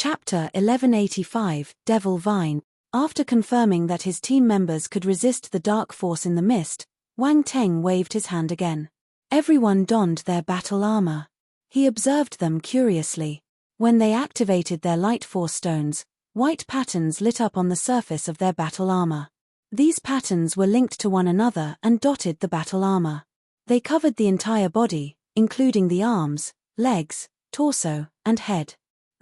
Chapter 1185, Devil Vine. After confirming that his team members could resist the dark force in the mist, Wang Teng waved his hand again. Everyone donned their battle armor. He observed them curiously. When they activated their light force stones, white patterns lit up on the surface of their battle armor. These patterns were linked to one another and dotted the battle armor. They covered the entire body, including the arms, legs, torso, and head.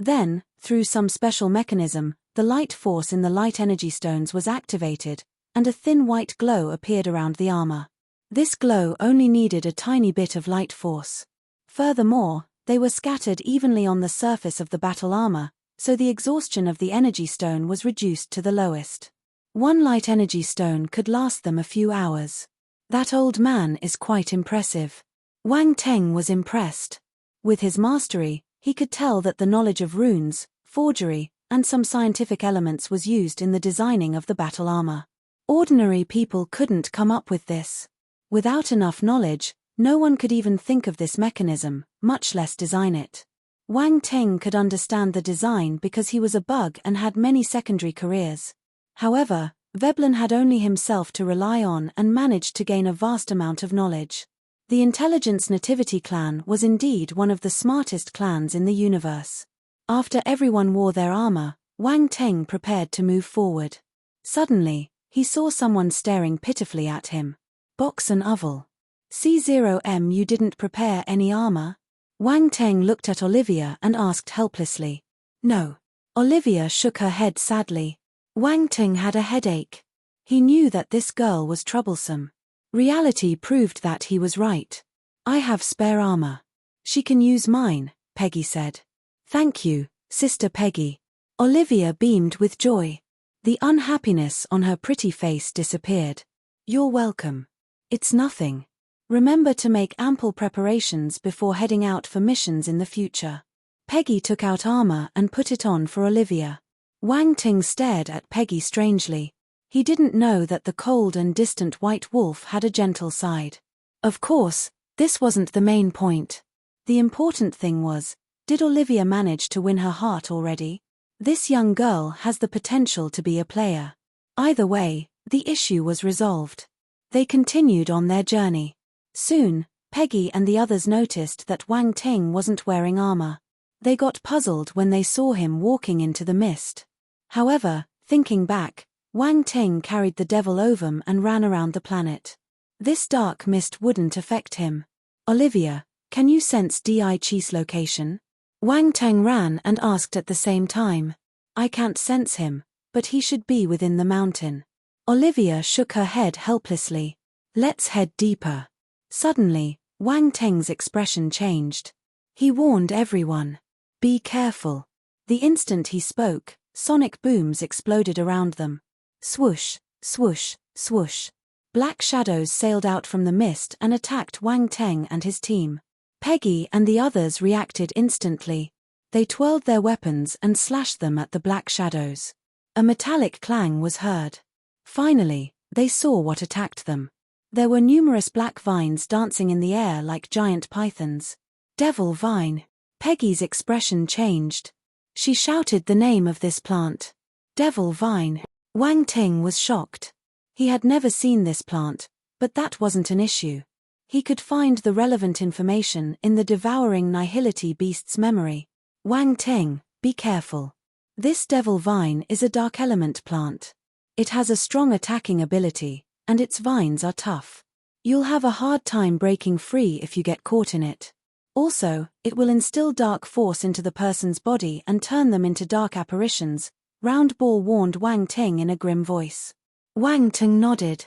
Then, through some special mechanism, the light force in the light energy stones was activated, and a thin white glow appeared around the armor. This glow only needed a tiny bit of light force. Furthermore, they were scattered evenly on the surface of the battle armor, so the exhaustion of the energy stone was reduced to the lowest. One light energy stone could last them a few hours. That old man is quite impressive. Wang Teng was impressed. With his mastery, he could tell that the knowledge of runes, forgery, and some scientific elements was used in the designing of the battle armor. Ordinary people couldn't come up with this. Without enough knowledge, no one could even think of this mechanism, much less design it. Wang Teng could understand the design because he was a bug and had many secondary careers. However, Veblen had only himself to rely on and managed to gain a vast amount of knowledge. The Intelligence Nativity clan was indeed one of the smartest clans in the universe. After everyone wore their armor, Wang Teng prepared to move forward. Suddenly, he saw someone staring pitifully at him. Box and Oval. C0M, you didn't prepare any armor? Wang Teng looked at Olivia and asked helplessly. No. Olivia shook her head sadly. Wang Teng had a headache. He knew that this girl was troublesome. Reality proved that he was right. I have spare armor. She can use mine, Peggy said. Thank you, Sister Peggy. Olivia beamed with joy. The unhappiness on her pretty face disappeared. You're welcome. It's nothing. Remember to make ample preparations before heading out for missions in the future. Peggy took out armor and put it on for Olivia. Wang Teng stared at Peggy strangely. He didn't know that the cold and distant white wolf had a gentle side. Of course, this wasn't the main point. The important thing was, did Olivia manage to win her heart already? This young girl has the potential to be a player. Either way, the issue was resolved. They continued on their journey. Soon, Peggy and the others noticed that Wang Teng wasn't wearing armor. They got puzzled when they saw him walking into the mist. However, thinking back, Wang Teng carried the devil ovum and ran around the planet. This dark mist wouldn't affect him. Olivia, can you sense Di Chi's location? Wang Teng ran and asked at the same time. I can't sense him, but he should be within the mountain. Olivia shook her head helplessly. Let's head deeper. Suddenly, Wang Teng's expression changed. He warned everyone. Be careful. The instant he spoke, sonic booms exploded around them. Swoosh, swoosh, swoosh. Black shadows sailed out from the mist and attacked Wang Teng and his team. Peggy and the others reacted instantly. They twirled their weapons and slashed them at the black shadows. A metallic clang was heard. Finally, they saw what attacked them. There were numerous black vines dancing in the air like giant pythons. Devil vine. Peggy's expression changed. She shouted the name of this plant. Devil vine. Wang Teng was shocked. He had never seen this plant, but that wasn't an issue. He could find the relevant information in the devouring nihility beast's memory. Wang Teng, be careful. This devil vine is a dark element plant. It has a strong attacking ability, and its vines are tough. You'll have a hard time breaking free if you get caught in it. Also, it will instill dark force into the person's body and turn them into dark apparitions, Round Ball warned Wang Teng in a grim voice. Wang Teng nodded.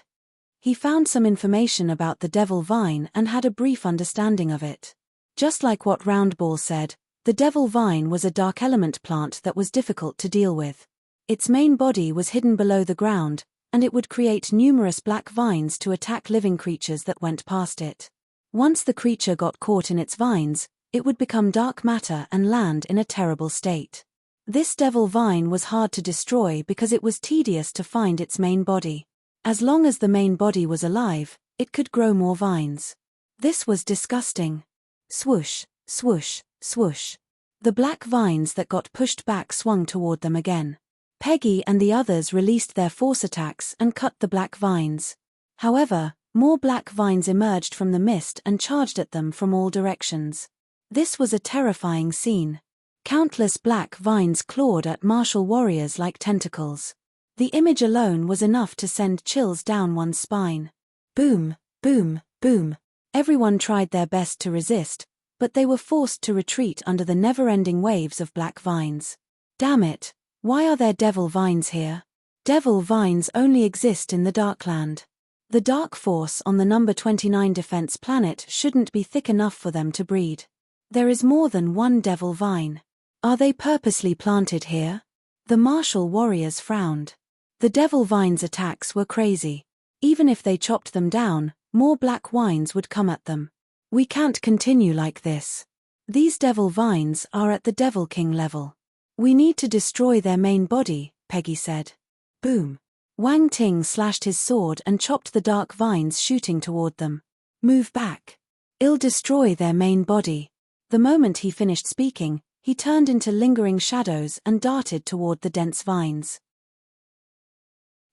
He found some information about the devil vine and had a brief understanding of it. Just like what Round Ball said, the devil vine was a dark element plant that was difficult to deal with. Its main body was hidden below the ground, and it would create numerous black vines to attack living creatures that went past it. Once the creature got caught in its vines, it would become dark matter and land in a terrible state. This devil vine was hard to destroy because it was tedious to find its main body. As long as the main body was alive, it could grow more vines. This was disgusting. Swoosh, swoosh, swoosh. The black vines that got pushed back swung toward them again. Peggy and the others released their force attacks and cut the black vines. However, more black vines emerged from the mist and charged at them from all directions. This was a terrifying scene. Countless black vines clawed at martial warriors like tentacles. The image alone was enough to send chills down one's spine. Boom, boom, boom. Everyone tried their best to resist, but they were forced to retreat under the never-ending waves of black vines. Damn it, why are there devil vines here? Devil vines only exist in the Darkland. The dark force on the number 29 defense planet shouldn't be thick enough for them to breed. There is more than one devil vine. Are they purposely planted here? The martial warriors frowned. The devil vines' attacks were crazy. Even if they chopped them down, more black vines would come at them. We can't continue like this. These devil vines are at the Devil King level. We need to destroy their main body, Peggy said. Boom. Wang Ting slashed his sword and chopped the dark vines shooting toward them. Move back. I'll destroy their main body. The moment he finished speaking, he turned into lingering shadows and darted toward the dense vines.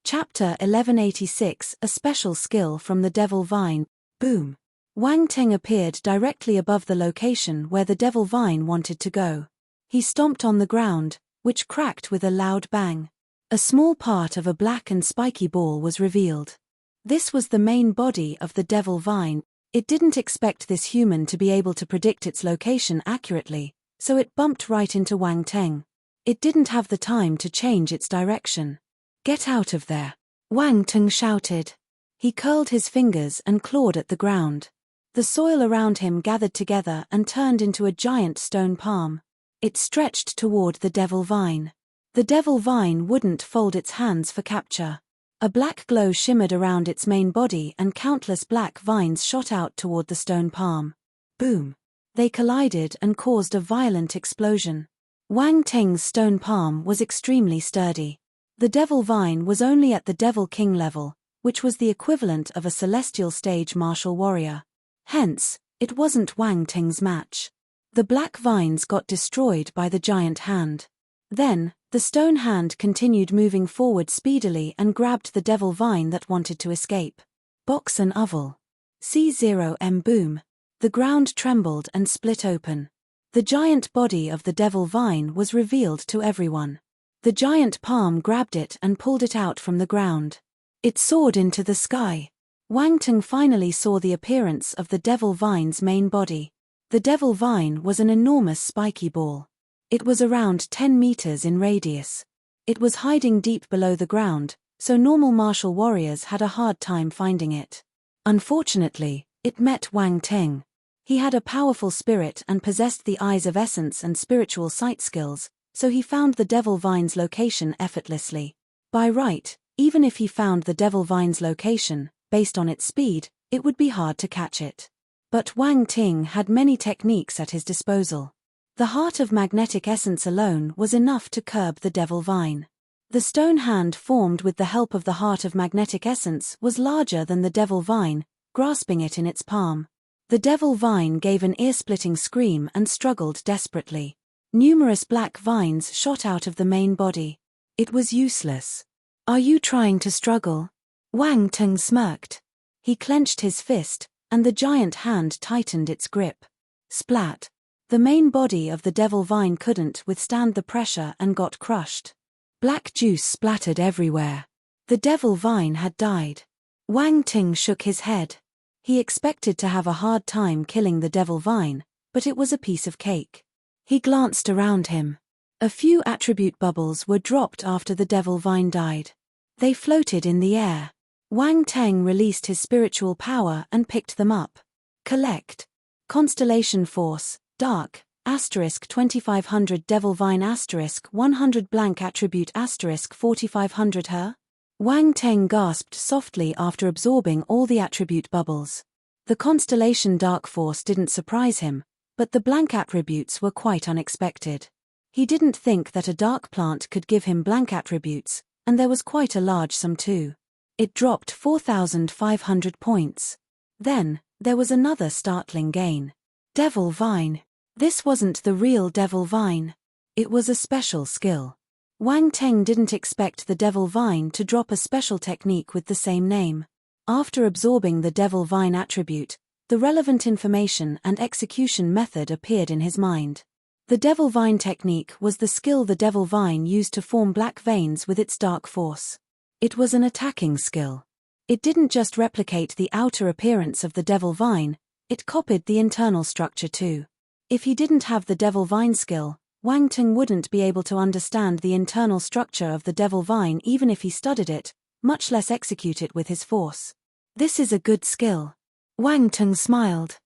Chapter 1186, A Special Skill from the Devil Vine. Boom. Wang Ting appeared directly above the location where the devil vine wanted to go. He stomped on the ground, which cracked with a loud bang. A small part of a black and spiky ball was revealed. This was the main body of the devil vine. It didn't expect this human to be able to predict its location accurately, so it bumped right into Wang Ting. It didn't have the time to change its direction. Get out of there, Wang Ting shouted. He curled his fingers and clawed at the ground. The soil around him gathered together and turned into a giant stone palm. It stretched toward the devil vine. The devil vine wouldn't fold its hands for capture. A black glow shimmered around its main body and countless black vines shot out toward the stone palm. Boom. They collided and caused a violent explosion. Wang Ting's stone palm was extremely sturdy. The devil vine was only at the Devil King level, which was the equivalent of a celestial stage martial warrior. Hence, it wasn't Wang Ting's match. The black vines got destroyed by the giant hand. Then, the stone hand continued moving forward speedily and grabbed the devil vine that wanted to escape. Box and oval. C0M boom. The ground trembled and split open. The giant body of the devil vine was revealed to everyone. The giant palm grabbed it and pulled it out from the ground. It soared into the sky. Wang Ting finally saw the appearance of the devil vine's main body. The devil vine was an enormous spiky ball. It was around 10 meters in radius. It was hiding deep below the ground, so normal martial warriors had a hard time finding it. Unfortunately, it met Wang Ting. He had a powerful spirit and possessed the Eyes of Essence and spiritual sight skills, so he found the devil vine's location effortlessly. By right, even if he found the devil vine's location, based on its speed, it would be hard to catch it. But Wang Ting had many techniques at his disposal. The Heart of Magnetic Essence alone was enough to curb the devil vine. The stone hand formed with the help of the Heart of Magnetic Essence was larger than the devil vine, grasping it in its palm. The devil vine gave an ear-splitting scream and struggled desperately. Numerous black vines shot out of the main body. It was useless. Are you trying to struggle? Wang Ting smirked. He clenched his fist, and the giant hand tightened its grip. Splat. The main body of the devil vine couldn't withstand the pressure and got crushed. Black juice splattered everywhere. The devil vine had died. Wang Ting shook his head. He expected to have a hard time killing the devil vine, but it was a piece of cake. He glanced around him. A few attribute bubbles were dropped after the devil vine died. They floated in the air. Wang Ting released his spiritual power and picked them up. Collect. Constellation Force, Dark, asterisk 2500 Devil Vine asterisk 100 blank attribute asterisk 4500 her? Wang Ting gasped softly after absorbing all the attribute bubbles. The constellation Dark Force didn't surprise him, but the blank attributes were quite unexpected. He didn't think that a dark plant could give him blank attributes, and there was quite a large sum too. It dropped 4,500 points. Then, there was another startling gain. Devil Vine. This wasn't the real devil vine. It was a special skill. Wang Teng didn't expect the devil vine to drop a special technique with the same name. After absorbing the devil vine attribute, the relevant information and execution method appeared in his mind. The devil vine technique was the skill the devil vine used to form black veins with its dark force. It was an attacking skill. It didn't just replicate the outer appearance of the devil vine, it copied the internal structure too. If he didn't have the devil vine skill, Wang Teng wouldn't be able to understand the internal structure of the devil vine even if he studied it, much less execute it with his force. This is a good skill. Wang Teng smiled.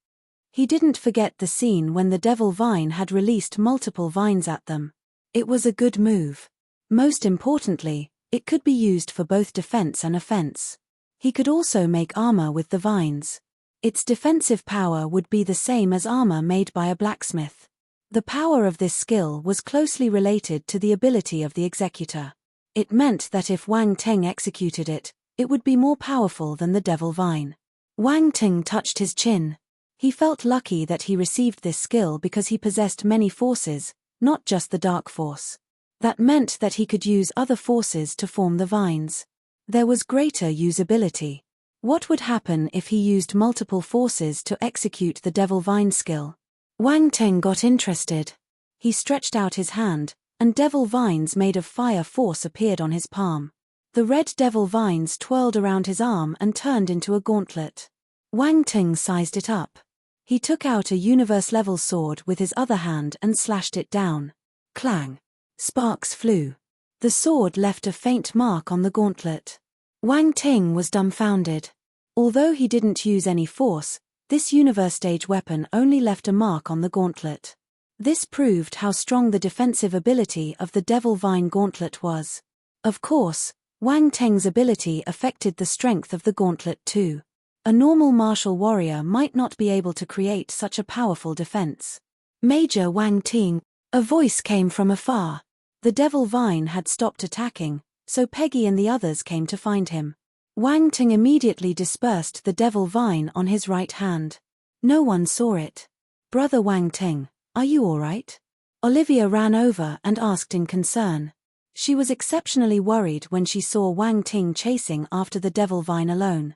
He didn't forget the scene when the devil vine had released multiple vines at them. It was a good move. Most importantly, it could be used for both defense and offense. He could also make armor with the vines. Its defensive power would be the same as armor made by a blacksmith. The power of this skill was closely related to the ability of the executor. It meant that if Wang Teng executed it, it would be more powerful than the devil vine. Wang Teng touched his chin. He felt lucky that he received this skill because he possessed many forces, not just the dark force. That meant that he could use other forces to form the vines. There was greater usability. What would happen if he used multiple forces to execute the devil vine skill? Wang Teng got interested. He stretched out his hand, and devil vines made of fire force appeared on his palm. The red devil vines twirled around his arm and turned into a gauntlet. Wang Teng sized it up. He took out a universe-level sword with his other hand and slashed it down. Clang! Sparks flew. The sword left a faint mark on the gauntlet. Wang Teng was dumbfounded. Although he didn't use any force, this universe-stage weapon only left a mark on the gauntlet. This proved how strong the defensive ability of the devil vine gauntlet was. Of course, Wang Teng's ability affected the strength of the gauntlet too. A normal martial warrior might not be able to create such a powerful defense. Major Wang Ting, a voice came from afar. The devil vine had stopped attacking, so Peggy and the others came to find him. Wang Ting immediately dispersed the devil vine on his right hand. No one saw it. Brother Wang Ting, are you all right? Olivia ran over and asked in concern. She was exceptionally worried when she saw Wang Ting chasing after the devil vine alone.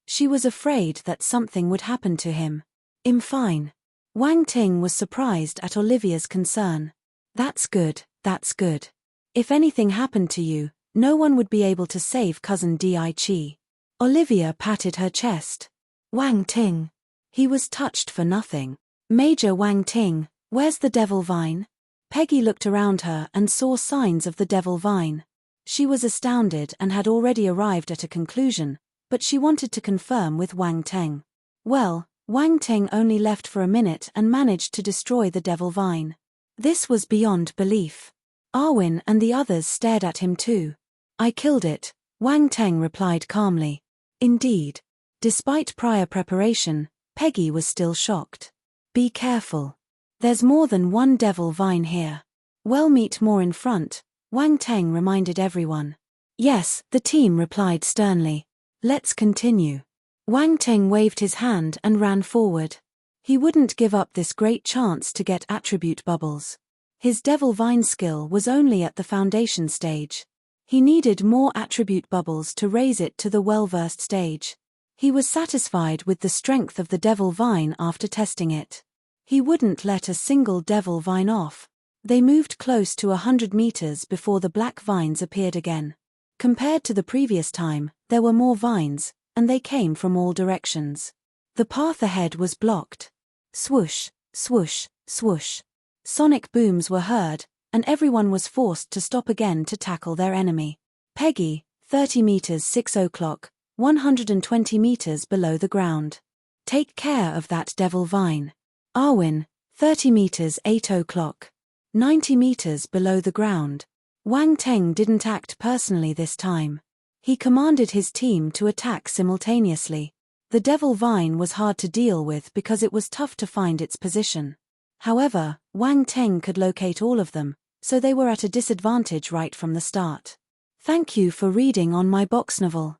She was afraid that something would happen to him. I'm fine. Wang Ting was surprised at Olivia's concern. That's good, that's good. If anything happened to you, no one would be able to save cousin Di Chi. Olivia patted her chest. Wang Ting. He was touched for nothing. Major Wang Ting, where's the devil vine? Peggy looked around her and saw signs of the devil vine. She was astounded and had already arrived at a conclusion, but she wanted to confirm with Wang Teng. Well, Wang Teng only left for a minute and managed to destroy the devil vine. This was beyond belief. Arwen and the others stared at him too. I killed it, Wang Teng replied calmly. Indeed. Despite prior preparation, Peggy was still shocked. Be careful. There's more than one devil vine here. We'll meet more in front, Wang Teng reminded everyone. Yes, the team replied sternly. Let's continue. Wang Teng waved his hand and ran forward. He wouldn't give up this great chance to get attribute bubbles. His devil vine skill was only at the foundation stage. He needed more attribute bubbles to raise it to the well-versed stage. He was satisfied with the strength of the devil vine after testing it. He wouldn't let a single devil vine off. They moved close to 100 meters before the black vines appeared again. Compared to the previous time, there were more vines, and they came from all directions. The path ahead was blocked. Swoosh, swoosh, swoosh. Sonic booms were heard, and everyone was forced to stop again to tackle their enemy. Peggy, 30 meters 6 o'clock, 120 meters below the ground. Take care of that devil vine. Arwen, 30 meters 8 o'clock, 90 meters below the ground. Wang Teng didn't act personally this time. He commanded his team to attack simultaneously. The devil vine was hard to deal with because it was tough to find its position. However, Wang Teng could locate all of them, so they were at a disadvantage right from the start. Thank you for reading on my box novel.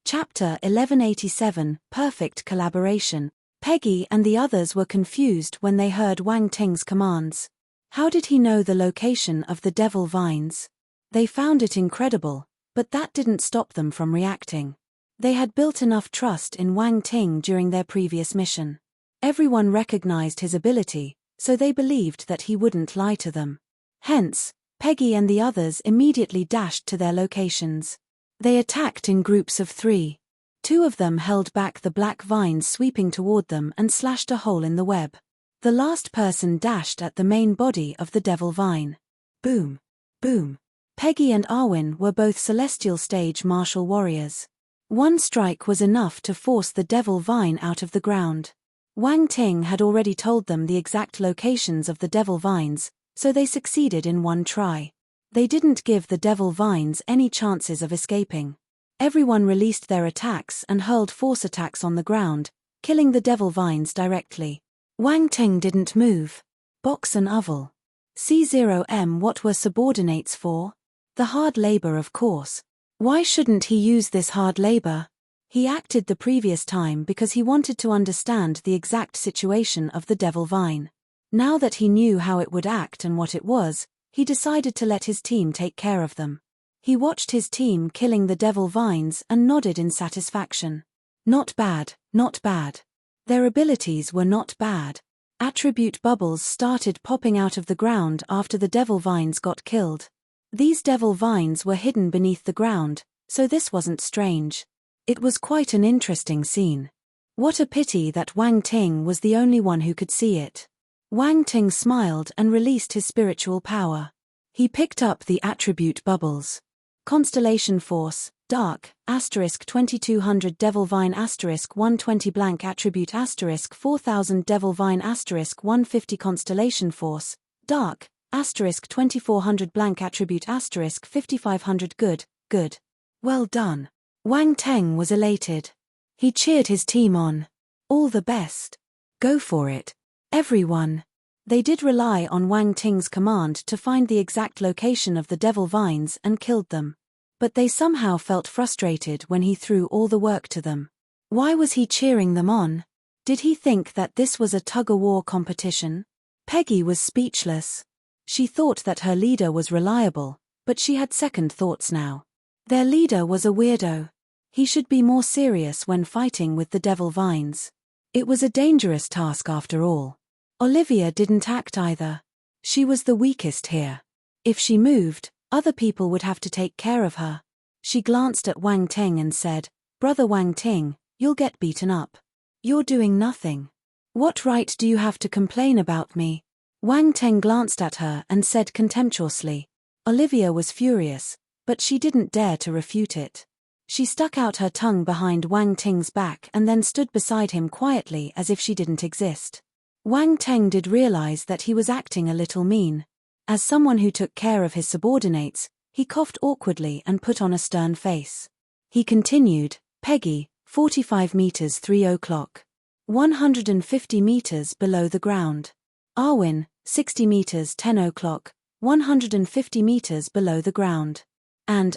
Chapter 1187, Perfect Collaboration. Peggy and the others were confused when they heard Wang Ting's commands. How did he know the location of the devil vines? They found it incredible, but that didn't stop them from reacting. They had built enough trust in Wang Ting during their previous mission. Everyone recognized his ability, so they believed that he wouldn't lie to them. Hence, Peggy and the others immediately dashed to their locations. They attacked in groups of 3. 2 of them held back the black vines sweeping toward them and slashed a hole in the web. The last person dashed at the main body of the devil vine. Boom! Boom! Peggy and Arwen were both celestial stage martial warriors. One strike was enough to force the devil vine out of the ground. Wang Ting had already told them the exact locations of the devil vines, so they succeeded in one try. They didn't give the devil vines any chances of escaping. Everyone released their attacks and hurled force attacks on the ground, killing the devil vines directly. Wang Ting didn't move. Box and oval. C0M. What were subordinates for? The hard labor, of course. Why shouldn't he use this hard labor? He acted the previous time because he wanted to understand the exact situation of the devil vine. Now that he knew how it would act and what it was, he decided to let his team take care of them. He watched his team killing the devil vines and nodded in satisfaction. Not bad, not bad. Their abilities were not bad. Attribute bubbles started popping out of the ground after the devil vines got killed. These devil vines were hidden beneath the ground, so this wasn't strange. It was quite an interesting scene. What a pity that Wang Ting was the only one who could see it. Wang Ting smiled and released his spiritual power. He picked up the attribute bubbles. Constellation Force, Dark, * 2200 Devil Vine * 120 blank Attribute * 4000 Devil Vine * 150 Constellation Force, Dark, * 2400 blank Attribute * 5500 Good, good. Well done. Wang Ting was elated. He cheered his team on. All the best. Go for it. Everyone. They did rely on Wang Ting's command to find the exact location of the devil vines and killed them. But they somehow felt frustrated when he threw all the work to them. Why was he cheering them on? Did he think that this was a tug-of-war competition? Peggy was speechless. She thought that her leader was reliable, but she had second thoughts now. Their leader was a weirdo. He should be more serious when fighting with the devil vines. It was a dangerous task after all. Olivia didn't act either. She was the weakest here. If she moved, other people would have to take care of her. She glanced at Wang Ting and said, "Brother Wang Ting, you'll get beaten up. You're doing nothing. What right do you have to complain about me?" Wang Ting glanced at her and said contemptuously. Olivia was furious, but she didn't dare to refute it. She stuck out her tongue behind Wang Ting's back and then stood beside him quietly as if she didn't exist. Wang Ting did realize that he was acting a little mean. As someone who took care of his subordinates, he coughed awkwardly and put on a stern face. He continued, "Peggy, 45 meters 3:00. 150 meters below the ground. Arwen, 60 meters 10:00. 150 meters below the ground. And,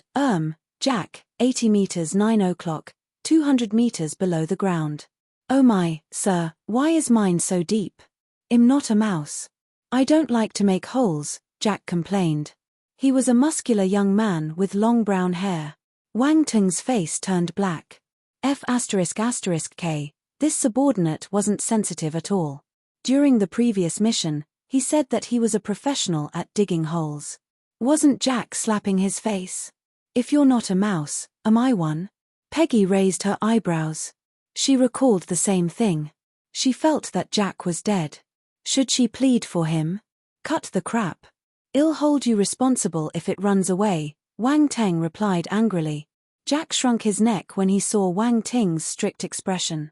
Jack, 80 meters 9:00. 200 meters below the ground." "Oh my, sir, why is mine so deep? I'm not a mouse. I don't like to make holes," Jack complained. He was a muscular young man with long brown hair. Wang Ting's face turned black. F***K, this subordinate wasn't sensitive at all. During the previous mission, he said that he was a professional at digging holes. Wasn't Jack slapping his face? "If you're not a mouse, am I one?" Peggy raised her eyebrows. She recalled the same thing. She felt that Jack was dead. Should she plead for him? "Cut the crap. I'll hold you responsible if it runs away," Wang Ting replied angrily. Jack shrunk his neck when he saw Wang Ting's strict expression.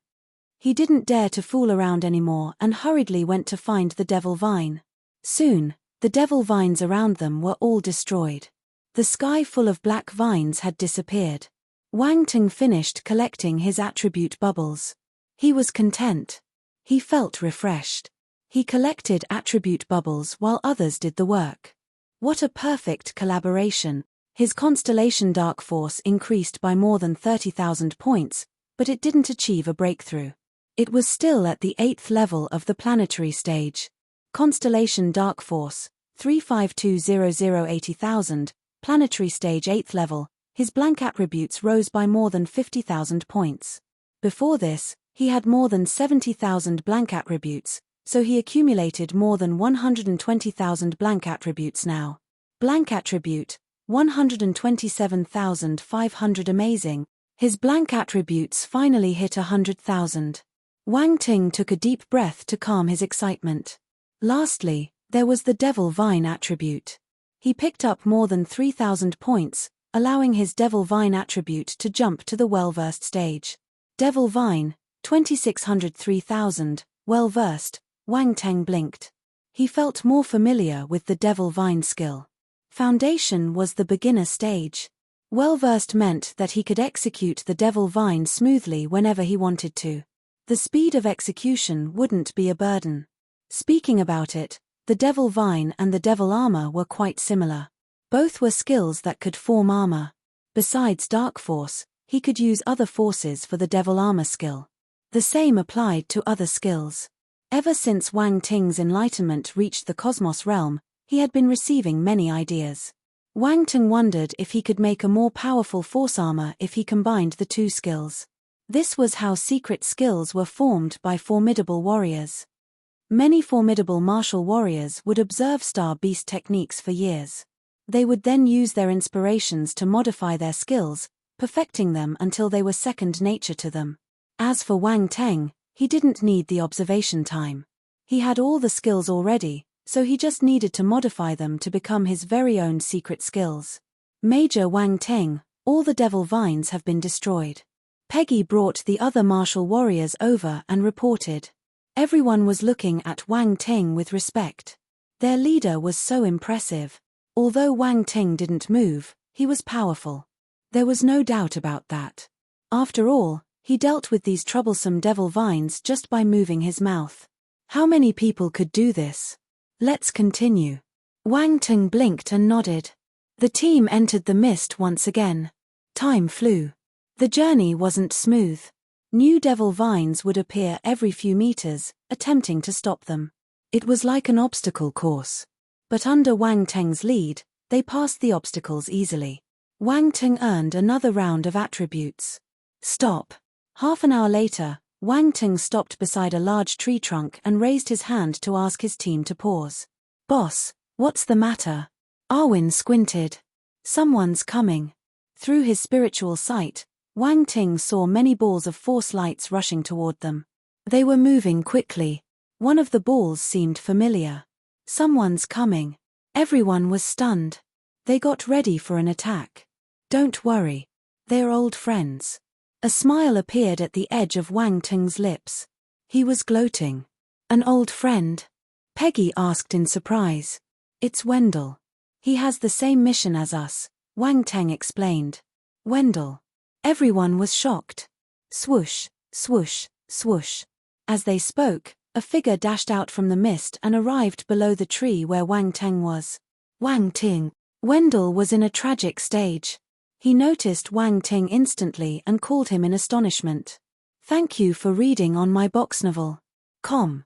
He didn't dare to fool around anymore and hurriedly went to find the devil vine. Soon, the devil vines around them were all destroyed. The sky full of black vines had disappeared. Wang Ting finished collecting his attribute bubbles. He was content. He felt refreshed. He collected attribute bubbles while others did the work. What a perfect collaboration. His constellation dark force increased by more than 30,000 points, but it didn't achieve a breakthrough. It was still at the 8th level of the planetary stage. Constellation Dark Force, 3520080,000, planetary stage 8th level, his blank attributes rose by more than 50,000 points. Before this, he had more than 70,000 blank attributes, so he accumulated more than 120,000 blank attributes now. Blank attribute, 127,500 amazing. His blank attributes finally hit 100,000. Wang Ting took a deep breath to calm his excitement. Lastly, there was the Devil Vine attribute. He picked up more than 3,000 points, allowing his Devil Vine attribute to jump to the well-versed stage. Devil Vine, 2603,000, well-versed. Wang Ting blinked. He felt more familiar with the Devil Vine skill. Foundation was the beginner stage. Well-versed meant that he could execute the Devil Vine smoothly whenever he wanted to. The speed of execution wouldn't be a burden. Speaking about it, the Devil Vine and the Devil Armor were quite similar. Both were skills that could form armor. Besides Dark Force, he could use other forces for the Devil Armor skill. The same applied to other skills. Ever since Wang Ting's enlightenment reached the Cosmos realm, he had been receiving many ideas. Wang Ting wondered if he could make a more powerful force armor if he combined the two skills. This was how secret skills were formed by formidable warriors. Many formidable martial warriors would observe Star Beast techniques for years. They would then use their inspirations to modify their skills, perfecting them until they were second nature to them. As for Wang Ting, he didn't need the observation time. He had all the skills already, so he just needed to modify them to become his very own secret skills. Major Wang Ting, all the Devil Vines have been destroyed. Peggy brought the other martial warriors over and reported. Everyone was looking at Wang Ting with respect. Their leader was so impressive. Although Wang Ting didn't move, he was powerful. There was no doubt about that. After all, he dealt with these troublesome Devil Vines just by moving his mouth. How many people could do this? Let's continue. Wang Ting blinked and nodded. The team entered the mist once again. Time flew. The journey wasn't smooth. New Devil Vines would appear every few meters, attempting to stop them. It was like an obstacle course. But under Wang Ting's lead, they passed the obstacles easily. Wang Ting earned another round of attributes. Stop. Half an hour later, Wang Ting stopped beside a large tree trunk and raised his hand to ask his team to pause. Boss, what's the matter? Arwen squinted. Someone's coming. Through his spiritual sight, Wang Ting saw many balls of force lights rushing toward them. They were moving quickly. One of the balls seemed familiar. Someone's coming. Everyone was stunned. They got ready for an attack. Don't worry. They're old friends. A smile appeared at the edge of Wang Ting's lips. He was gloating. An old friend? Peggy asked in surprise. It's Wendell. He has the same mission as us, Wang Ting explained. Wendell. Everyone was shocked. Swoosh, swoosh, swoosh. As they spoke, a figure dashed out from the mist and arrived below the tree where Wang Ting was. Wang Ting. Wendell was in a tragic stage. He noticed Wang Ting instantly and called him in astonishment. Thank you for reading on my box novel. Com.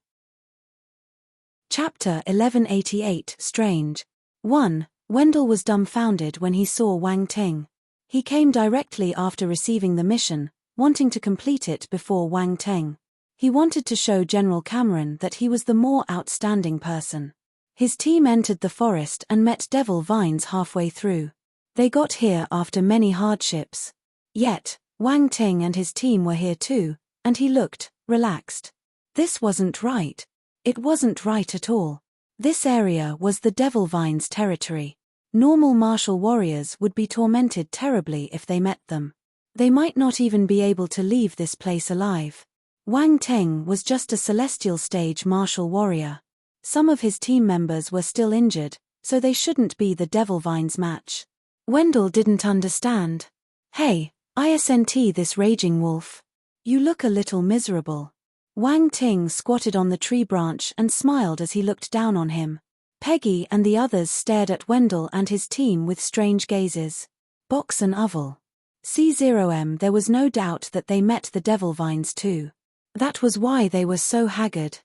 Chapter 1188 Strange. 1. Wendell was dumbfounded when he saw Wang Ting. He came directly after receiving the mission, wanting to complete it before Wang Ting. He wanted to show General Cameron that he was the more outstanding person. His team entered the forest and met Devil Vines halfway through. They got here after many hardships. Yet, Wang Ting and his team were here too, and he looked relaxed. This wasn't right. It wasn't right at all. This area was the Devil Vines territory. Normal martial warriors would be tormented terribly if they met them. They might not even be able to leave this place alive. Wang Ting was just a celestial stage martial warrior. Some of his team members were still injured, so they shouldn't be the Devil Vines match. Wendell didn't understand. Hey, isn't this raging wolf? You look a little miserable. Wang Ting squatted on the tree branch and smiled as he looked down on him. Peggy and the others stared at Wendell and his team with strange gazes. Box and Oval. C0M. There was no doubt that they met the Devil Vines too. That was why they were so haggard.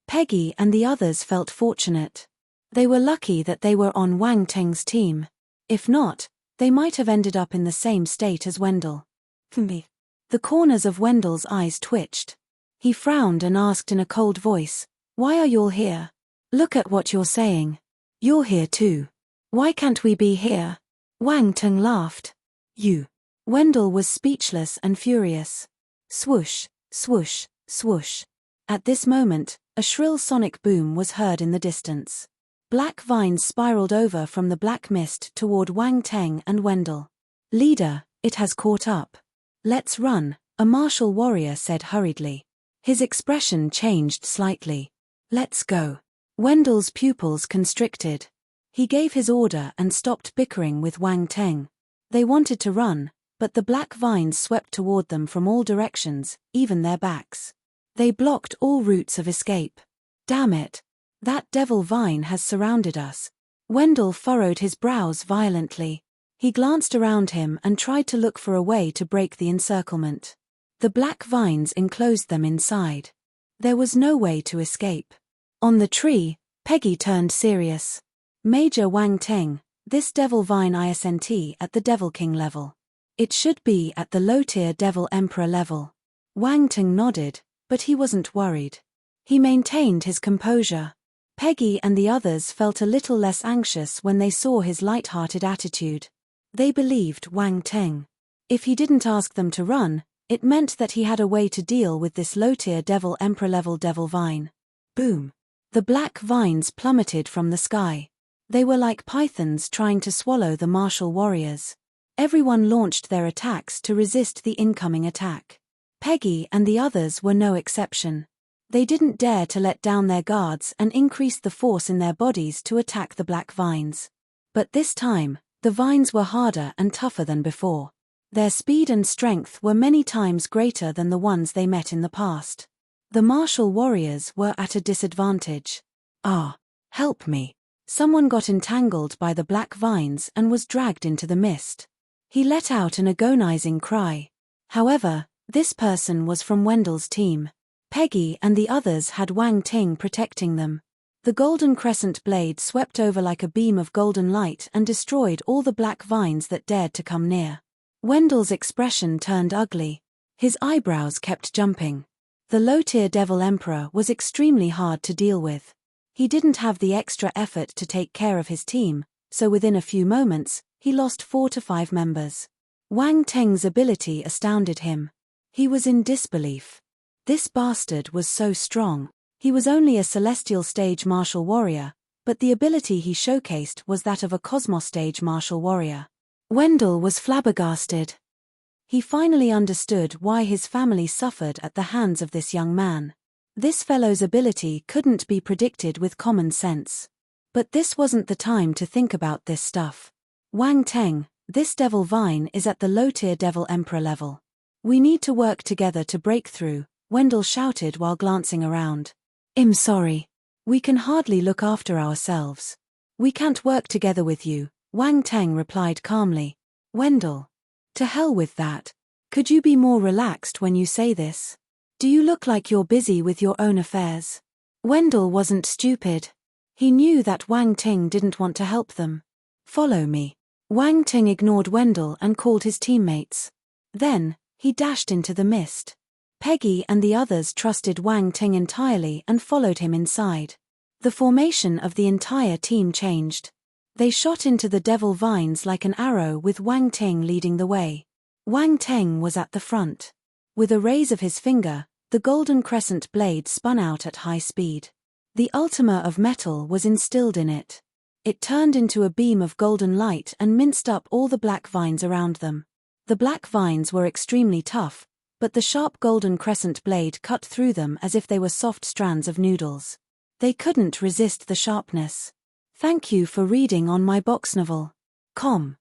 Peggy and the others felt fortunate. They were lucky that they were on Wang Teng's team. If not, they might have ended up in the same state as Wendell. The corners of Wendell's eyes twitched. He frowned and asked in a cold voice, "Why are you all here? Look at what you're saying. You're here too. Why can't we be here?" Wang Teng laughed. "You." Wendell was speechless and furious. Swoosh, swoosh, swoosh. At this moment, a shrill sonic boom was heard in the distance. Black vines spiraled over from the black mist toward Wang Teng and Wendell. "Leader, it has caught up. Let's run," a martial warrior said hurriedly. His expression changed slightly. "Let's go." Wendell's pupils constricted. He gave his order and stopped bickering with Wang Teng. They wanted to run, but the black vines swept toward them from all directions, even their backs. They blocked all routes of escape. "Damn it. That devil vine has surrounded us." Wendell furrowed his brows violently. He glanced around him and tried to look for a way to break the encirclement. The black vines enclosed them inside. There was no way to escape. On the tree, Peggy turned serious. "Major Wang Teng, this devil vine isn't at the Devil King level. It should be at the low-tier Devil Emperor level." Wang Teng nodded, but he wasn't worried. He maintained his composure. Peggy and the others felt a little less anxious when they saw his light-hearted attitude. They believed Wang Teng. If he didn't ask them to run, it meant that he had a way to deal with this low-tier Devil Emperor level devil vine. Boom. The black vines plummeted from the sky. They were like pythons trying to swallow the martial warriors. Everyone launched their attacks to resist the incoming attack. Peggy and the others were no exception. They didn't dare to let down their guards and increased the force in their bodies to attack the black vines. But this time, the vines were harder and tougher than before. Their speed and strength were many times greater than the ones they met in the past. The martial warriors were at a disadvantage. "Ah, help me." Someone got entangled by the black vines and was dragged into the mist. He let out an agonizing cry. However, this person was from Wendell's team. Peggy and the others had Wang Ting protecting them. The golden crescent blade swept over like a beam of golden light and destroyed all the black vines that dared to come near. Wendell's expression turned ugly. His eyebrows kept jumping. The low-tier Devil Emperor was extremely hard to deal with. He didn't have the extra effort to take care of his team, so within a few moments, he lost 4 to 5 members. Wang Teng's ability astounded him. He was in disbelief. This bastard was so strong. He was only a celestial stage martial warrior, but the ability he showcased was that of a cosmos stage martial warrior. Wendell was flabbergasted. He finally understood why his family suffered at the hands of this young man. This fellow's ability couldn't be predicted with common sense. But this wasn't the time to think about this stuff. "Wang Teng, this devil vine is at the low-tier Devil Emperor level. We need to work together to break through," Wendell shouted while glancing around. "I'm sorry. We can hardly look after ourselves. We can't work together with you," Wang Teng replied calmly. "Wendell. To hell with that. Could you be more relaxed when you say this? Do you look like you're busy with your own affairs?" Wendell wasn't stupid. He knew that Wang Ting didn't want to help them. "Follow me." Wang Ting ignored Wendell and called his teammates. Then, he dashed into the mist. Peggy and the others trusted Wang Ting entirely and followed him inside. The formation of the entire team changed. They shot into the devil vines like an arrow with Wang Ting leading the way. Wang Ting was at the front. With a raise of his finger, the golden crescent blade spun out at high speed. The ultima of metal was instilled in it. It turned into a beam of golden light and minced up all the black vines around them. The black vines were extremely tough, but the sharp golden crescent blade cut through them as if they were soft strands of noodles. They couldn't resist the sharpness. Thank you for reading on my box novel. Com.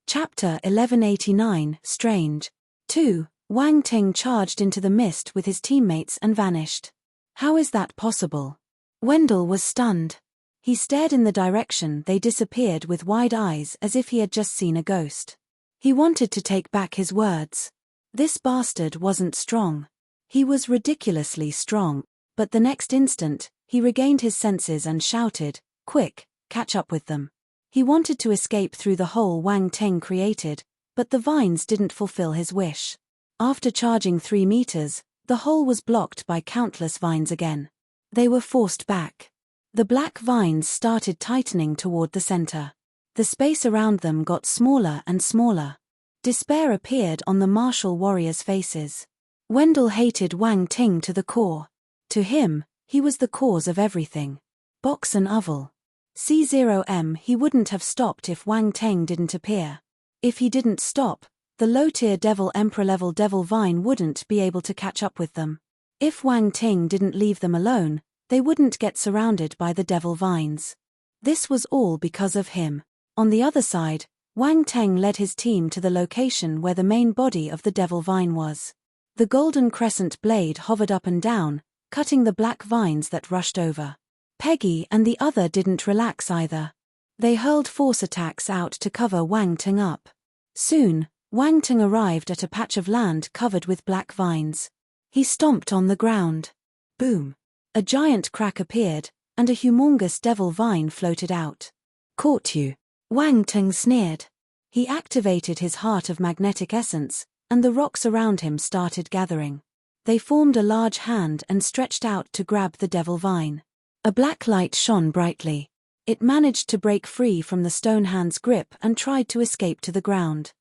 Chapter 1189, Strange. 2. Wang Ting charged into the mist with his teammates and vanished. How is that possible? Wendell was stunned. He stared in the direction they disappeared with wide eyes as if he had just seen a ghost. He wanted to take back his words. This bastard wasn't strong. He was ridiculously strong, but the next instant, he regained his senses and shouted, "Quick, catch up with them." He wanted to escape through the hole Wang Ting created, but the vines didn't fulfill his wish. After charging 3 meters, the hole was blocked by countless vines again. They were forced back. The black vines started tightening toward the center. The space around them got smaller and smaller. Despair appeared on the martial warriors' faces. Wendell hated Wang Ting to the core. To him, he was the cause of everything. Box and oval. C0M. He wouldn't have stopped if Wang Ting didn't appear. If he didn't stop, the low-tier Devil Emperor level Devil Vine wouldn't be able to catch up with them. If Wang Ting didn't leave them alone, they wouldn't get surrounded by the Devil Vines. This was all because of him. On the other side, Wang Ting led his team to the location where the main body of the Devil Vine was. The golden crescent blade hovered up and down, cutting the black vines that rushed over. Peggy and the other didn't relax either. They hurled force attacks out to cover Wang Ting up. Soon, Wang Ting arrived at a patch of land covered with black vines. He stomped on the ground. Boom! A giant crack appeared, and a humongous devil vine floated out. "Caught you," Wang Ting sneered. He activated his heart of magnetic essence, and the rocks around him started gathering. They formed a large hand and stretched out to grab the devil vine. A black light shone brightly. It managed to break free from the stone hand's grip and tried to escape to the ground.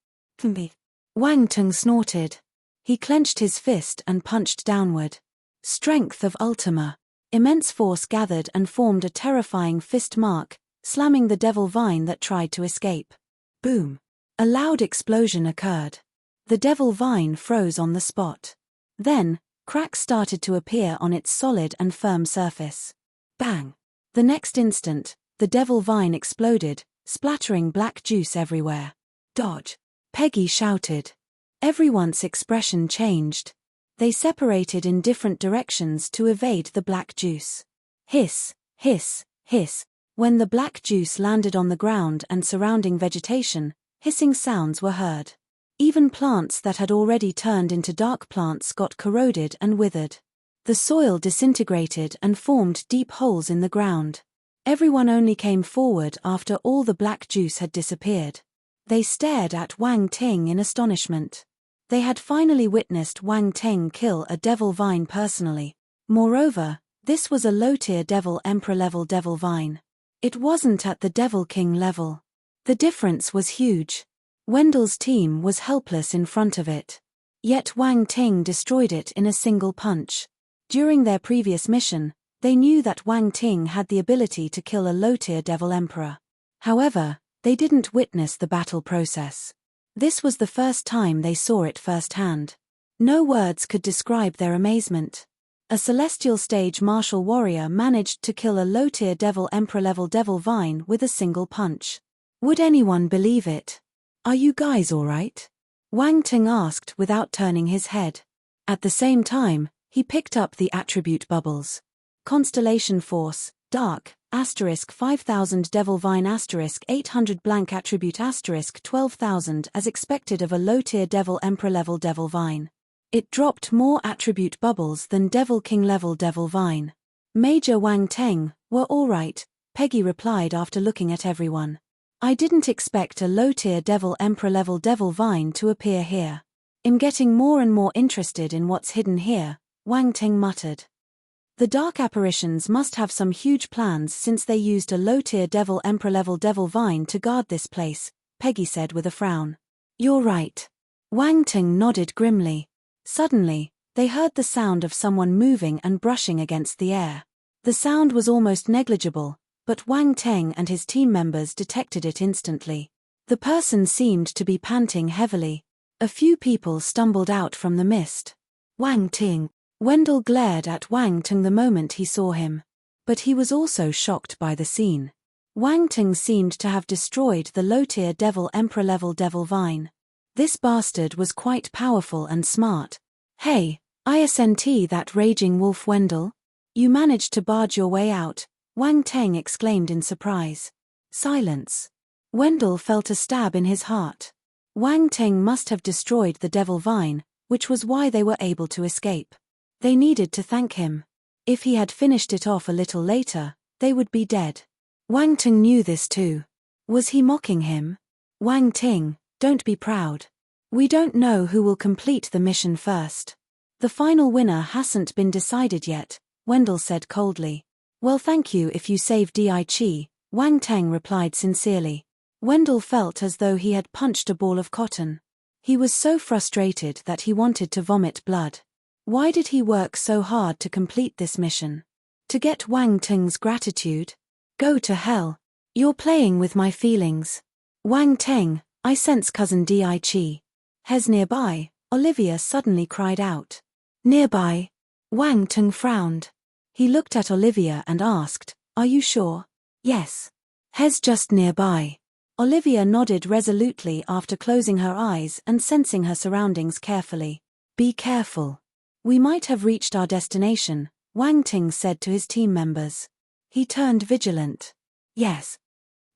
Wang Ting snorted. He clenched his fist and punched downward. Strength of Ultima. Immense force gathered and formed a terrifying fist mark, slamming the devil vine that tried to escape. Boom! A loud explosion occurred. The devil vine froze on the spot. Then, cracks started to appear on its solid and firm surface. Bang! The next instant, the devil vine exploded, splattering black juice everywhere. "Dodge!" Peggy shouted. Everyone's expression changed. They separated in different directions to evade the black juice. Hiss, hiss, hiss. When the black juice landed on the ground and surrounding vegetation, hissing sounds were heard. Even plants that had already turned into dark plants got corroded and withered. The soil disintegrated and formed deep holes in the ground. Everyone only came forward after all the black juice had disappeared. They stared at Wang Ting in astonishment. They had finally witnessed Wang Ting kill a devil vine personally. Moreover, this was a low-tier Devil Emperor level devil vine. It wasn't at the Devil King level. The difference was huge. Wendell's team was helpless in front of it. Yet Wang Ting destroyed it in a single punch. During their previous mission, they knew that Wang Ting had the ability to kill a low-tier Devil Emperor. However, they didn't witness the battle process. This was the first time they saw it firsthand. No words could describe their amazement. A celestial stage martial warrior managed to kill a low-tier Devil Emperor level devil vine with a single punch. Would anyone believe it? "Are you guys alright?" Wang Ting asked without turning his head. At the same time, he picked up the attribute bubbles. Constellation Force, Dark, * 5000 Devil Vine * 800 blank attribute * 12,000 as expected of a low-tier Devil Emperor level Devil Vine. It dropped more attribute bubbles than Devil King level Devil Vine. "Major Wang Ting, we're alright," Peggy replied after looking at everyone. "I didn't expect a low-tier Devil Emperor level Devil Vine to appear here." "I'm getting more and more interested in what's hidden here," Wang Ting muttered. "The dark apparitions must have some huge plans since they used a low-tier Devil Emperor level Devil Vine to guard this place," Peggy said with a frown. "You're right." Wang Ting nodded grimly. Suddenly, they heard the sound of someone moving and brushing against the air. The sound was almost negligible, but Wang Ting and his team members detected it instantly. The person seemed to be panting heavily. A few people stumbled out from the mist. "Wang Ting." Wendell glared at Wang Ting the moment he saw him. But he was also shocked by the scene. Wang Ting seemed to have destroyed the low-tier Devil Emperor level Devil Vine. This bastard was quite powerful and smart. "Hey, isn't that raging wolf Wendell? You managed to barge your way out," Wang Ting exclaimed in surprise. Silence. Wendell felt a stab in his heart. Wang Ting must have destroyed the Devil Vine, which was why they were able to escape. They needed to thank him. If he had finished it off a little later, they would be dead. Wang Ting knew this too. Was he mocking him? Wang Ting, don't be proud. We don't know who will complete the mission first. The final winner hasn't been decided yet, Wendell said coldly. Well, thank you if you save Di, Wang Teng replied sincerely. Wendell felt as though he had punched a ball of cotton. He was so frustrated that he wanted to vomit blood. Why did he work so hard to complete this mission? To get Wang Teng's gratitude? Go to hell. You're playing with my feelings. Wang Teng, I sense cousin Di. Hes nearby, Olivia suddenly cried out. Nearby? Wang Teng frowned. He looked at Olivia and asked, Are you sure? Yes. Hes just nearby. Olivia nodded resolutely after closing her eyes and sensing her surroundings carefully. Be careful. We might have reached our destination, Wang Ting said to his team members. He turned vigilant. Yes.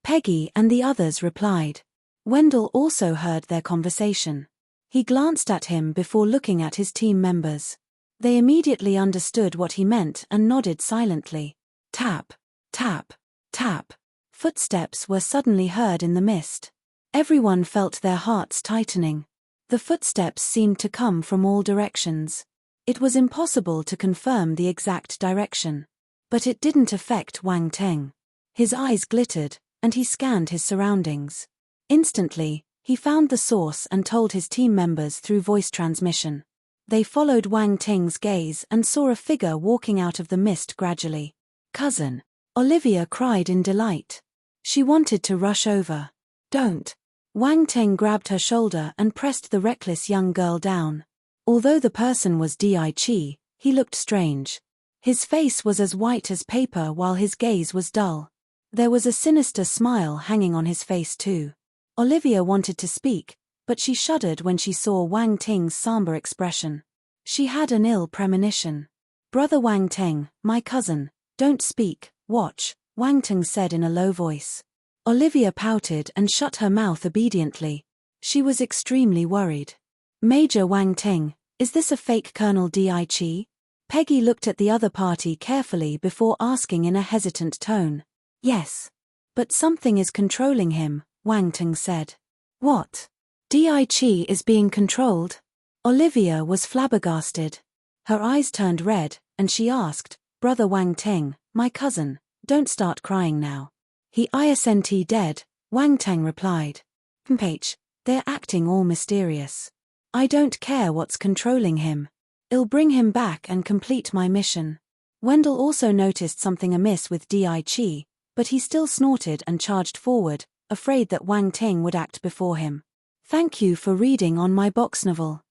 Peggy and the others replied. Wendell also heard their conversation. He glanced at him before looking at his team members. They immediately understood what he meant and nodded silently. Tap, tap, tap. Footsteps were suddenly heard in the mist. Everyone felt their hearts tightening. The footsteps seemed to come from all directions. It was impossible to confirm the exact direction. But it didn't affect Wang Teng. His eyes glittered, and he scanned his surroundings. Instantly, he found the source and told his team members through voice transmission. They followed Wang Teng's gaze and saw a figure walking out of the mist gradually. Cousin! Olivia cried in delight. She wanted to rush over. Don't! Wang Teng grabbed her shoulder and pressed the reckless young girl down. Although the person was Di, he looked strange. His face was as white as paper while his gaze was dull. There was a sinister smile hanging on his face too. Olivia wanted to speak, but she shuddered when she saw Wang Teng's somber expression. She had an ill premonition. Brother Wang Teng, my cousin, don't speak, watch, Wang Teng said in a low voice. Olivia pouted and shut her mouth obediently. She was extremely worried. Major Wang Teng, is this a fake Colonel Di? Peggy looked at the other party carefully before asking in a hesitant tone. Yes. But something is controlling him, Wang Teng said. What? Di is being controlled? Olivia was flabbergasted. Her eyes turned red, and she asked, Brother Wang Teng, my cousin, don't start crying now. He isn't dead, Wang Teng replied. Mph, they're acting all mysterious. I don't care what's controlling him. I'll bring him back and complete my mission. Wendell also noticed something amiss with Di, but he still snorted and charged forward, afraid that Wang Teng would act before him. Thank you for reading on my box novel.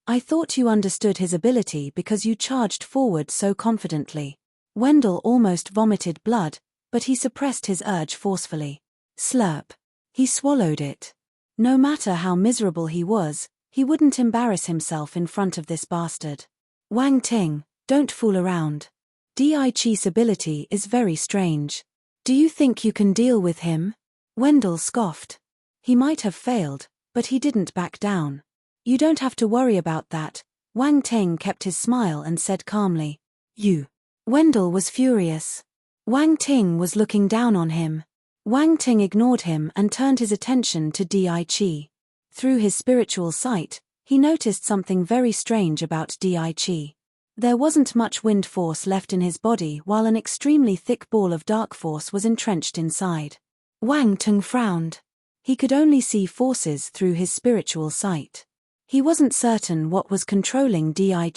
I thought you understood his ability because you charged forward so confidently. Wendell almost vomited blood, but he suppressed his urge forcefully. Slurp. He swallowed it. No matter how miserable he was, he wouldn't embarrass himself in front of this bastard. Wang Ting, don't fool around. Di's ability is very strange. Do you think you can deal with him? Wendell scoffed. He might have failed, but he didn't back down. You don't have to worry about that, Wang Ting kept his smile and said calmly. You. Wendell was furious. Wang Ting was looking down on him. Wang Ting ignored him and turned his attention to Di. Through his spiritual sight, he noticed something very strange about Di. There wasn't much wind force left in his body while an extremely thick ball of dark force was entrenched inside. Wang Ting frowned. He could only see forces through his spiritual sight. He wasn't certain what was controlling Di.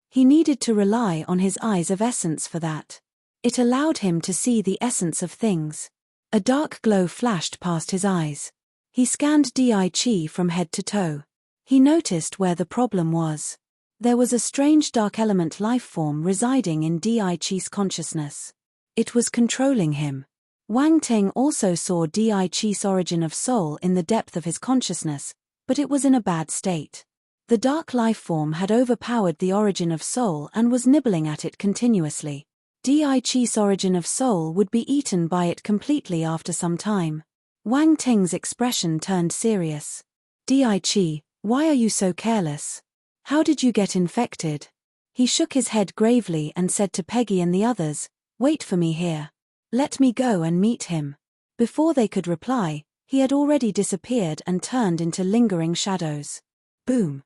He needed to rely on his eyes of essence for that. It allowed him to see the essence of things. A dark glow flashed past his eyes. He scanned Di from head to toe. He noticed where the problem was. There was a strange dark element life form residing in Di's consciousness. It was controlling him. Wang Ting also saw Di's origin of soul in the depth of his consciousness, but it was in a bad state. The dark life form had overpowered the origin of soul and was nibbling at it continuously. Di's origin of soul would be eaten by it completely after some time. Wang Ting's expression turned serious. Di, why are you so careless? How did you get infected? He shook his head gravely and said to Peggy and the others, "Wait for me here. Let me go and meet him." Before they could reply, he had already disappeared and turned into lingering shadows. Boom.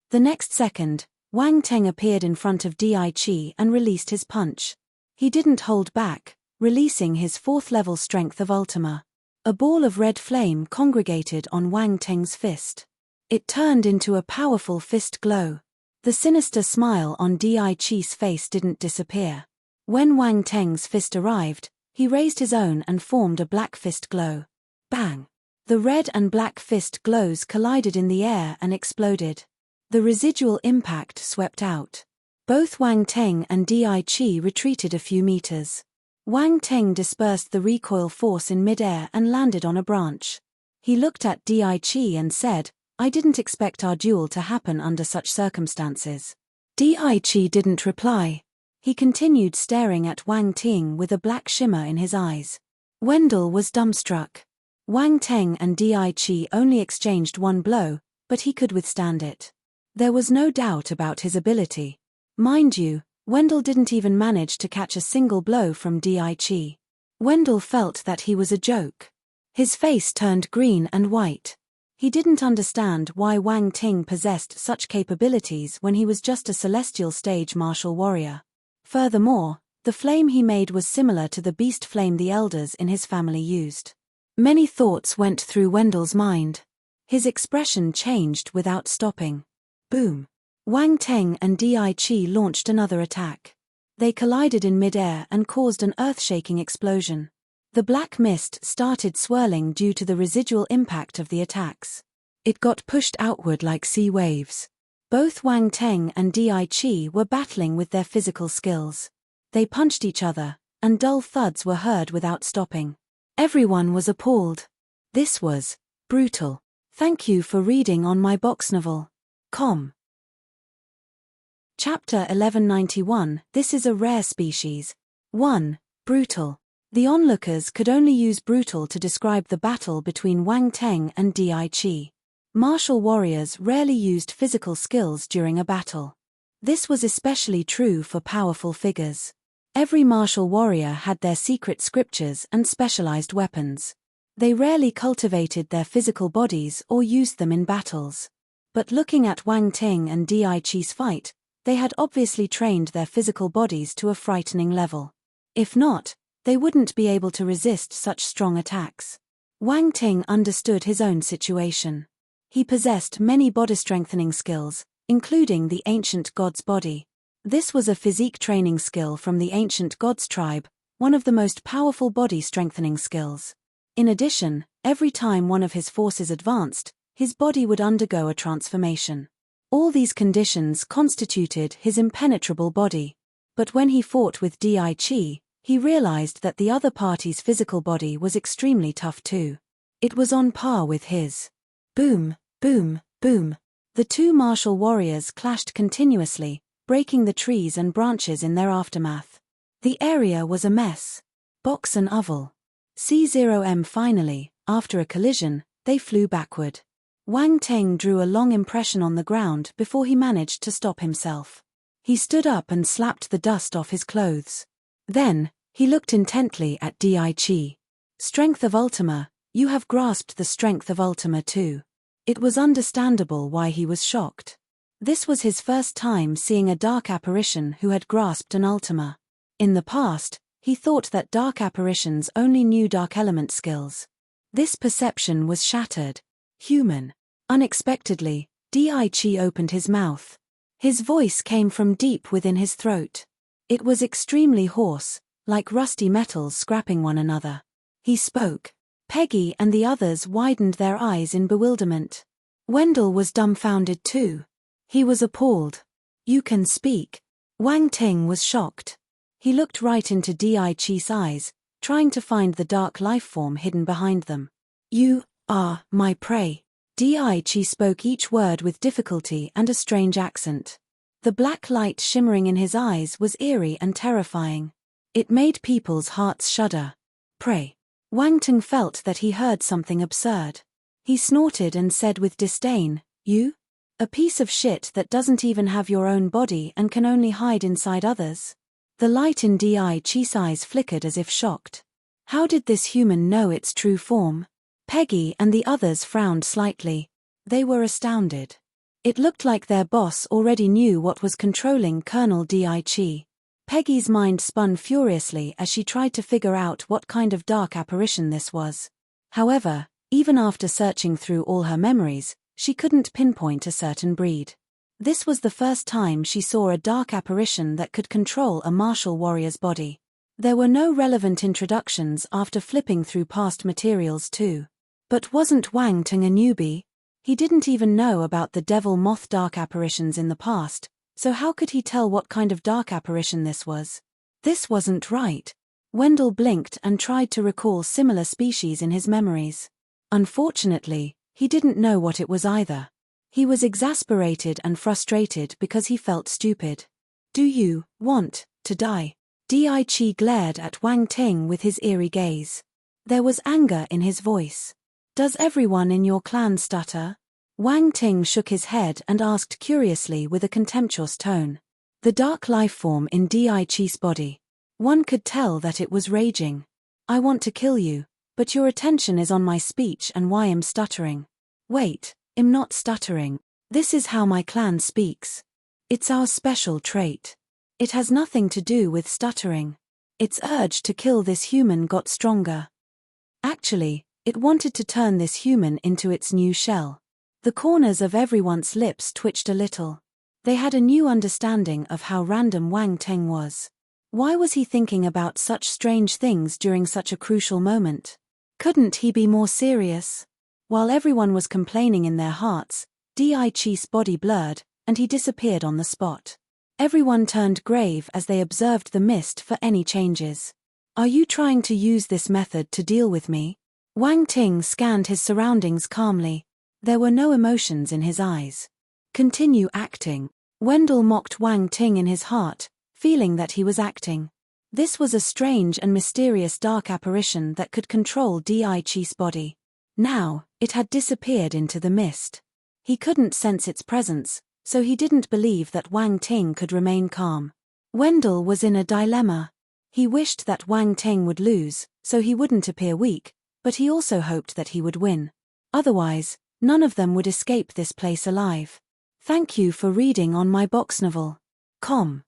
The next second, Wang Teng appeared in front of Di Qi and released his punch. He didn't hold back, releasing his 4th-level strength of Ultima. A ball of red flame congregated on Wang Teng's fist. It turned into a powerful fist glow. The sinister smile on Di Qi's face didn't disappear. When Wang Teng's fist arrived, he raised his own and formed a black fist glow. Bang! The red and black fist glows collided in the air and exploded. The residual impact swept out. Both Wang Teng and Di Qi retreated a few meters. Wang Teng dispersed the recoil force in midair and landed on a branch. He looked at Di Qi and said, "I didn't expect our duel to happen under such circumstances." Di Qi didn't reply. He continued staring at Wang Teng with a black shimmer in his eyes. Wendell was dumbstruck. Wang Teng and Di Qi only exchanged one blow, but he could withstand it. There was no doubt about his ability. Mind you, Wendell didn't even manage to catch a single blow from Di Qi. Wendell felt that he was a joke. His face turned green and white. He didn't understand why Wang Teng possessed such capabilities when he was just a celestial stage martial warrior. Furthermore, the flame he made was similar to the beast flame the elders in his family used. Many thoughts went through Wendell's mind. His expression changed without stopping. Boom! Wang Teng and Di Qi launched another attack. They collided in midair and caused an earth-shaking explosion. The black mist started swirling due to the residual impact of the attacks. It got pushed outward like sea waves. Both Wang Teng and Di Qi were battling with their physical skills. They punched each other, and dull thuds were heard without stopping. Everyone was appalled. This was brutal. Thank you for reading on my box novel. Com. Chapter 1191, This is a Rare Species. 1. Brutal. The onlookers could only use brutal to describe the battle between Wang Teng and Di Qi. Martial warriors rarely used physical skills during a battle. This was especially true for powerful figures. Every martial warrior had their secret scriptures and specialized weapons. They rarely cultivated their physical bodies or used them in battles. But looking at Wang Teng and Di Qi's fight, they had obviously trained their physical bodies to a frightening level. If not, they wouldn't be able to resist such strong attacks. Wang Teng understood his own situation. He possessed many body-strengthening skills, including the ancient god's body. This was a physique training skill from the ancient god's tribe, one of the most powerful body-strengthening skills. In addition, every time one of his forces advanced, his body would undergo a transformation. All these conditions constituted his impenetrable body. But when he fought with Di Qi, he realized that the other party's physical body was extremely tough too. It was on par with his. Boom, boom, boom. The two martial warriors clashed continuously, breaking the trees and branches in their aftermath. The area was a mess. Box and oval. C0M finally, after a collision, they flew backward. Wang Teng drew a long impression on the ground before he managed to stop himself. He stood up and slapped the dust off his clothes. Then, he looked intently at Di Qi. Strength of Ultima, you have grasped the strength of Ultima too. It was understandable why he was shocked. This was his first time seeing a dark apparition who had grasped an Ultima. In the past, he thought that dark apparitions only knew dark element skills. This perception was shattered. Human. Unexpectedly, Di Qi opened his mouth. His voice came from deep within his throat. It was extremely hoarse, like rusty metals scrapping one another. He spoke. Peggy and the others widened their eyes in bewilderment. Wendell was dumbfounded too. He was appalled. You can speak. Wang Teng was shocked. He looked right into Di Qi's eyes, trying to find the dark life form hidden behind them. You are my prey. Di Qi spoke each word with difficulty and a strange accent. The black light shimmering in his eyes was eerie and terrifying. It made people's hearts shudder. Prey. Wang Teng felt that he heard something absurd. He snorted and said with disdain, You? A piece of shit that doesn't even have your own body and can only hide inside others. The light in Di-Chi's eyes flickered as if shocked. How did this human know its true form? Peggy and the others frowned slightly. They were astounded. It looked like their boss already knew what was controlling Colonel Di-Chi. Peggy's mind spun furiously as she tried to figure out what kind of dark apparition this was. However, even after searching through all her memories, she couldn't pinpoint a certain breed. This was the first time she saw a dark apparition that could control a martial warrior's body. There were no relevant introductions after flipping through past materials too. But wasn't Wang Ting a newbie? He didn't even know about the devil moth dark apparitions in the past, so how could he tell what kind of dark apparition this was? This wasn't right. Wendell blinked and tried to recall similar species in his memories. Unfortunately, he didn't know what it was either. He was exasperated and frustrated because he felt stupid. Do you want to die? Di-Chi glared at Wang Ting with his eerie gaze. There was anger in his voice. Does everyone in your clan stutter? Wang Ting shook his head and asked curiously with a contemptuous tone. The dark lifeform in Di-Chi's body. One could tell that it was raging. I want to kill you, but your attention is on my speech and why I'm stuttering. Wait, I'm not stuttering. This is how my clan speaks. It's our special trait. It has nothing to do with stuttering. Its urge to kill this human got stronger. Actually, it wanted to turn this human into its new shell. The corners of everyone's lips twitched a little. They had a new understanding of how random Wang Ting was. Why was he thinking about such strange things during such a crucial moment? Couldn't he be more serious? While everyone was complaining in their hearts, Di-Chi's body blurred, and he disappeared on the spot. Everyone turned grave as they observed the mist for any changes. Are you trying to use this method to deal with me? Wang Ting scanned his surroundings calmly. There were no emotions in his eyes. Continue acting. Wendell mocked Wang Ting in his heart, feeling that he was acting. This was a strange and mysterious dark apparition that could control Di-Chi's body. Now, it had disappeared into the mist. He couldn't sense its presence, so he didn't believe that Wang Ting could remain calm. Wendell was in a dilemma. He wished that Wang Ting would lose, so he wouldn't appear weak, but he also hoped that he would win. Otherwise, none of them would escape this place alive. Thank you for reading on my box novel. Com.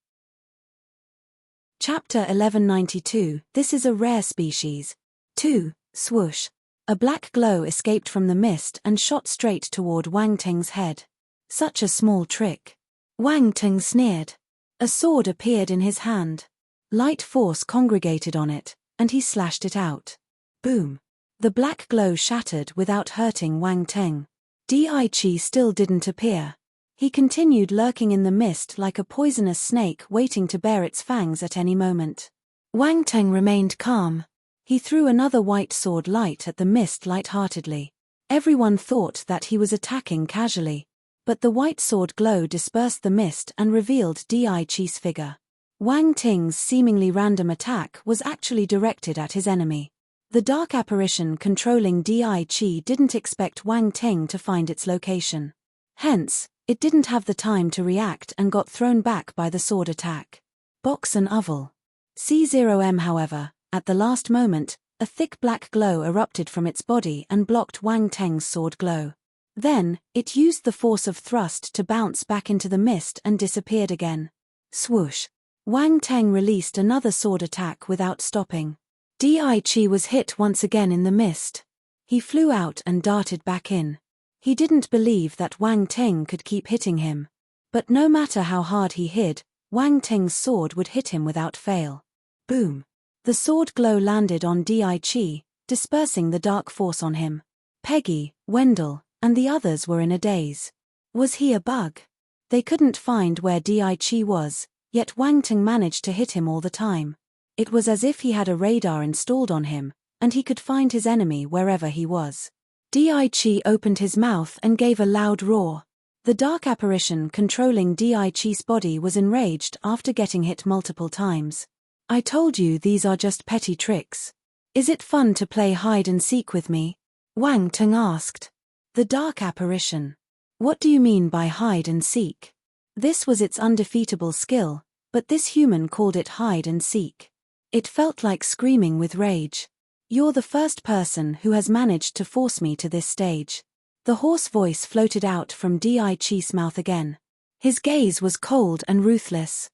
Chapter 1192. This is a rare species. 2. Swoosh. A black glow escaped from the mist and shot straight toward Wang Ting's head. Such a small trick. Wang Ting sneered. A sword appeared in his hand. Light force congregated on it, and he slashed it out. Boom. The black glow shattered without hurting Wang Ting. Di-Chi still didn't appear. He continued lurking in the mist like a poisonous snake waiting to bare its fangs at any moment. Wang Ting remained calm. He threw another white sword light at the mist lightheartedly. Everyone thought that he was attacking casually. But the white sword glow dispersed the mist and revealed Di-Chi's figure. Wang Ting's seemingly random attack was actually directed at his enemy. The dark apparition controlling Di-Chi didn't expect Wang Ting to find its location. Hence, it didn't have the time to react and got thrown back by the sword attack. Box and oval. C0M however, at the last moment, a thick black glow erupted from its body and blocked Wang Ting's sword glow. Then, it used the force of thrust to bounce back into the mist and disappeared again. Swoosh. Wang Ting released another sword attack without stopping. Di-Chi was hit once again in the mist. He flew out and darted back in. He didn't believe that Wang Ting could keep hitting him. But no matter how hard he hid, Wang Ting's sword would hit him without fail. Boom. The sword glow landed on Di-Chi, dispersing the dark force on him. Peggy, Wendell, and the others were in a daze. Was he a bug? They couldn't find where Di-Chi was, yet Wang Ting managed to hit him all the time. It was as if he had a radar installed on him, and he could find his enemy wherever he was. Di-Chi opened his mouth and gave a loud roar. The dark apparition controlling Di-Chi's body was enraged after getting hit multiple times. I told you these are just petty tricks. Is it fun to play hide and seek with me? Wang Ting asked. The dark apparition. What do you mean by hide and seek? This was its undefeatable skill, but this human called it hide and seek. It felt like screaming with rage. You're the first person who has managed to force me to this stage. The hoarse voice floated out from Di-Chi's mouth again. His gaze was cold and ruthless.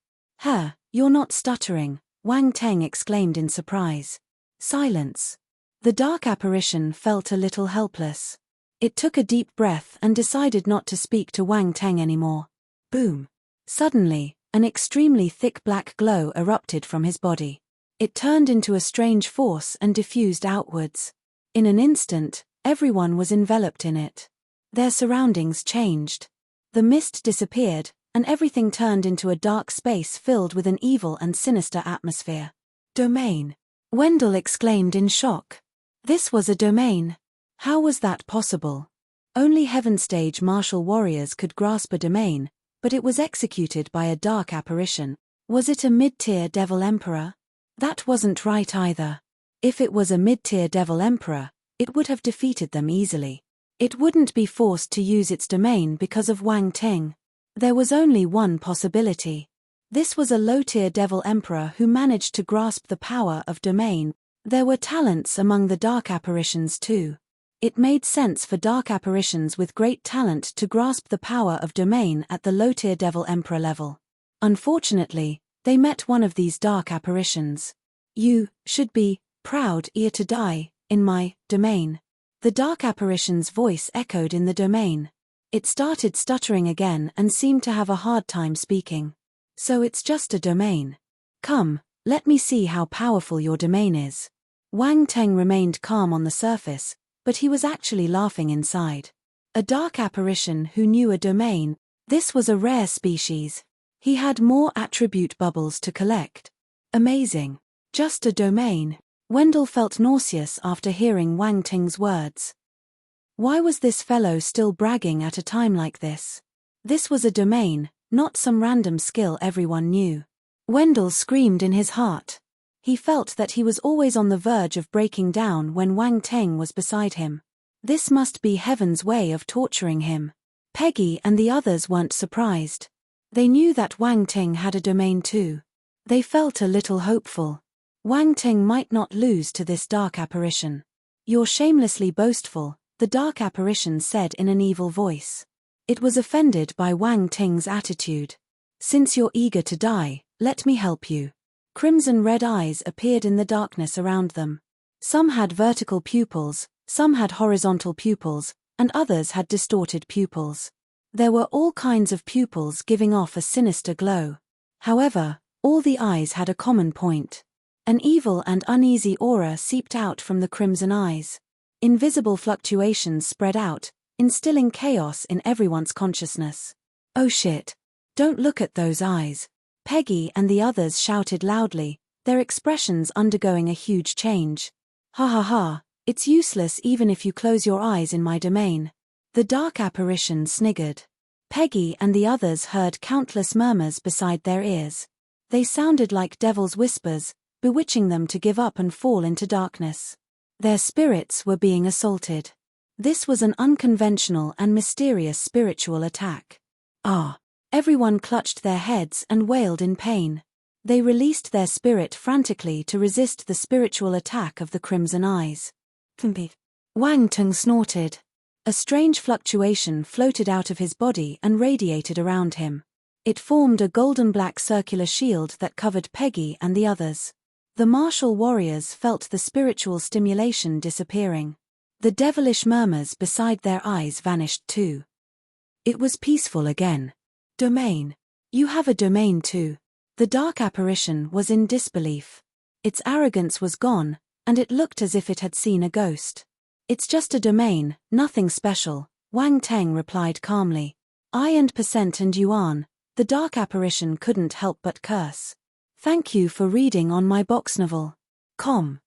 You're not stuttering, Wang Teng exclaimed in surprise. Silence. The dark apparition felt a little helpless. It took a deep breath and decided not to speak to Wang Teng anymore. Boom. Suddenly, an extremely thick black glow erupted from his body. It turned into a strange force and diffused outwards. In an instant, everyone was enveloped in it. Their surroundings changed. The mist disappeared, and everything turned into a dark space filled with an evil and sinister atmosphere. Domain. Wendell exclaimed in shock. This was a domain. How was that possible? Only Heaven Stage martial warriors could grasp a domain, but it was executed by a dark apparition. Was it a mid-tier Devil Emperor? That wasn't right either. If it was a mid-tier Devil Emperor, it would have defeated them easily. It wouldn't be forced to use its domain because of Wang Teng. There was only one possibility. This was a low-tier Devil Emperor who managed to grasp the power of domain. There were talents among the dark apparitions too. It made sense for dark apparitions with great talent to grasp the power of domain at the low-tier Devil Emperor level. Unfortunately, they met one of these dark apparitions. You should be proud to die in my domain. The dark apparition's voice echoed in the domain. It started stuttering again and seemed to have a hard time speaking. So it's just a domain. Come, let me see how powerful your domain is. Wang Teng remained calm on the surface, but he was actually laughing inside. A dark apparition who knew a domain. This was a rare species. He had more attribute bubbles to collect. Amazing. Just a domain. Wendell felt nauseous after hearing Wang Teng's words. Why was this fellow still bragging at a time like this? This was a domain, not some random skill everyone knew. Wendell screamed in his heart. He felt that he was always on the verge of breaking down when Wang Teng was beside him. This must be Heaven's way of torturing him. Peggy and the others weren't surprised. They knew that Wang Teng had a domain too. They felt a little hopeful. Wang Teng might not lose to this dark apparition. You're shamelessly boastful, the dark apparition said in an evil voice. It was offended by Wang Teng's attitude. Since you're eager to die, let me help you. Crimson red eyes appeared in the darkness around them. Some had vertical pupils, some had horizontal pupils, and others had distorted pupils. There were all kinds of pupils giving off a sinister glow. However, all the eyes had a common point. An evil and uneasy aura seeped out from the crimson eyes. Invisible fluctuations spread out, instilling chaos in everyone's consciousness. Oh shit! Don't look at those eyes. Peggy and the others shouted loudly, their expressions undergoing a huge change. Ha ha ha, it's useless even if you close your eyes in my domain. The dark apparition sniggered. Peggy and the others heard countless murmurs beside their ears. They sounded like devil's whispers, bewitching them to give up and fall into darkness. Their spirits were being assaulted. This was an unconventional and mysterious spiritual attack. Everyone clutched their heads and wailed in pain. They released their spirit frantically to resist the spiritual attack of the crimson eyes. Wang Teng snorted. A strange fluctuation floated out of his body and radiated around him. It formed a golden-black circular shield that covered Peggy and the others. The martial warriors felt the spiritual stimulation disappearing. The devilish murmurs beside their eyes vanished too. It was peaceful again. Domain. You have a domain too. The dark apparition was in disbelief. Its arrogance was gone, and it looked as if it had seen a ghost. It's just a domain, nothing special, Wang Teng replied calmly. I and Percent and Yuan. The dark apparition couldn't help but curse. Thank you for reading on my box novel. Com.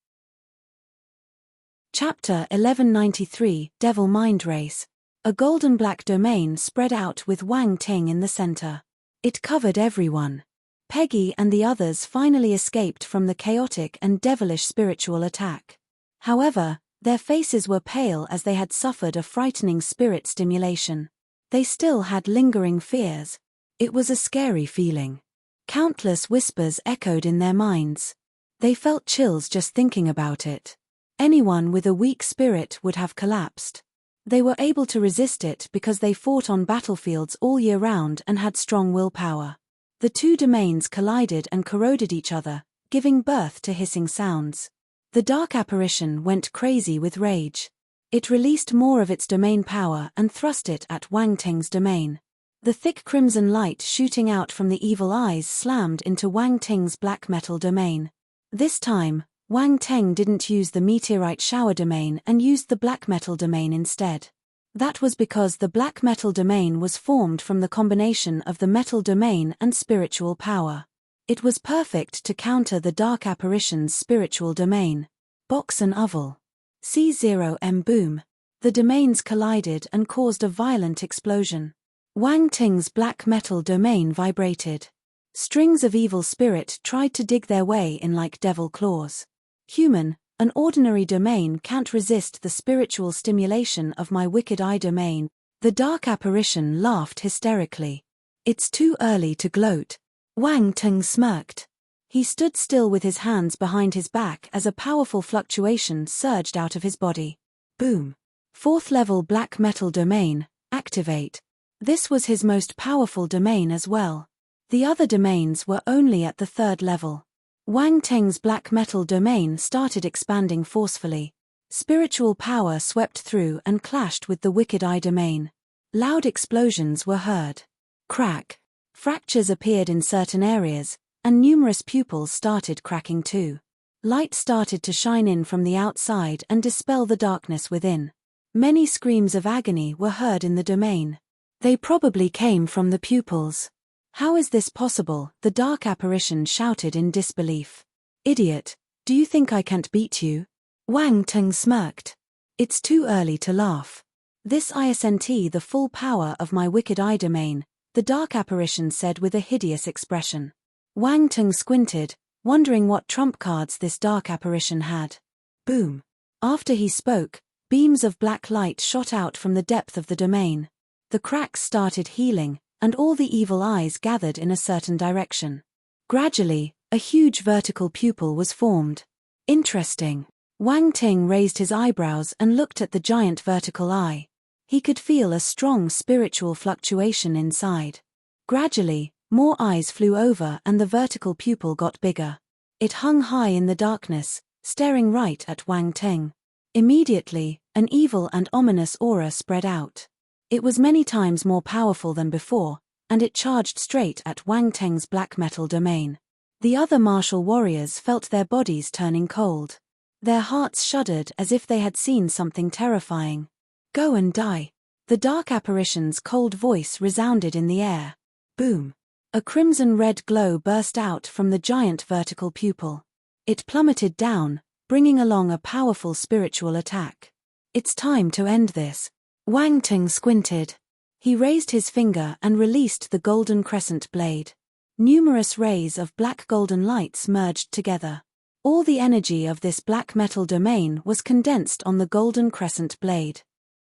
Chapter 1193, Devil Mind Race. A golden-black domain spread out with Wang Teng in the center. It covered everyone. Peggy and the others finally escaped from the chaotic and devilish spiritual attack. However, their faces were pale as they had suffered a frightening spirit stimulation. They still had lingering fears. It was a scary feeling. Countless whispers echoed in their minds. They felt chills just thinking about it. Anyone with a weak spirit would have collapsed. They were able to resist it because they fought on battlefields all year round and had strong willpower. The two domains collided and corroded each other, giving birth to hissing sounds. The dark apparition went crazy with rage. It released more of its domain power and thrust it at Wang Ting's domain. The thick crimson light shooting out from the evil eyes slammed into Wang Ting's black metal domain. This time, Wang Ting didn't use the meteorite shower domain and used the black metal domain instead. That was because the black metal domain was formed from the combination of the metal domain and spiritual power. It was perfect to counter the dark apparition's spiritual domain. Box and oval. C0M boom. The domains collided and caused a violent explosion. Wang Ting's black metal domain vibrated. Strings of evil spirit tried to dig their way in like devil claws. Human, an ordinary domain can't resist the spiritual stimulation of my wicked eye domain. The dark apparition laughed hysterically. It's too early to gloat. Wang Ting smirked. He stood still with his hands behind his back as a powerful fluctuation surged out of his body. Boom. Fourth level black metal domain, activate. This was his most powerful domain as well. The other domains were only at the third level. Wang Ting's black metal domain started expanding forcefully. Spiritual power swept through and clashed with the wicked eye domain. Loud explosions were heard. Crack. Fractures appeared in certain areas, and numerous pupils started cracking too. Light started to shine in from the outside and dispel the darkness within. Many screams of agony were heard in the domain. They probably came from the pupils. How is this possible? The dark apparition shouted in disbelief. Idiot, do you think I can't beat you? Wang Ting smirked. It's too early to laugh. This isn't the full power of my wicked eye domain, the dark apparition said with a hideous expression. Wang Ting squinted, wondering what trump cards this dark apparition had. Boom. After he spoke, beams of black light shot out from the depth of the domain. The cracks started healing, and all the evil eyes gathered in a certain direction. Gradually, a huge vertical pupil was formed. Interesting. Wang Ting raised his eyebrows and looked at the giant vertical eye. He could feel a strong spiritual fluctuation inside. Gradually, more eyes flew over and the vertical pupil got bigger. It hung high in the darkness, staring right at Wang Ting. Immediately, an evil and ominous aura spread out. It was many times more powerful than before, and it charged straight at Wang Ting's black metal domain. The other martial warriors felt their bodies turning cold. Their hearts shuddered as if they had seen something terrifying. Go and die. The dark apparition's cold voice resounded in the air. Boom. A crimson-red glow burst out from the giant vertical pupil. It plummeted down, bringing along a powerful spiritual attack. It's time to end this. Wang Ting squinted. He raised his finger and released the golden crescent blade. Numerous rays of black golden lights merged together. All the energy of this black metal domain was condensed on the golden crescent blade.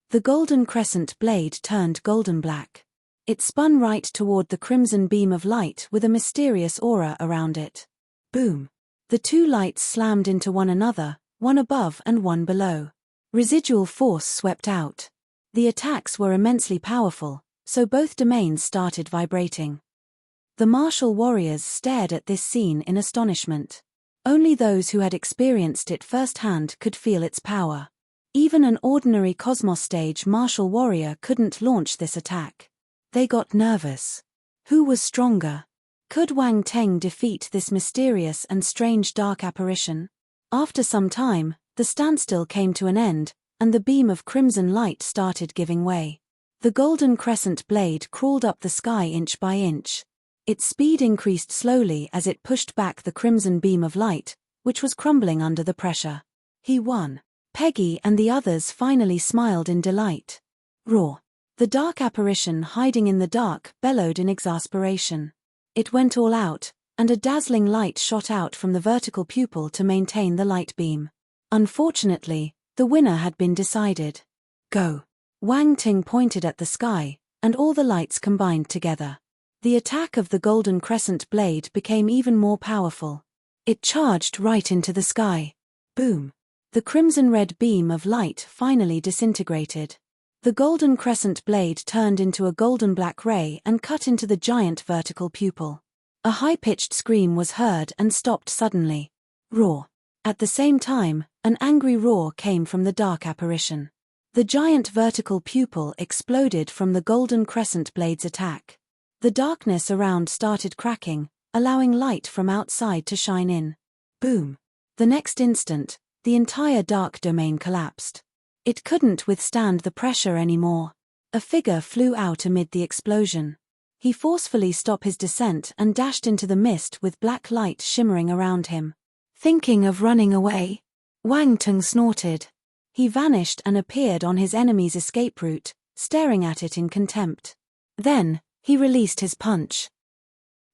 The golden crescent blade turned golden black. It spun right toward the crimson beam of light with a mysterious aura around it. Boom. The two lights slammed into one another, one above and one below. Residual force swept out. The attacks were immensely powerful, so both domains started vibrating. The martial warriors stared at this scene in astonishment. Only those who had experienced it firsthand could feel its power. Even an ordinary Cosmos stage martial warrior couldn't launch this attack. They got nervous. Who was stronger? Could Wang Ting defeat this mysterious and strange dark apparition? After some time, the standstill came to an end, and the beam of crimson light started giving way. The golden crescent blade crawled up the sky inch by inch. Its speed increased slowly as it pushed back the crimson beam of light, which was crumbling under the pressure. He won. Peggy and the others finally smiled in delight. Roar. The dark apparition hiding in the dark bellowed in exasperation. It went all out, and a dazzling light shot out from the vertical pupil to maintain the light beam. Unfortunately, the winner had been decided. Go. Wang Ting pointed at the sky, and all the lights combined together. The attack of the golden crescent blade became even more powerful. It charged right into the sky. Boom! The crimson-red beam of light finally disintegrated. The golden crescent blade turned into a golden-black ray and cut into the giant vertical pupil. A high-pitched scream was heard and stopped suddenly. Roar! At the same time, an angry roar came from the dark apparition. The giant vertical pupil exploded from the golden crescent blade's attack. The darkness around started cracking, allowing light from outside to shine in. Boom! The next instant, the entire dark domain collapsed. It couldn't withstand the pressure anymore. A figure flew out amid the explosion. He forcefully stopped his descent and dashed into the mist with black light shimmering around him. Thinking of running away? Wang Teng snorted. He vanished and appeared on his enemy's escape route, staring at it in contempt. Then, he released his punch.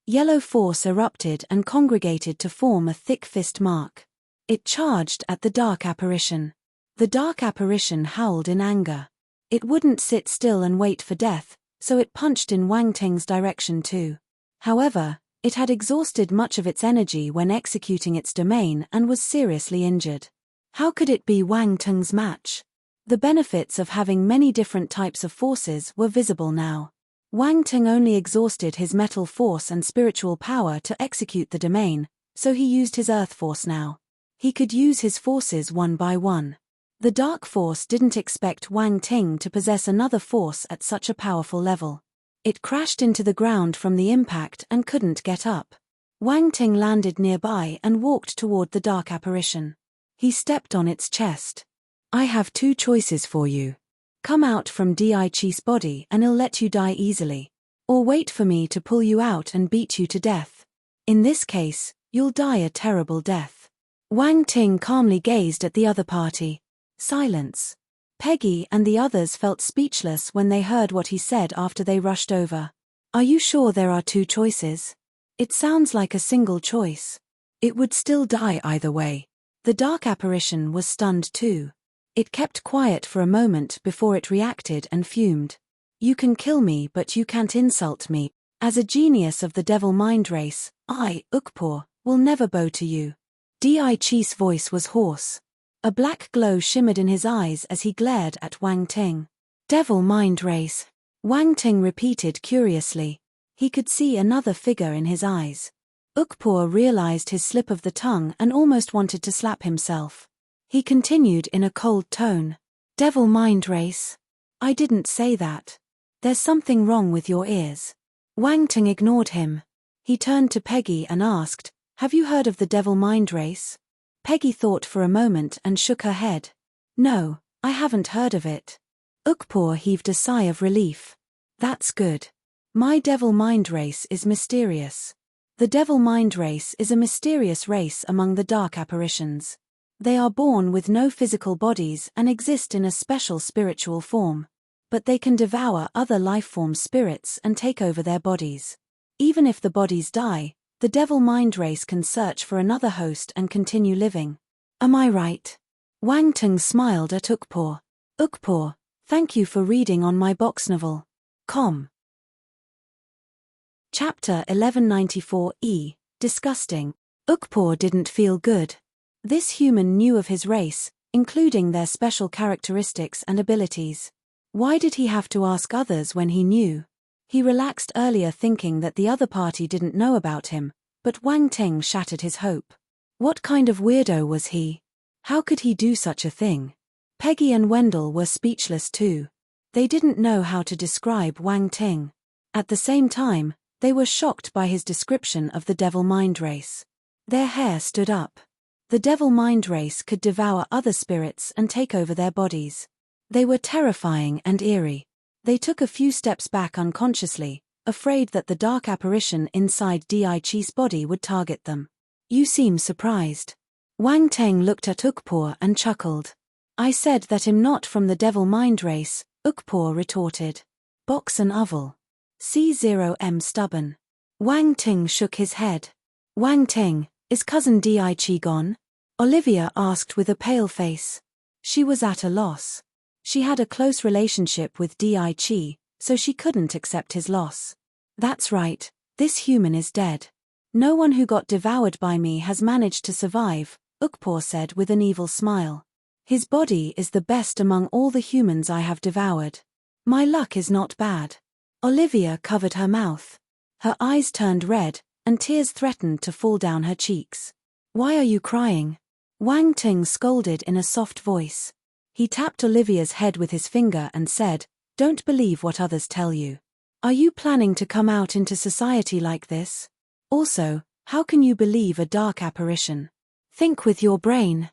Yellow force erupted and congregated to form a thick fist mark. It charged at the dark apparition. The dark apparition howled in anger. It wouldn't sit still and wait for death, so it punched in Wang Teng's direction too. However, it had exhausted much of its energy when executing its domain and was seriously injured. How could it be Wang Teng's match? The benefits of having many different types of forces were visible now. Wang Teng only exhausted his metal force and spiritual power to execute the domain, so he used his earth force now. He could use his forces one by one. The dark force didn't expect Wang Teng to possess another force at such a powerful level. It crashed into the ground from the impact and couldn't get up. Wang Teng landed nearby and walked toward the dark apparition. He stepped on its chest. I have two choices for you. Come out from Di Chi's body and I'll let you die easily. Or wait for me to pull you out and beat you to death. In this case, you'll die a terrible death. Wang Teng calmly gazed at the other party. Silence. Peggy and the others felt speechless when they heard what he said after they rushed over. Are you sure there are two choices? It sounds like a single choice. It would still die either way. The dark apparition was stunned too. It kept quiet for a moment before it reacted and fumed. You can kill me but you can't insult me. As a genius of the devil mind race, I, Ukpor, will never bow to you. Di Chi's voice was hoarse. A black glow shimmered in his eyes as he glared at Wang Teng. Devil mind race. Wang Teng repeated curiously. He could see another figure in his eyes. Ukpor realized his slip of the tongue and almost wanted to slap himself. He continued in a cold tone. Devil mind race. I didn't say that. There's something wrong with your ears. Wang Teng ignored him. He turned to Peggy and asked, have you heard of the devil mind race? Peggy thought for a moment and shook her head. No, I haven't heard of it. Ukpor heaved a sigh of relief. That's good. My devil mind race is mysterious. The devil mind race is a mysterious race among the dark apparitions. They are born with no physical bodies and exist in a special spiritual form. But they can devour other life-form spirits and take over their bodies. Even if the bodies die, the devil mind race can search for another host and continue living. Am I right? Wang Teng smiled at Ukpor. Ukpor, thank you for reading on my box novel. Chapter 1194E, Disgusting. Ukpor didn't feel good. This human knew of his race, including their special characteristics and abilities. Why did he have to ask others when he knew? He relaxed earlier thinking that the other party didn't know about him, but Wang Teng shattered his hope. What kind of weirdo was he? How could he do such a thing? Peggy and Wendell were speechless too. They didn't know how to describe Wang Teng. At the same time, they were shocked by his description of the devil mind race. Their hair stood up. The devil mind race could devour other spirits and take over their bodies. They were terrifying and eerie. They took a few steps back unconsciously, afraid that the dark apparition inside Di Chi's body would target them. You seem surprised. Wang Teng looked at Ukpor and chuckled. I said that I'm not from the devil mind race, Ukpor retorted. Box and oval. C0M stubborn. Wang Teng shook his head. Wang Teng, is cousin Di Chi gone? Olivia asked with a pale face. She was at a loss. She had a close relationship with Di Chi, so she couldn't accept his loss. That's right, this human is dead. No one who got devoured by me has managed to survive, Ukpor said with an evil smile. His body is the best among all the humans I have devoured. My luck is not bad. Olivia covered her mouth. Her eyes turned red, and tears threatened to fall down her cheeks. Why are you crying? Wang Ting scolded in a soft voice. He tapped Olivia's head with his finger and said, "Don't believe what others tell you. Are you planning to come out into society like this? Also, how can you believe a dark apparition? Think with your brain."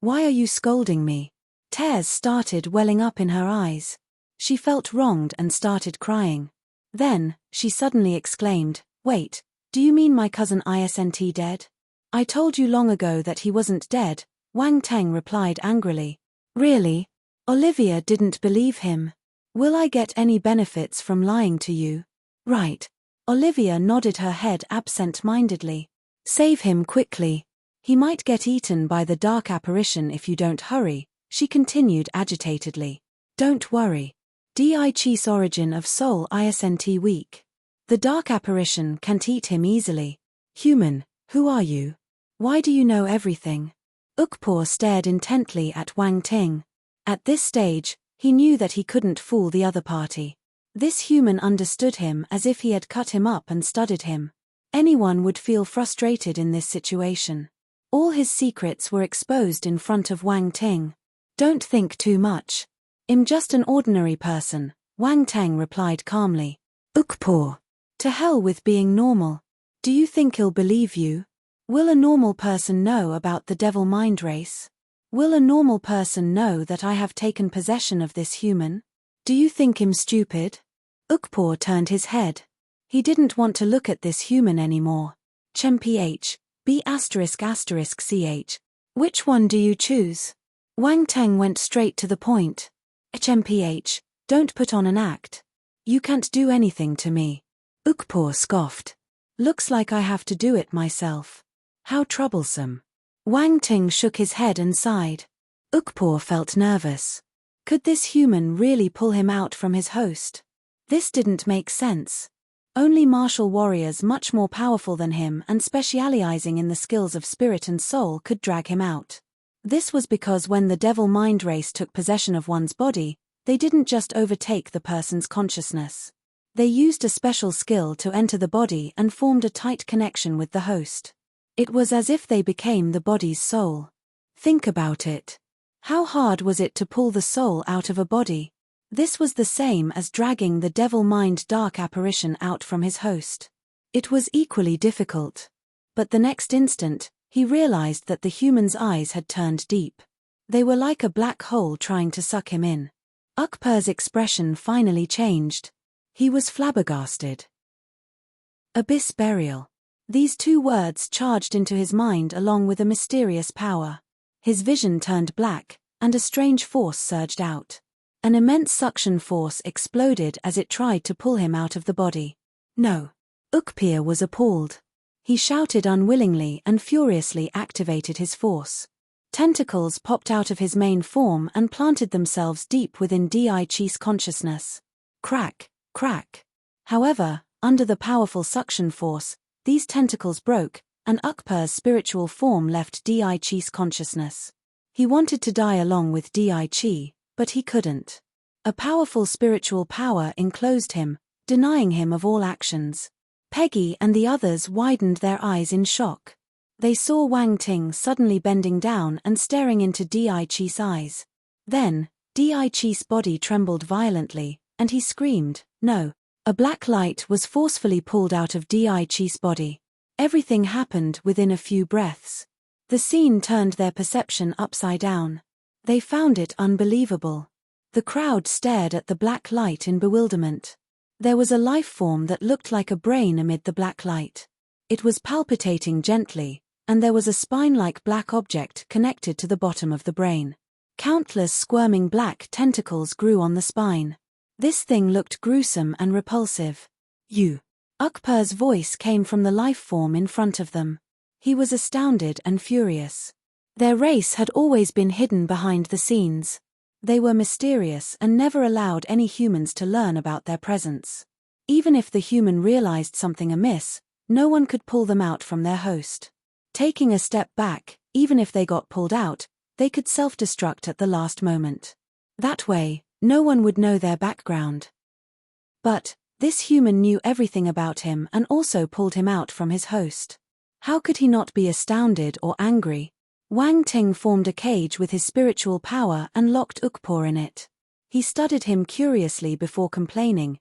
Why are you scolding me? Tears started welling up in her eyes. She felt wronged and started crying. Then, she suddenly exclaimed, "Wait, do you mean my cousin Isn't dead?" "I told you long ago that he wasn't dead," Wang Teng replied angrily. "Really?" Olivia didn't believe him. "Will I get any benefits from lying to you?" "Right." Olivia nodded her head absent-mindedly. "Save him quickly. He might get eaten by the dark apparition if you don't hurry," she continued agitatedly. "Don't worry. Di's origin of soul isn't weak. The dark apparition can't eat him easily." "Human, who are you? Why do you know everything?" Ukpor stared intently at Wang Ting. At this stage, he knew that he couldn't fool the other party. This human understood him as if he had cut him up and studied him. Anyone would feel frustrated in this situation. All his secrets were exposed in front of Wang Ting. "Don't think too much. I'm just an ordinary person," Wang Teng replied calmly. "Ukpor. To hell with being normal. Do you think he'll believe you? Will a normal person know about the devil mind race? Will a normal person know that I have taken possession of this human? Do you think I'm stupid?" Ukpor turned his head. He didn't want to look at this human anymore. "Chemph, B****ch. Which one do you choose?" Wang Teng went straight to the point. "Chemph, don't put on an act. You can't do anything to me." Ukpor scoffed. "Looks like I have to do it myself. How troublesome." Wang Ting shook his head and sighed. Ukpor felt nervous. Could this human really pull him out from his host? This didn't make sense. Only martial warriors much more powerful than him and specializing in the skills of spirit and soul could drag him out. This was because when the devil mind race took possession of one's body, they didn't just overtake the person's consciousness. They used a special skill to enter the body and formed a tight connection with the host. It was as if they became the body's soul. Think about it. How hard was it to pull the soul out of a body? This was the same as dragging the devil mind dark apparition out from his host. It was equally difficult. But the next instant, he realized that the human's eyes had turned deep. They were like a black hole trying to suck him in. Ukpor's expression finally changed. He was flabbergasted. Abyss burial. These two words charged into his mind along with a mysterious power. His vision turned black, and a strange force surged out. An immense suction force exploded as it tried to pull him out of the body. "No." Ukpor was appalled. He shouted unwillingly and furiously activated his force. Tentacles popped out of his main form and planted themselves deep within Di's consciousness. Crack, crack. However, under the powerful suction force, these tentacles broke, and Ukpor's spiritual form left Di's consciousness. He wanted to die along with Di, but he couldn't. A powerful spiritual power enclosed him, denying him of all actions. Peggy and the others widened their eyes in shock. They saw Wang Ting suddenly bending down and staring into Di's eyes. Then, Di's body trembled violently, and he screamed, "No!" A black light was forcefully pulled out of Di's body. Everything happened within a few breaths. The scene turned their perception upside down. They found it unbelievable. The crowd stared at the black light in bewilderment. There was a life form that looked like a brain amid the black light. It was palpitating gently, and there was a spine-like black object connected to the bottom of the brain. Countless squirming black tentacles grew on the spine. This thing looked gruesome and repulsive. "You!" Ukpor's voice came from the life form in front of them. He was astounded and furious. Their race had always been hidden behind the scenes. They were mysterious and never allowed any humans to learn about their presence. Even if the human realized something amiss, no one could pull them out from their host. Taking a step back, even if they got pulled out, they could self-destruct at the last moment. That way, no one would know their background. But this human knew everything about him and also pulled him out from his host. How could he not be astounded or angry? Wang Ting formed a cage with his spiritual power and locked Ukpor in it. He studied him curiously before complaining,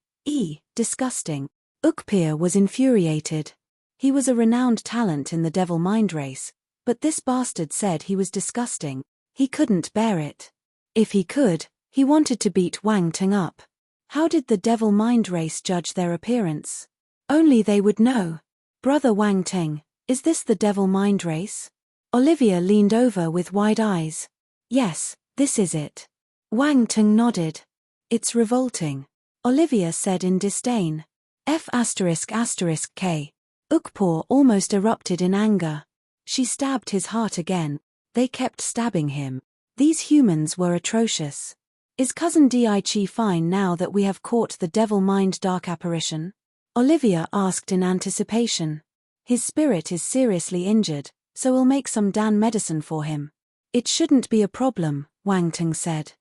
disgusting. Ukpor was infuriated. He was a renowned talent in the devil mind race, but this bastard said he was disgusting. He couldn't bear it. If he could, he wanted to beat Wang Ting up. How did the devil mind race judge their appearance? Only they would know. Brother Wang Ting, is this the devil mind race? Olivia leaned over with wide eyes. Yes, this is it. Wang Ting nodded. It's revolting, Olivia said in disdain. F***K. Ukpor almost erupted in anger. She stabbed his heart again. They kept stabbing him. These humans were atrocious. Is Cousin Daichi fine now that we have caught the devil mind dark apparition? Olivia asked in anticipation. His spirit is seriously injured, so we'll make some Dan medicine for him. It shouldn't be a problem, Wang Ting said.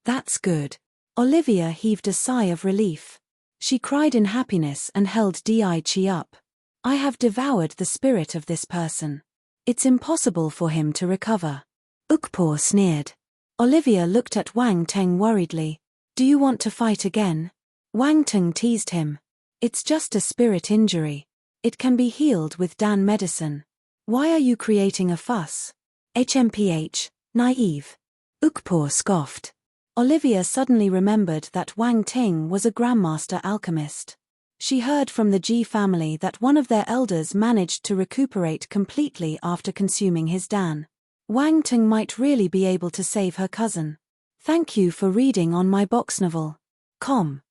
That's good. Olivia heaved a sigh of relief. She cried in happiness and held Daichi up. I have devoured the spirit of this person. It's impossible for him to recover. Ukpor sneered. Olivia looked at Wang Ting worriedly. Do you want to fight again? Wang Ting teased him. It's just a spirit injury. It can be healed with Dan medicine. Why are you creating a fuss? HMPH, naive. Ukpor scoffed. Olivia suddenly remembered that Wang Ting was a grandmaster alchemist. She heard from the Ji family that one of their elders managed to recuperate completely after consuming his Dan. Wang Ting might really be able to save her cousin. Thank you for reading on my box novel. Com.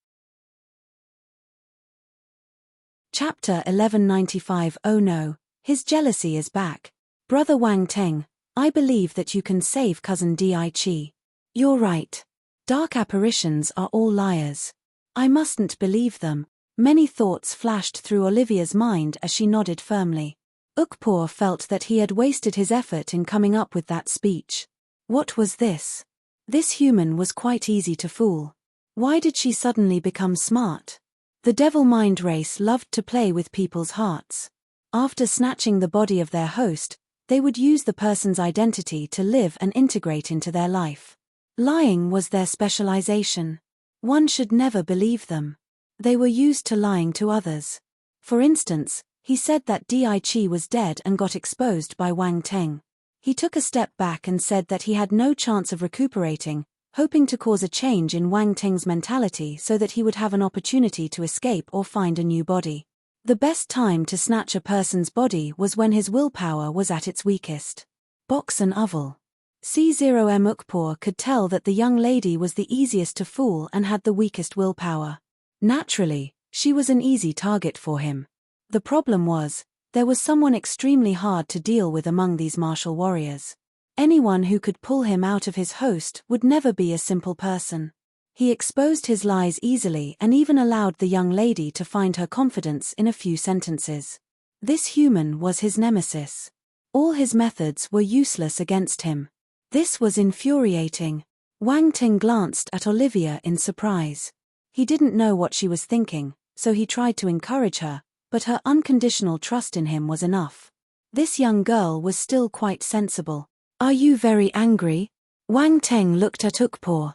Chapter 1195. Oh no, his jealousy is back. Brother Wang Ting, I believe that you can save Cousin Daichi. You're right. Dark apparitions are all liars. I mustn't believe them. Many thoughts flashed through Olivia's mind as she nodded firmly. Ukpor felt that he had wasted his effort in coming up with that speech. What was this? This human was quite easy to fool. Why did she suddenly become smart? The devil mind race loved to play with people's hearts. After snatching the body of their host, they would use the person's identity to live and integrate into their life. Lying was their specialization. One should never believe them. They were used to lying to others. For instance, he said that Daichi was dead and got exposed by Wang Ting. He took a step back and said that he had no chance of recuperating, hoping to cause a change in Wang Ting's mentality so that he would have an opportunity to escape or find a new body. The best time to snatch a person's body was when his willpower was at its weakest. Box and Oval. C0M Ukpor could tell that the young lady was the easiest to fool and had the weakest willpower. Naturally, she was an easy target for him. The problem was, there was someone extremely hard to deal with among these martial warriors. Anyone who could pull him out of his host would never be a simple person. He exposed his lies easily and even allowed the young lady to find her confidence in a few sentences. This human was his nemesis. All his methods were useless against him. This was infuriating. Wang Ting glanced at Olivia in surprise. He didn't know what she was thinking, so he tried to encourage her, but her unconditional trust in him was enough. This young girl was still quite sensible. Are you very angry? Wang Ting looked at Ukpor.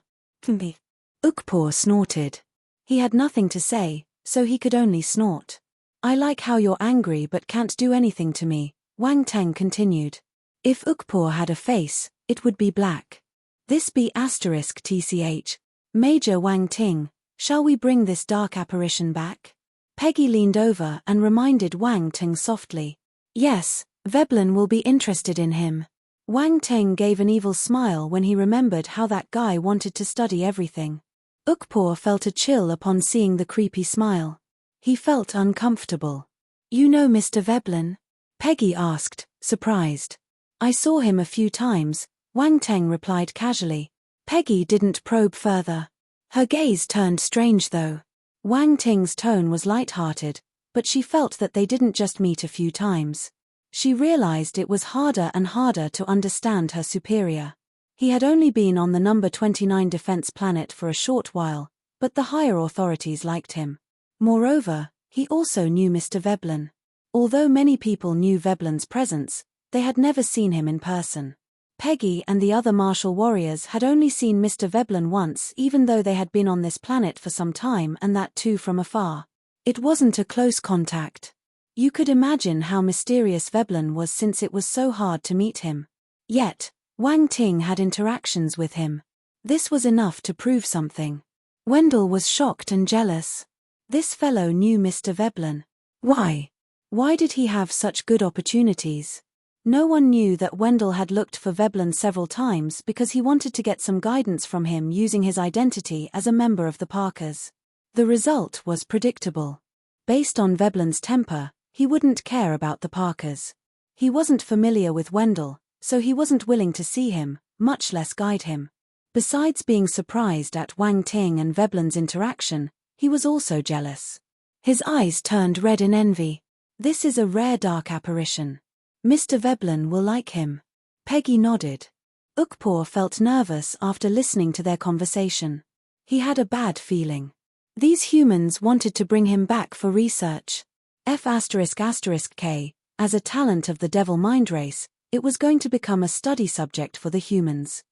Ukpor snorted. He had nothing to say, so he could only snort. I like how you're angry but can't do anything to me, Wang Ting continued. If Ukpor had a face, it would be black. This be *TCH. Major Wang Ting, shall we bring this dark apparition back? Peggy leaned over and reminded Wang Ting softly. Yes, Veblen will be interested in him. Wang Ting gave an evil smile when he remembered how that guy wanted to study everything. Ukpor felt a chill upon seeing the creepy smile. He felt uncomfortable. You know Mr. Veblen? Peggy asked, surprised. I saw him a few times, Wang Ting replied casually. Peggy didn't probe further. Her gaze turned strange though. Wang Ting's tone was light-hearted, but she felt that they didn't just meet a few times. She realized it was harder and harder to understand her superior. He had only been on the number 29 defense planet for a short while, but the higher authorities liked him. Moreover, he also knew Mr. Veblen. Although many people knew Veblen's presence, they had never seen him in person. Peggy and the other martial warriors had only seen Mr. Veblen once, even though they had been on this planet for some time, and that too from afar. It wasn't a close contact. You could imagine how mysterious Veblen was since it was so hard to meet him. Yet, Wang Ting had interactions with him. This was enough to prove something. Wendell was shocked and jealous. This fellow knew Mr. Veblen. Why? Why did he have such good opportunities? No one knew that Wendell had looked for Veblen several times because he wanted to get some guidance from him using his identity as a member of the Parkers. The result was predictable. Based on Veblen's temper, he wouldn't care about the Parkers. He wasn't familiar with Wendell, so he wasn't willing to see him, much less guide him. Besides being surprised at Wang Ting and Veblen's interaction, he was also jealous. His eyes turned red in envy. This is a rare dark apparition. Mr. Veblen will like him. Peggy nodded. Ukpor felt nervous after listening to their conversation. He had a bad feeling. These humans wanted to bring him back for research. F***K, as a talent of the Devil Mind race, it was going to become a study subject for the humans.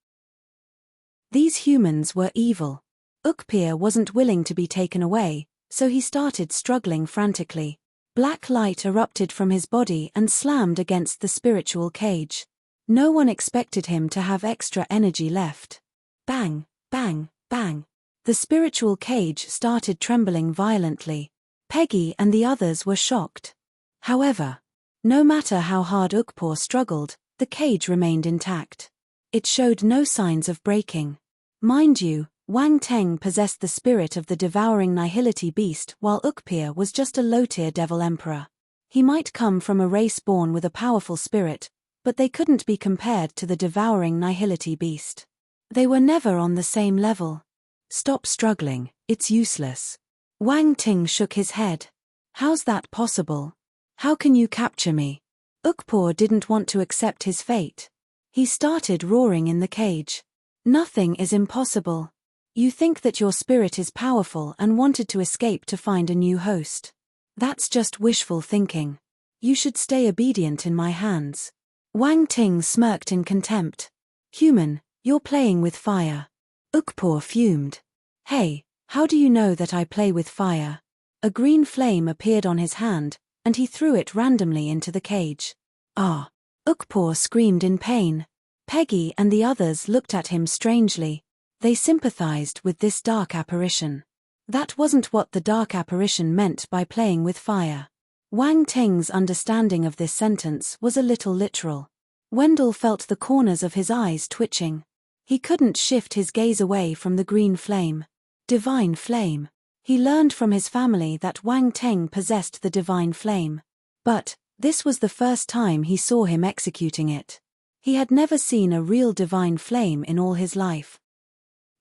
These humans were evil. Ukpor wasn't willing to be taken away, so he started struggling frantically. Black light erupted from his body and slammed against the spiritual cage. No one expected him to have extra energy left. Bang, bang, bang. The spiritual cage started trembling violently. Peggy and the others were shocked. However, no matter how hard Ukpor struggled, the cage remained intact. It showed no signs of breaking. Mind you, Wang Teng possessed the spirit of the devouring nihility beast, while Ukpor was just a low-tier devil emperor. He might come from a race born with a powerful spirit, but they couldn't be compared to the devouring nihility beast. They were never on the same level. Stop struggling, it's useless. Wang Ting shook his head. How's that possible? How can you capture me? Ukpor didn't want to accept his fate. He started roaring in the cage. Nothing is impossible. You think that your spirit is powerful and wanted to escape to find a new host. That's just wishful thinking. You should stay obedient in my hands. Wang Ting smirked in contempt. Human, you're playing with fire. Ukpor fumed. Hey, how do you know that I play with fire? A green flame appeared on his hand, and he threw it randomly into the cage. Ah! Ukpor screamed in pain. Peggy and the others looked at him strangely. They sympathized with this dark apparition. That wasn't what the dark apparition meant by playing with fire. Wang Teng's understanding of this sentence was a little literal. Wendell felt the corners of his eyes twitching. He couldn't shift his gaze away from the green flame. Divine flame. He learned from his family that Wang Teng possessed the divine flame. But this was the first time he saw him executing it. He had never seen a real divine flame in all his life.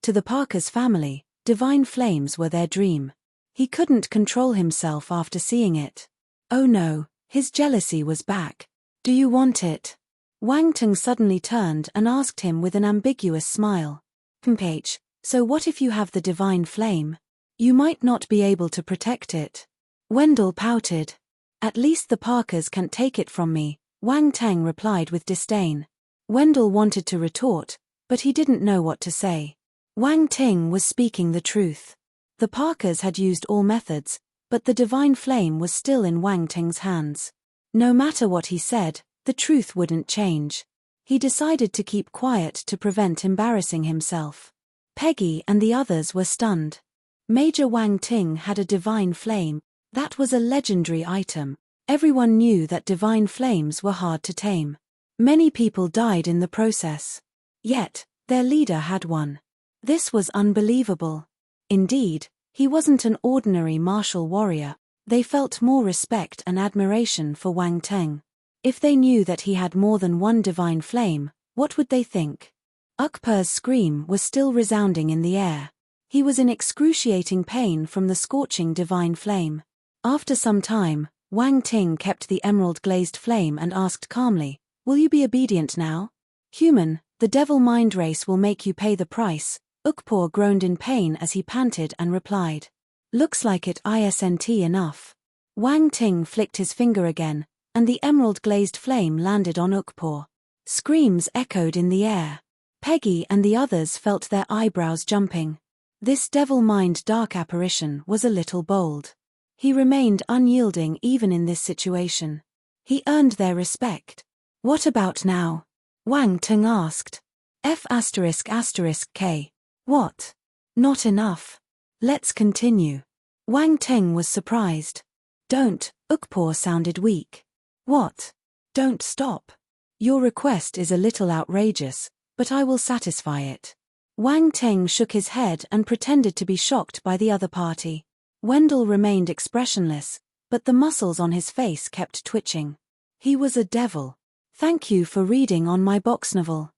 To the Parkers family, divine flames were their dream. He couldn't control himself after seeing it. Oh no, his jealousy was back. Do you want it? Wang Teng suddenly turned and asked him with an ambiguous smile. H, so what if you have the divine flame? You might not be able to protect it. Wendell pouted. At least the Parkers can't take it from me, Wang Teng replied with disdain. Wendell wanted to retort, but he didn't know what to say. Wang Ting was speaking the truth. The Parkers had used all methods, but the divine flame was still in Wang Ting's hands. No matter what he said, the truth wouldn't change. He decided to keep quiet to prevent embarrassing himself. Peggy and the others were stunned. Major Wang Ting had a divine flame. That was a legendary item. Everyone knew that divine flames were hard to tame. Many people died in the process. Yet, their leader had one. This was unbelievable. Indeed, he wasn't an ordinary martial warrior. They felt more respect and admiration for Wang Teng. If they knew that he had more than one divine flame, what would they think? Ukpor's scream was still resounding in the air. He was in excruciating pain from the scorching divine flame. After some time, Wang Ting kept the emerald-glazed flame and asked calmly, "Will you be obedient now?" "Human, the devil mind race will make you pay the price," Ukpor groaned in pain as he panted and replied. "Looks like it isn't enough." Wang Ting flicked his finger again, and the emerald-glazed flame landed on Ukpor. Screams echoed in the air. Peggy and the others felt their eyebrows jumping. This devil mind dark apparition was a little bold. He remained unyielding even in this situation. He earned their respect. "What about now?" Wang Ting asked. F***K. What? Not enough. Let's continue. Wang Ting was surprised. "Don't," Ukpor sounded weak. "What? Don't stop. Your request is a little outrageous, but I will satisfy it." Wang Ting shook his head and pretended to be shocked by the other party. Wendell remained expressionless, but the muscles on his face kept twitching. He was a devil. Thank you for reading on my box novel.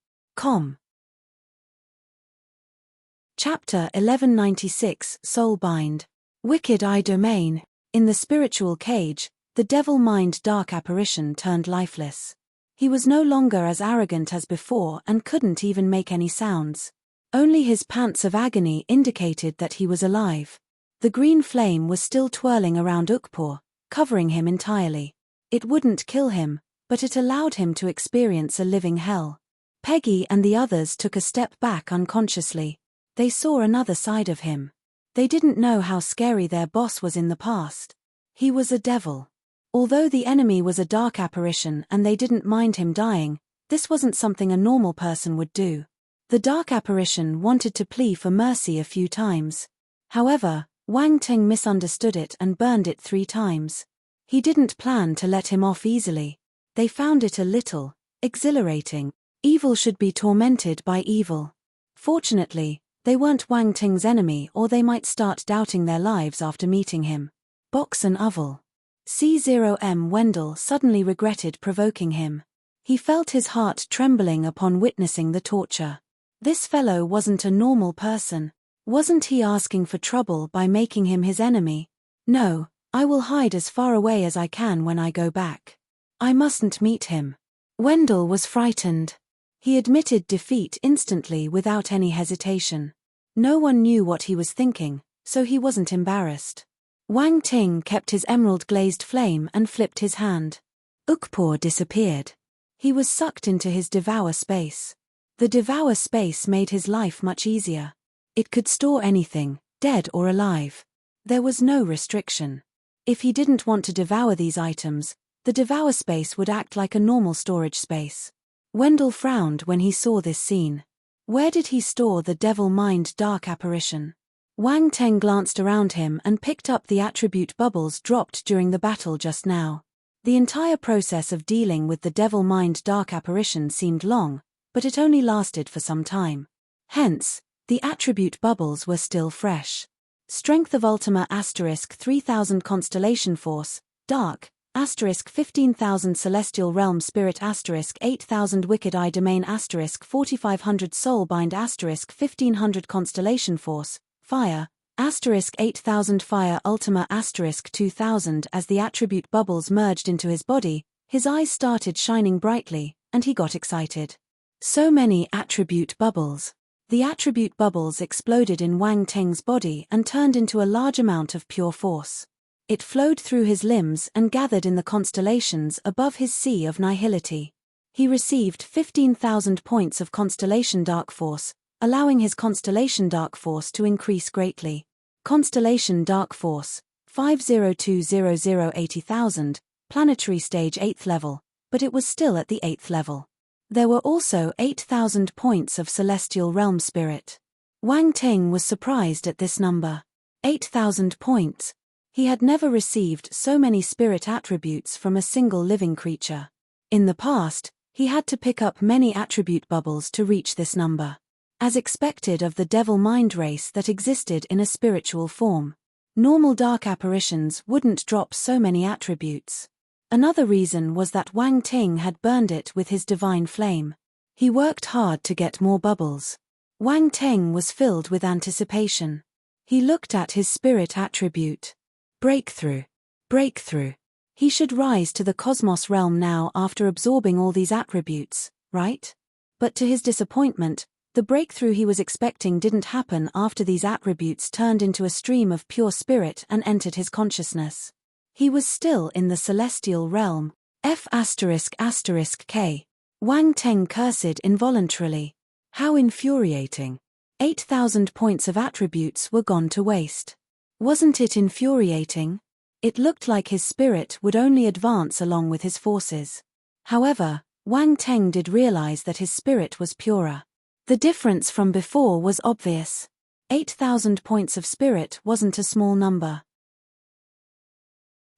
Chapter 1196 Soulbind. Wicked Eye Domain. In the spiritual cage, the devil mind dark apparition turned lifeless. He was no longer as arrogant as before and couldn't even make any sounds. Only his pants of agony indicated that he was alive. The green flame was still twirling around Ukpor, covering him entirely. It wouldn't kill him, but it allowed him to experience a living hell. Peggy and the others took a step back unconsciously. They saw another side of him. They didn't know how scary their boss was in the past. He was a devil. Although the enemy was a dark apparition and they didn't mind him dying, this wasn't something a normal person would do. The dark apparition wanted to plea for mercy a few times. However, Wang Ting misunderstood it and burned it 3 times. He didn't plan to let him off easily. They found it a little exhilarating. Evil should be tormented by evil. Fortunately, they weren't Wang Ting's enemy or they might start doubting their lives after meeting him. Box and Oval. C0M Wendell suddenly regretted provoking him. He felt his heart trembling upon witnessing the torture. This fellow wasn't a normal person. Wasn't he asking for trouble by making him his enemy? "No, I will hide as far away as I can when I go back. I mustn't meet him." Wendell was frightened. He admitted defeat instantly without any hesitation. No one knew what he was thinking, so he wasn't embarrassed. Wang Ting kept his emerald-glazed flame and flipped his hand. Ukpor disappeared. He was sucked into his devour space. The devour space made his life much easier. It could store anything, dead or alive. There was no restriction. If he didn't want to devour these items, the devour space would act like a normal storage space. Wendell frowned when he saw this scene. Where did he store the devil mind dark apparition? Wang Ting glanced around him and picked up the attribute bubbles dropped during the battle just now. The entire process of dealing with the devil mind dark apparition seemed long, but it only lasted for some time. Hence, the attribute bubbles were still fresh. Strength of Ultima *3000 Constellation Force, Dark, *15,000 Celestial Realm Spirit *8000 Wicked Eye Domain *4500 Soulbind *1500 Constellation Force, Fire, *8000 Fire Ultima *2000. As the attribute bubbles merged into his body, his eyes started shining brightly, and he got excited. So many attribute bubbles. The attribute bubbles exploded in Wang Ting's body and turned into a large amount of pure force. It flowed through his limbs and gathered in the constellations above his sea of nihility. He received 15,000 points of Constellation Dark Force, allowing his Constellation Dark Force to increase greatly. Constellation Dark Force, 5020080,000, Planetary Stage 8th level, but it was still at the 8th level. There were also 8,000 points of Celestial Realm Spirit. Wang Ting was surprised at this number. 8,000 points. He had never received so many spirit attributes from a single living creature. In the past, he had to pick up many attribute bubbles to reach this number. As expected of the devil mind race that existed in a spiritual form, normal dark apparitions wouldn't drop so many attributes. Another reason was that Wang Ting had burned it with his divine flame. He worked hard to get more bubbles. Wang Teng was filled with anticipation. He looked at his spirit attribute. Breakthrough. Breakthrough. He should rise to the cosmos realm now after absorbing all these attributes, right? But to his disappointment, the breakthrough he was expecting didn't happen after these attributes turned into a stream of pure spirit and entered his consciousness. He was still in the celestial realm. F***K. Wang Teng cursed involuntarily. How infuriating. 8,000 points of attributes were gone to waste. Wasn't it infuriating? It looked like his spirit would only advance along with his forces. However, Wang Teng did realize that his spirit was purer. The difference from before was obvious. 8,000 points of spirit wasn't a small number.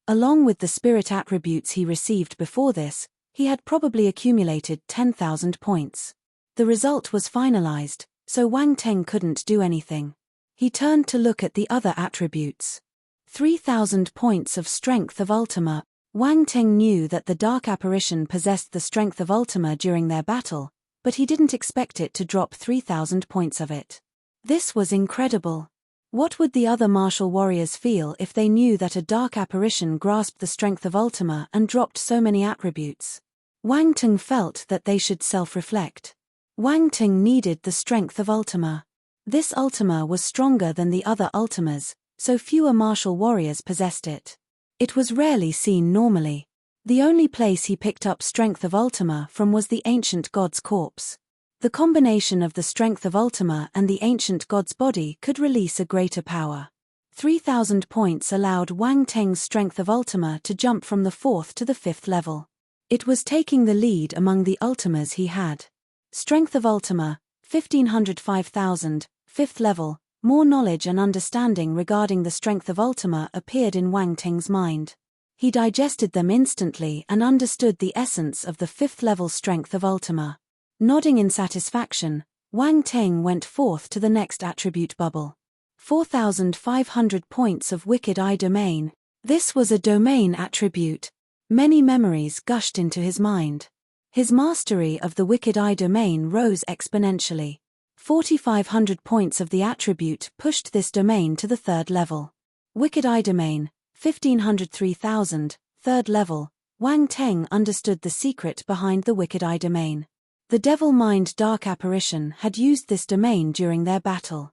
Along with the spirit attributes he received before this, he had probably accumulated 10,000 points. The result was finalized, so Wang Teng couldn't do anything. He turned to look at the other attributes. 3,000 points of strength of Ultima. Wang Teng knew that the dark apparition possessed the strength of Ultima during their battle, but he didn't expect it to drop 3,000 points of it. This was incredible. What would the other martial warriors feel if they knew that a dark apparition grasped the strength of Ultima and dropped so many attributes? Wang Teng felt that they should self-reflect. Wang Teng needed the strength of Ultima. This Ultima was stronger than the other Ultimas, so fewer martial warriors possessed it. It was rarely seen normally. The only place he picked up strength of Ultima from was the ancient god's corpse. The combination of the strength of Ultima and the ancient god's body could release a greater power. 3,000 points allowed Wang Teng's strength of Ultima to jump from the 4th to the 5th level. It was taking the lead among the Ultimas he had. Strength of Ultima, 1,505,000, 5th level. More knowledge and understanding regarding the strength of Ultima appeared in Wang Teng's mind. He digested them instantly and understood the essence of the 5th level strength of Ultima. Nodding in satisfaction, Wang Teng went forth to the next attribute bubble. 4,500 points of Wicked Eye Domain. This was a domain attribute. Many memories gushed into his mind. His mastery of the Wicked Eye Domain rose exponentially. 4,500 points of the attribute pushed this domain to the 3rd level. Wicked Eye Domain, 1,503,000, 3rd level. Wang Teng understood the secret behind the Wicked Eye Domain. The Devil Mind Dark Apparition had used this domain during their battle.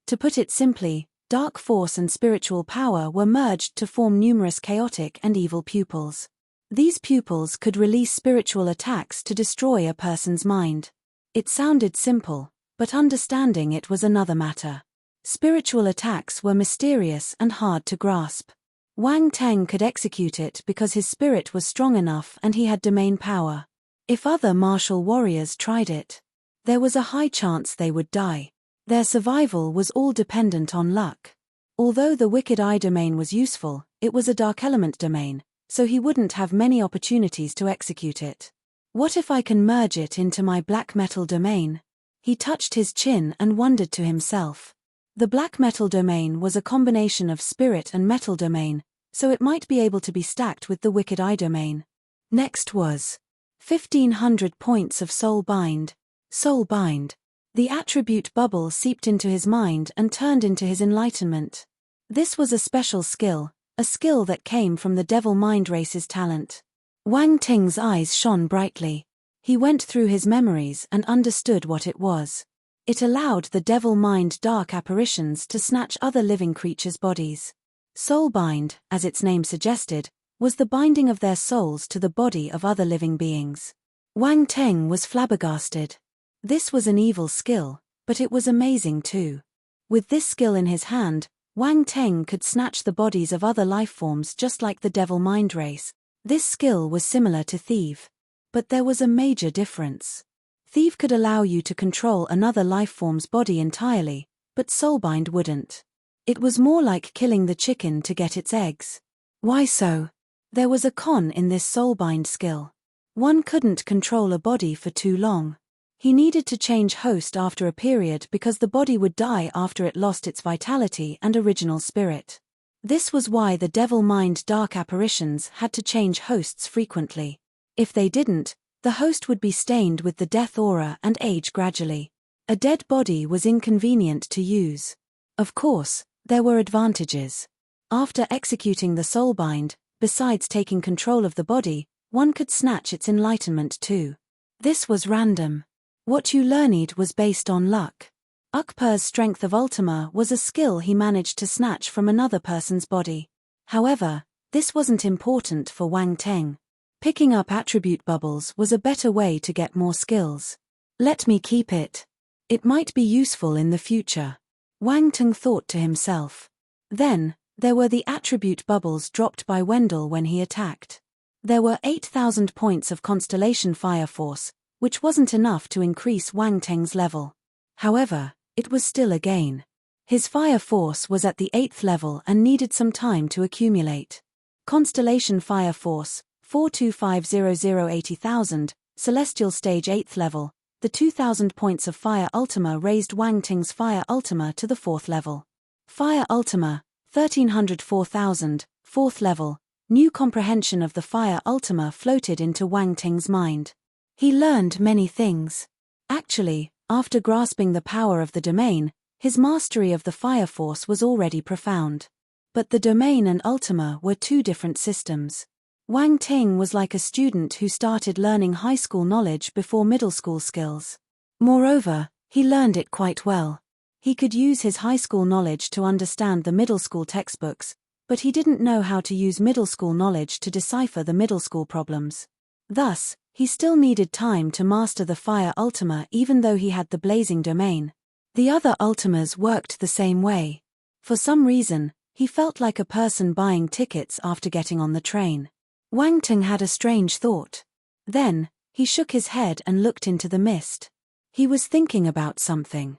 To put it simply, dark force and spiritual power were merged to form numerous chaotic and evil pupils. These pupils could release spiritual attacks to destroy a person's mind. It sounded simple, but understanding it was another matter. Spiritual attacks were mysterious and hard to grasp. Wang Teng could execute it because his spirit was strong enough and he had domain power. If other martial warriors tried it, there was a high chance they would die. Their survival was all dependent on luck. Although the Wicked Eye Domain was useful, it was a dark element domain, so he wouldn't have many opportunities to execute it. What if I can merge it into my black metal domain? He touched his chin and wondered to himself. The black metal domain was a combination of spirit and metal domain, so it might be able to be stacked with the Wicked Eye Domain. Next was 1,500 points of Soul Bind. Soul Bind. The attribute bubble seeped into his mind and turned into his enlightenment. This was a special skill, a skill that came from the Devil Mind Race's talent. Wang Teng's eyes shone brightly. He went through his memories and understood what it was. It allowed the Devil Mind Dark Apparitions to snatch other living creatures' bodies. Soulbind, as its name suggested, was the binding of their souls to the body of other living beings. Wang Teng was flabbergasted. This was an evil skill, but it was amazing too. With this skill in his hand, Wang Teng could snatch the bodies of other lifeforms just like the Devil Mind Race. This skill was similar to Thief. But there was a major difference. Thief could allow you to control another lifeform's body entirely, but Soulbind wouldn't. It was more like killing the chicken to get its eggs. Why so? There was a con in this Soulbind skill. One couldn't control a body for too long. He needed to change host after a period because the body would die after it lost its vitality and original spirit. This was why the Devil Mind Dark Apparitions had to change hosts frequently. If they didn't, The host would be stained with the death aura and age gradually. A dead body was inconvenient to use. Of course, there were advantages. After executing the soulbind, besides taking control of the body, one could snatch its enlightenment too. This was random. What you learned was based on luck. Ukper's strength of Ultima was a skill he managed to snatch from another person's body. However, this wasn't important for Wang Teng. Picking up attribute bubbles was a better way to get more skills. Let me keep it. It might be useful in the future. Wang Teng thought to himself. Then, there were the attribute bubbles dropped by Wendell when he attacked. There were 8,000 points of Constellation Fire Force, which wasn't enough to increase Wang Teng's level. However, it was still a gain. His Fire Force was at the 8th level and needed some time to accumulate. Constellation Fire Force, 425000 80,000, Celestial Stage 8th level. The 2,000 points of Fire Ultima raised Wang Teng's Fire Ultima to the 4th level. Fire Ultima, 1304,000, 4th level. New comprehension of the Fire Ultima floated into Wang Teng's mind. He learned many things. Actually, after grasping the power of the domain, his mastery of the Fire Force was already profound. But the domain and Ultima were two different systems. Wang Teng was like a student who started learning high school knowledge before middle school skills. Moreover, he learned it quite well. He could use his high school knowledge to understand the middle school textbooks, but he didn't know how to use middle school knowledge to decipher the middle school problems. Thus, he still needed time to master the Fire Ultima even though he had the Blazing Domain. The other Ultimas worked the same way. For some reason, he felt like a person buying tickets after getting on the train. Wang Teng had a strange thought. Then, he shook his head and looked into the mist. He was thinking about something.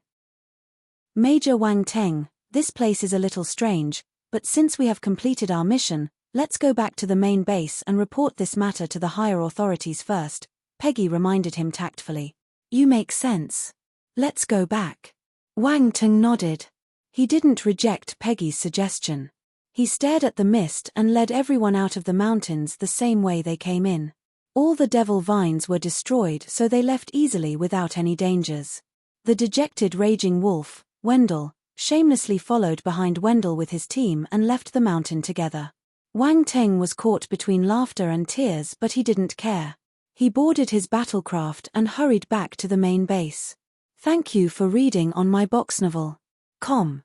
Major Wang Teng, this place is a little strange, but since we have completed our mission, let's go back to the main base and report this matter to the higher authorities first, Peggy reminded him tactfully. You make sense. Let's go back. Wang Teng nodded. He didn't reject Peggy's suggestion. He stared at the mist and led everyone out of the mountains the same way they came in. All the devil vines were destroyed, so they left easily without any dangers. The dejected raging wolf, Wendell, shamelessly followed behind Wendell with his team and left the mountain together. Wang Teng was caught between laughter and tears, but he didn't care. He boarded his battlecraft and hurried back to the main base. Thank you for reading on my box novel. Com.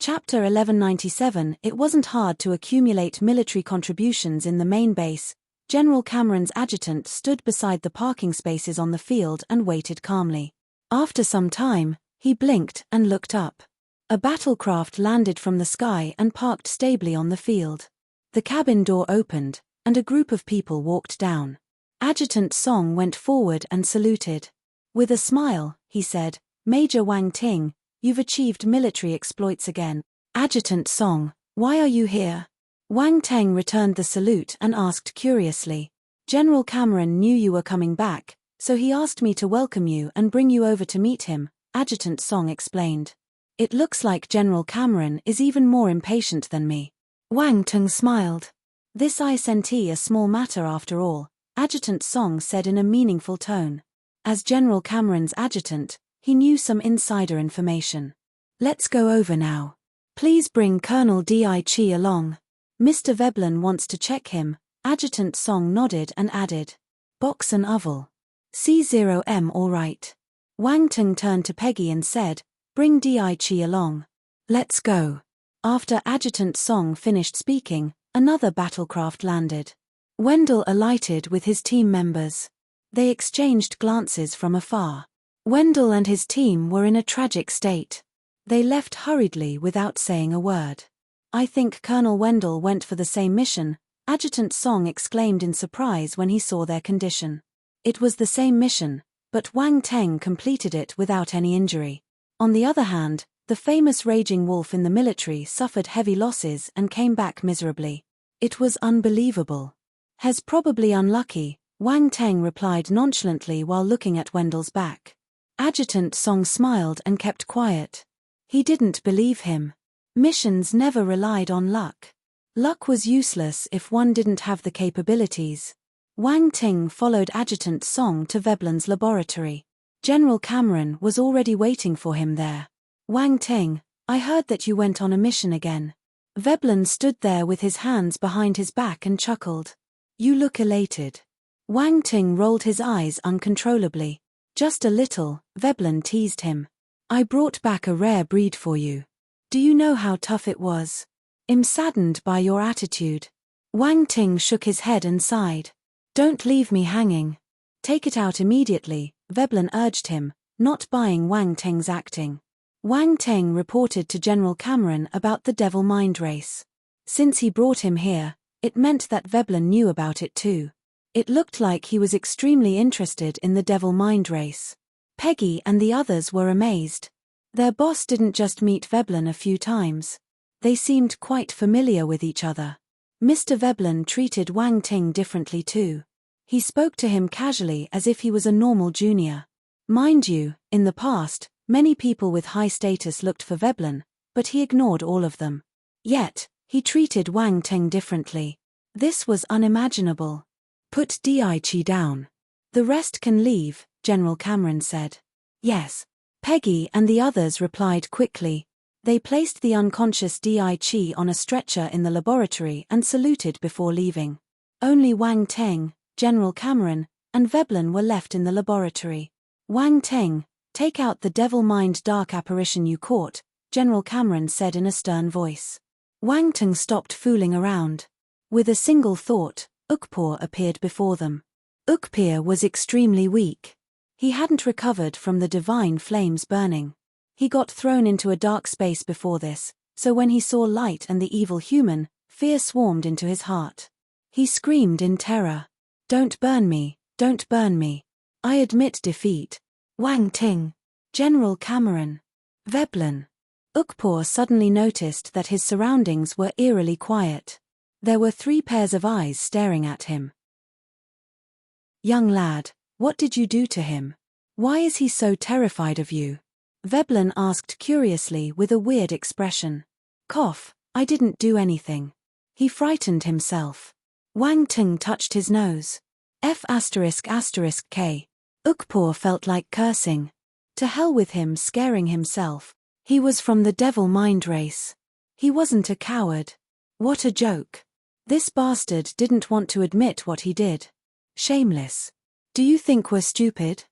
Chapter 1197. It wasn't hard to accumulate military contributions in the main base. General Cameron's adjutant stood beside the parking spaces on the field and waited calmly. After some time, he blinked and looked up. A battlecraft landed from the sky and parked stably on the field. The cabin door opened, and a group of people walked down. Adjutant Song went forward and saluted. With a smile, he said, Major Wang Ting, you've achieved military exploits again. Adjutant Song, why are you here? Wang Teng returned the salute and asked curiously. General Cameron knew you were coming back, so he asked me to welcome you and bring you over to meet him, Adjutant Song explained. It looks like General Cameron is even more impatient than me. Wang Teng smiled. This isn't a small matter after all, Adjutant Song said in a meaningful tone. As General Cameron's adjutant, he knew some insider information. Let's go over now. Please bring Colonel Di Chi along. Mr. Veblen wants to check him. Adjutant Song nodded and added. Box and oval. C0M all right. Wang Teng turned to Peggy and said, bring Di Chi along. Let's go. After Adjutant Song finished speaking, another battlecraft landed. Wendell alighted with his team members. They exchanged glances from afar. Wendell and his team were in a tragic state. They left hurriedly without saying a word. I think Colonel Wendell went for the same mission, Adjutant Song exclaimed in surprise when he saw their condition. It was the same mission, but Wang Teng completed it without any injury. On the other hand, the famous raging wolf in the military suffered heavy losses and came back miserably. It was unbelievable. He's probably unlucky, Wang Teng replied nonchalantly while looking at Wendell's back. Adjutant Song smiled and kept quiet. He didn't believe him. Missions never relied on luck. Luck was useless if one didn't have the capabilities. Wang Ting followed Adjutant Song to Veblen's laboratory. General Cameron was already waiting for him there. Wang Ting, I heard that you went on a mission again. Veblen stood there with his hands behind his back and chuckled. You look elated. Wang Ting rolled his eyes uncontrollably. Just a little, Veblen teased him. I brought back a rare breed for you. Do you know how tough it was? I'm saddened by your attitude. Wang Ting shook his head and sighed. Don't leave me hanging. Take it out immediately, Veblen urged him, not buying Wang Ting's acting. Wang Ting reported to General Cameron about the Devil Mind race. Since he brought him here, it meant that Veblen knew about it too. It looked like he was extremely interested in the Devil Mind race. Peggy and the others were amazed. Their boss didn't just meet Veblen a few times. They seemed quite familiar with each other. Mr. Veblen treated Wang Ting differently too. He spoke to him casually as if he was a normal junior. Mind you, in the past, many people with high status looked for Veblen, but he ignored all of them. Yet, he treated Wang Ting differently. This was unimaginable. Put Di-Chi down. The rest can leave, General Cameron said. Yes. Peggy and the others replied quickly. They placed the unconscious Di-Chi on a stretcher in the laboratory and saluted before leaving. Only Wang Ting, General Cameron, and Veblen were left in the laboratory. Wang Ting, take out the Devil Mind dark apparition you caught, General Cameron said in a stern voice. Wang Ting stopped fooling around. With a single thought, Ukpor appeared before them. Ukpor was extremely weak. He hadn't recovered from the divine flames burning. He got thrown into a dark space before this, so when he saw light and the evil human, fear swarmed into his heart. He screamed in terror. Don't burn me, don't burn me. I admit defeat. Wang Ting. General Cameron. Veblen. Ukpor suddenly noticed that his surroundings were eerily quiet. There were 3 pairs of eyes staring at him. Young lad, what did you do to him? Why is he so terrified of you? Veblen asked curiously with a weird expression. Cough, I didn't do anything. He frightened himself. Wang Ting touched his nose. F***K. Ukpor felt like cursing. To hell with him scaring himself. He was from the Devil Mind race. He wasn't a coward. What a joke. This bastard didn't want to admit what he did. Shameless. Do you think we're stupid?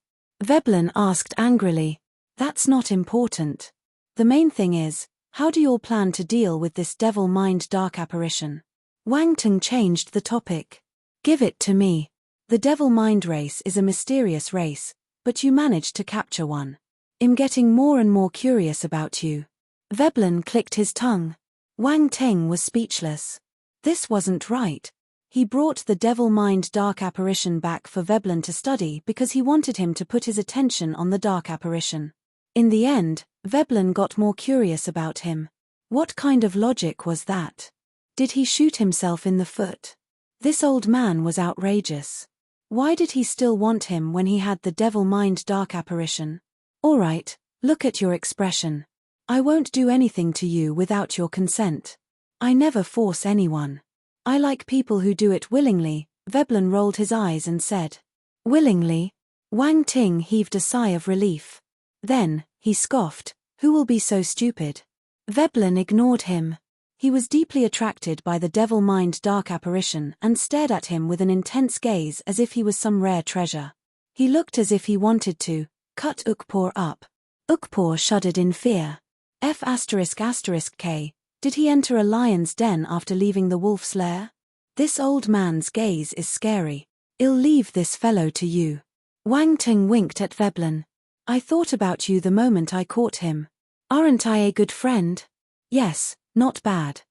Veblen asked angrily. That's not important. The main thing is, how do you all plan to deal with this Devil Mind dark apparition? Wang Ting changed the topic. Give it to me. The Devil Mind race is a mysterious race, but you managed to capture one. I'm getting more and more curious about you. Veblen clicked his tongue. Wang Ting was speechless. This wasn't right. He brought the Devil Mind dark apparition back for Veblen to study because he wanted him to put his attention on the dark apparition. In the end, Veblen got more curious about him. What kind of logic was that? Did he shoot himself in the foot? This old man was outrageous. Why did he still want him when he had the Devil Mind dark apparition? All right, look at your expression. I won't do anything to you without your consent. I never force anyone. I like people who do it willingly. Veblen rolled his eyes and said. Willingly? Wang Ting heaved a sigh of relief. Then, he scoffed, who will be so stupid? Veblen ignored him. He was deeply attracted by the Devil Mind dark apparition and stared at him with an intense gaze as if he was some rare treasure. He looked as if he wanted to cut Ukpor up. Ukpor shuddered in fear. F***K. Did he enter a lion's den after leaving the wolf's lair? This old man's gaze is scary. I'll leave this fellow to you. Wang Ting winked at Veblen. I thought about you the moment I caught him. Aren't I a good friend? Yes, not bad.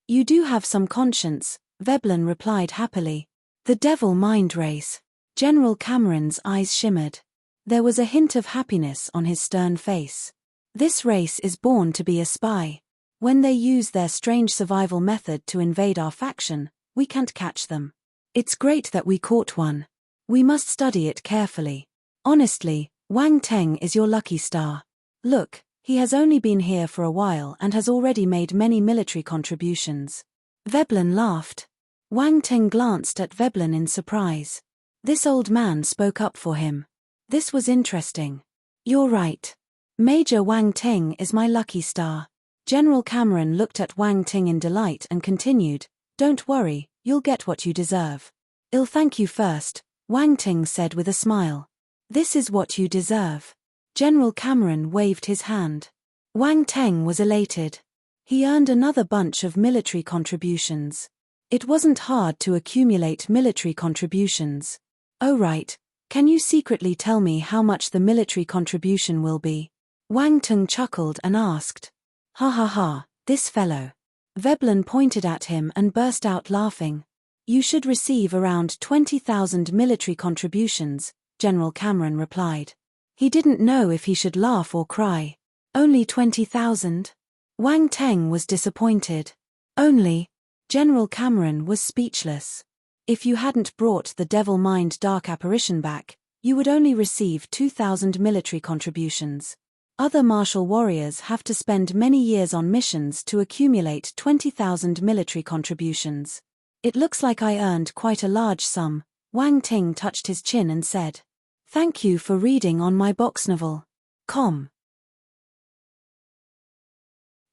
You do have some conscience, Veblen replied happily. The Devil Mind race. General Cameron's eyes shimmered. There was a hint of happiness on his stern face. This race is born to be a spy. When they use their strange survival method to invade our faction, we can't catch them. It's great that we caught one. We must study it carefully. Honestly, Wang Ting is your lucky star. Look, he has only been here for a while and has already made many military contributions. Veblen laughed. Wang Ting glanced at Veblen in surprise. This old man spoke up for him. This was interesting. You're right. Major Wang Ting is my lucky star. General Cameron looked at Wang Ting in delight and continued, Don't worry, you'll get what you deserve. I'll thank you first, Wang Ting said with a smile. This is what you deserve. General Cameron waved his hand. Wang Ting was elated. He earned another bunch of military contributions. It wasn't hard to accumulate military contributions. Oh right, can you secretly tell me how much the military contribution will be? Wang Ting chuckled and asked. Ha ha ha, this fellow. Veblen pointed at him and burst out laughing. You should receive around 20,000 military contributions, General Cameron replied. He didn't know if he should laugh or cry. Only 20,000? Wang Ting was disappointed. Only? General Cameron was speechless. If you hadn't brought the Devil Mind Dark Apparition back, you would only receive 2,000 military contributions. Other martial warriors have to spend many years on missions to accumulate 20,000 military contributions. It looks like I earned quite a large sum. Wang Ting touched his chin and said. Thank you for reading on my box novel. Com.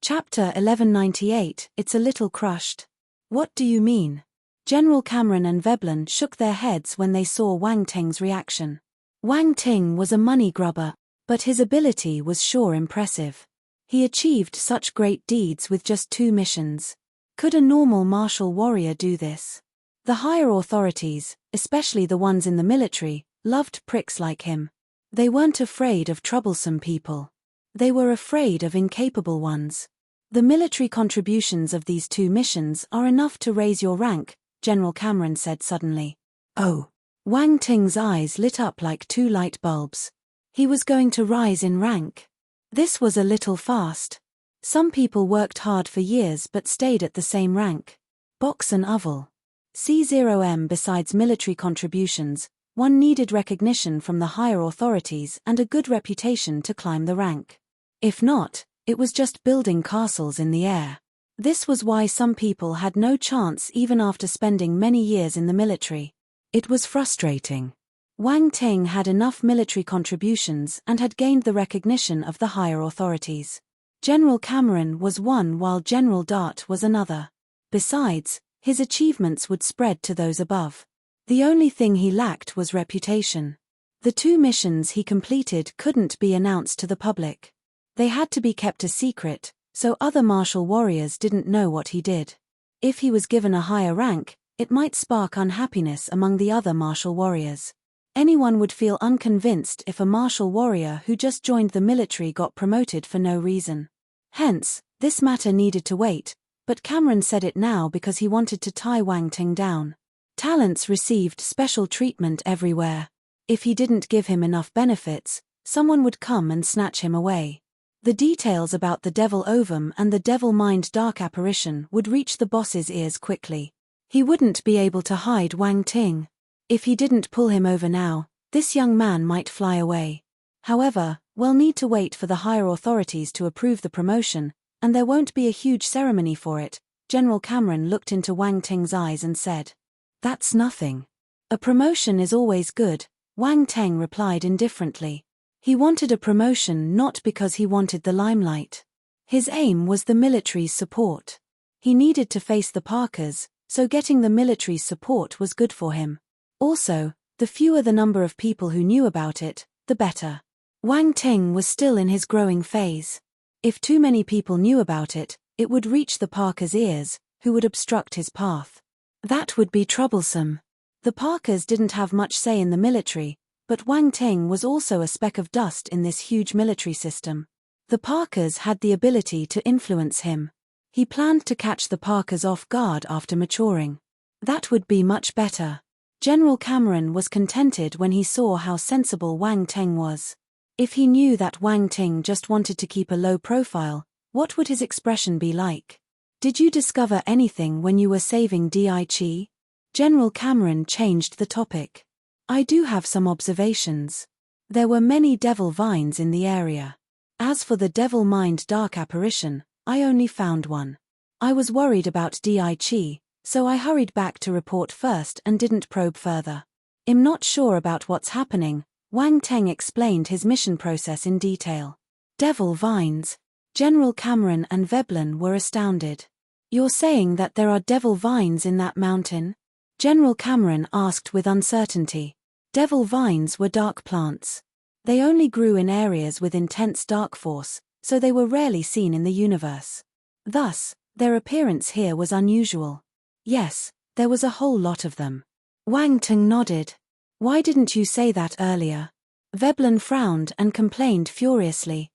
Chapter 1198, It's a Little Crushed. What do you mean? General Cameron and Veblen shook their heads when they saw Wang Ting's reaction. Wang Ting was a money grubber, but his ability was sure impressive. He achieved such great deeds with just 2 missions. Could a normal martial warrior do this? The higher authorities, especially the ones in the military, loved pricks like him. They weren't afraid of troublesome people. They were afraid of incapable ones. The military contributions of these 2 missions are enough to raise your rank, General Cameron said suddenly. Oh. Wang Ting's eyes lit up like 2 light bulbs. He was going to rise in rank. This was a little fast. Some people worked hard for years but stayed at the same rank. Box and oval. C0M. Besides military contributions, one needed recognition from the higher authorities and a good reputation to climb the rank. If not, it was just building castles in the air. This was why some people had no chance even after spending many years in the military. It was frustrating. Wang Ting had enough military contributions and had gained the recognition of the higher authorities. General Cameron was one while General Dart was another. Besides, his achievements would spread to those above. The only thing he lacked was reputation. The 2 missions he completed couldn't be announced to the public. They had to be kept a secret, so other martial warriors didn't know what he did. If he was given a higher rank, it might spark unhappiness among the other martial warriors. Anyone would feel unconvinced if a martial warrior who just joined the military got promoted for no reason. Hence, this matter needed to wait, but Cameron said it now because he wanted to tie Wang Ting down. Talents received special treatment everywhere. If he didn't give him enough benefits, someone would come and snatch him away. The details about the Devil Ovum and the Devil Mind Dark Apparition would reach the boss's ears quickly. He wouldn't be able to hide Wang Ting. If he didn't pull him over now, this young man might fly away. However, we'll need to wait for the higher authorities to approve the promotion, and there won't be a huge ceremony for it. General Cameron looked into Wang Ting's eyes and said. That's nothing. A promotion is always good, Wang Ting replied indifferently. He wanted a promotion not because he wanted the limelight. His aim was the military's support. He needed to face the Parkers, so getting the military's support was good for him. Also, the fewer the number of people who knew about it, the better. Wang Ting was still in his growing phase. If too many people knew about it, it would reach the Parkers' ears, who would obstruct his path. That would be troublesome. The Parkers didn't have much say in the military, but Wang Ting was also a speck of dust in this huge military system. The Parkers had the ability to influence him. He planned to catch the Parkers off guard after maturing. That would be much better. General Cameron was contented when he saw how sensible Wang Ting was. If he knew that Wang Ting just wanted to keep a low profile, what would his expression be like? Did you discover anything when you were saving Di Chi? General Cameron changed the topic. I do have some observations. There were many devil vines in the area. As for the Devil Mind Dark Apparition, I only found one. I was worried about Di Chi, So I hurried back to report first and didn't probe further. I'm not sure about what's happening. Wang Teng explained his mission process in detail. Devil vines. General Cameron and Veblen were astounded. You're saying that there are devil vines in that mountain? General Cameron asked with uncertainty. Devil vines were dark plants. They only grew in areas with intense dark force, so they were rarely seen in the universe. Thus, their appearance here was unusual. Yes, there was a whole lot of them. Wang Teng nodded. Why didn't you say that earlier? Veblen frowned and complained furiously.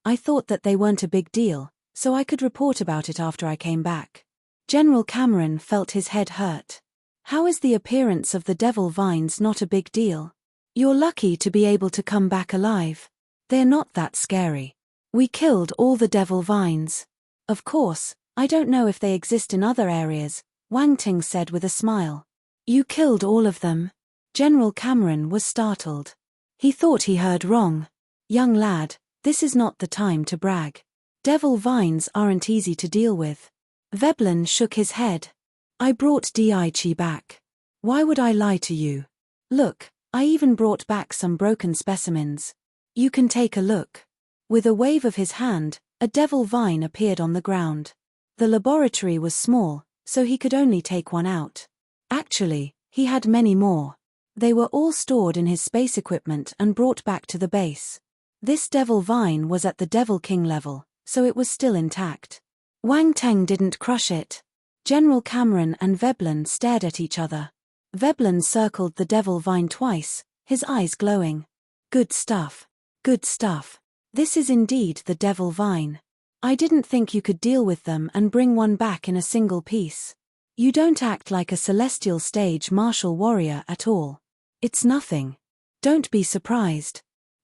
I thought that they weren't a big deal, so I could report about it after I came back. General Cameron felt his head hurt. How is the appearance of the devil vines not a big deal? You're lucky to be able to come back alive. They're not that scary. We killed all the devil vines. Of course, I don't know if they exist in other areas, Wang Teng said with a smile. You killed all of them? General Cameron was startled. He thought he heard wrong. Young lad, this is not the time to brag. Devil vines aren't easy to deal with. Veblen shook his head. I brought Daichi back. Why would I lie to you? Look, I even brought back some broken specimens. You can take a look. With a wave of his hand, a devil vine appeared on the ground. The laboratory was small, so he could only take one out. Actually, he had many more. They were all stored in his space equipment and brought back to the base. This devil vine was at the Devil King level, so it was still intact. Wang Teng didn't crush it. General Cameron and Veblen stared at each other. Veblen circled the devil vine twice, his eyes glowing. Good stuff. Good stuff. This is indeed the devil vine. I didn't think you could deal with them and bring one back in a single piece. You don't act like a celestial stage martial warrior at all. It's nothing. Don't be surprised.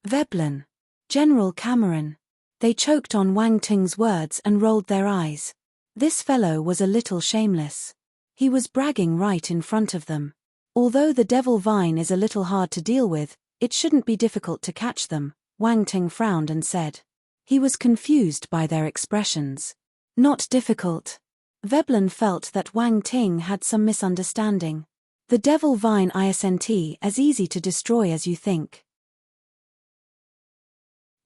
Veblen. General Cameron. They choked on Wang Teng's words and rolled their eyes. This fellow was a little shameless. He was bragging right in front of them. Although the devil vine is a little hard to deal with, it shouldn't be difficult to catch them, Wang Teng frowned and said. He was confused by their expressions. Not difficult. Veblen felt that Wang Teng had some misunderstanding. The devil vine isn't as easy to destroy as you think.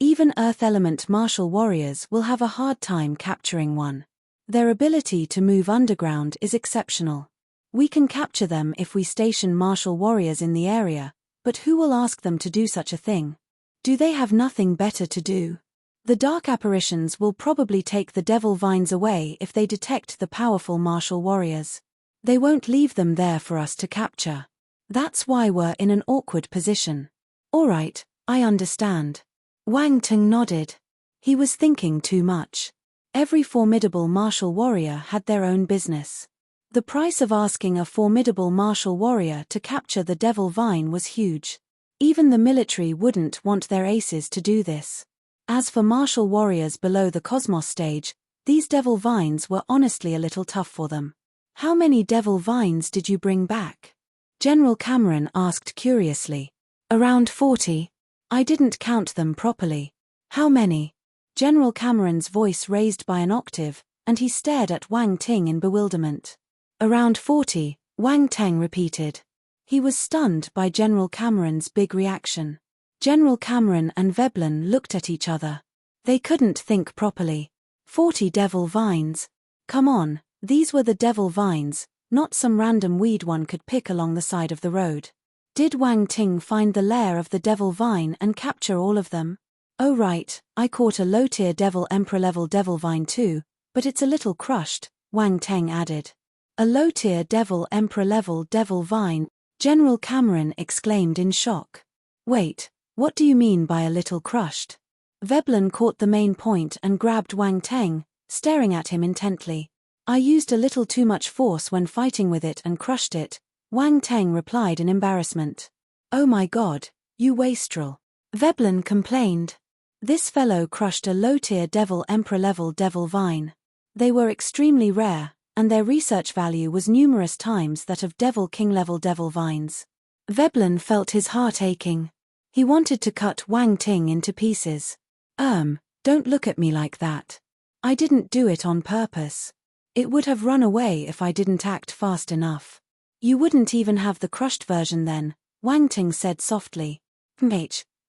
Even Earth Element martial warriors will have a hard time capturing one. Their ability to move underground is exceptional. We can capture them if we station martial warriors in the area, but who will ask them to do such a thing? Do they have nothing better to do? The dark apparitions will probably take the devil vines away if they detect the powerful martial warriors. They won't leave them there for us to capture. That's why we're in an awkward position. All right, I understand. Wang Teng nodded. He was thinking too much. Every formidable martial warrior had their own business. The price of asking a formidable martial warrior to capture the devil vine was huge. Even the military wouldn't want their aces to do this. As for martial warriors below the cosmos stage, these devil vines were honestly a little tough for them. How many devil vines did you bring back? General Cameron asked curiously. Around 40. I didn't count them properly. How many? General Cameron's voice raised by an octave, and he stared at Wang Teng in bewilderment. Around 40, Wang Teng repeated. He was stunned by General Cameron's big reaction. General Cameron and Veblen looked at each other. They couldn't think properly. 40 devil vines. Come on, these were the devil vines, not some random weed one could pick along the side of the road. Did Wang Teng find the lair of the devil vine and capture all of them? Oh right, I caught a low-tier devil emperor-level devil vine too, but it's a little crushed, Wang Teng added. A low-tier devil emperor-level devil vine, General Cameron exclaimed in shock. Wait, what do you mean by a little crushed? Veblen caught the main point and grabbed Wang Teng, staring at him intently. I used a little too much force when fighting with it and crushed it, Wang Teng replied in embarrassment. Oh my god, you wastrel. Veblen complained. This fellow crushed a low-tier devil emperor-level devil vine. They were extremely rare, and their research value was numerous times that of Devil King-level devil vines. Veblen felt his heart aching. He wanted to cut Wang Teng into pieces. Don't look at me like that. I didn't do it on purpose. It would have run away if I didn't act fast enough. You wouldn't even have the crushed version then, Wang Ting said softly.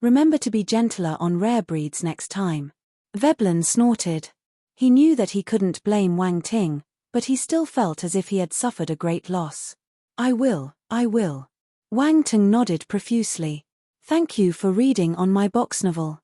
Remember to be gentler on rare breeds next time. Veblen snorted. He knew that he couldn't blame Wang Ting, but he still felt as if he had suffered a great loss. I will. Wang Ting nodded profusely. Thank you for reading on my box novel.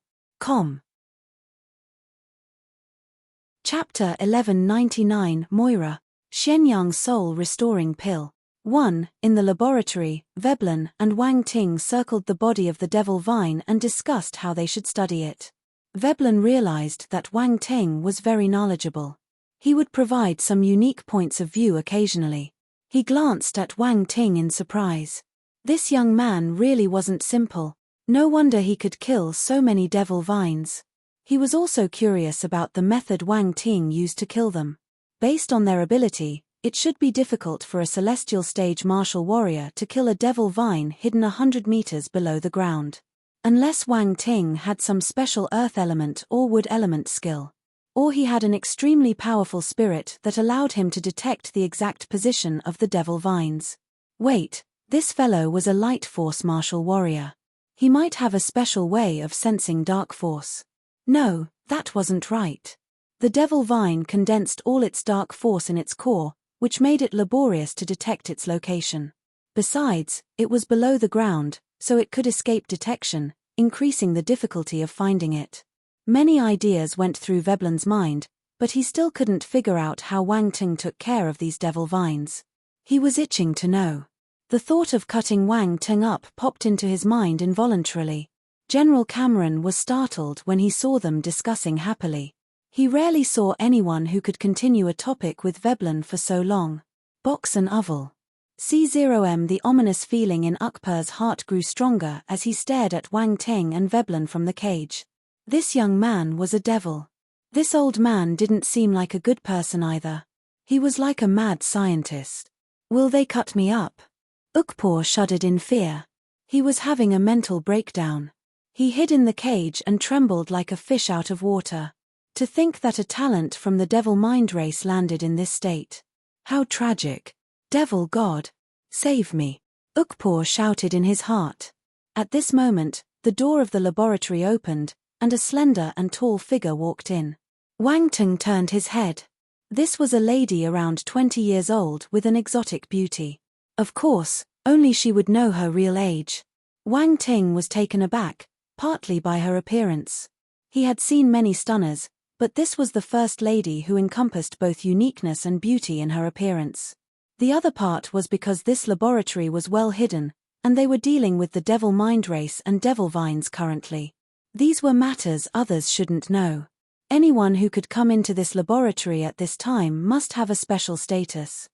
Chapter 1199 Moira, Shenyang Soul Restoring Pill. 1. In the laboratory, Veblen and Wang Ting circled the body of the devil vine and discussed how they should study it. Veblen realized that Wang Ting was very knowledgeable. He would provide some unique points of view occasionally. He glanced at Wang Ting in surprise. This young man really wasn't simple. No wonder he could kill so many devil vines. He was also curious about the method Wang Ting used to kill them. Based on their ability, it should be difficult for a celestial stage martial warrior to kill a devil vine hidden 100 meters below the ground. Unless Wang Ting had some special earth element or wood element skill. Or he had an extremely powerful spirit that allowed him to detect the exact position of the devil vines. Wait, this fellow was a light force martial warrior. He might have a special way of sensing dark force. No, that wasn't right. The devil vine condensed all its dark force in its core, which made it laborious to detect its location. Besides, it was below the ground, so it could escape detection, increasing the difficulty of finding it. Many ideas went through Veblen's mind, but he still couldn't figure out how Wang Ting took care of these devil vines. He was itching to know. The thought of cutting Wang Ting up popped into his mind involuntarily. General Cameron was startled when he saw them discussing happily. He rarely saw anyone who could continue a topic with Veblen for so long. Box and oval. C0M. The ominous feeling in Ukper's heart grew stronger as he stared at Wang Ting and Veblen from the cage. This young man was a devil. This old man didn't seem like a good person either. He was like a mad scientist. Will they cut me up? Ukper shuddered in fear. He was having a mental breakdown. He hid in the cage and trembled like a fish out of water. To think that a talent from the devil mind race landed in this state. How tragic. Devil God, save me. Ukper shouted in his heart. At this moment, the door of the laboratory opened, and a slender and tall figure walked in. Wang Ting turned his head. This was a lady around 20 years old with an exotic beauty. Of course, only she would know her real age. Wang Ting was taken aback, partly by her appearance. He had seen many stunners, but this was the first lady who encompassed both uniqueness and beauty in her appearance. The other part was because this laboratory was well hidden, and they were dealing with the devil mind race and devil vines currently. These were matters others shouldn't know. Anyone who could come into this laboratory at this time must have a special status.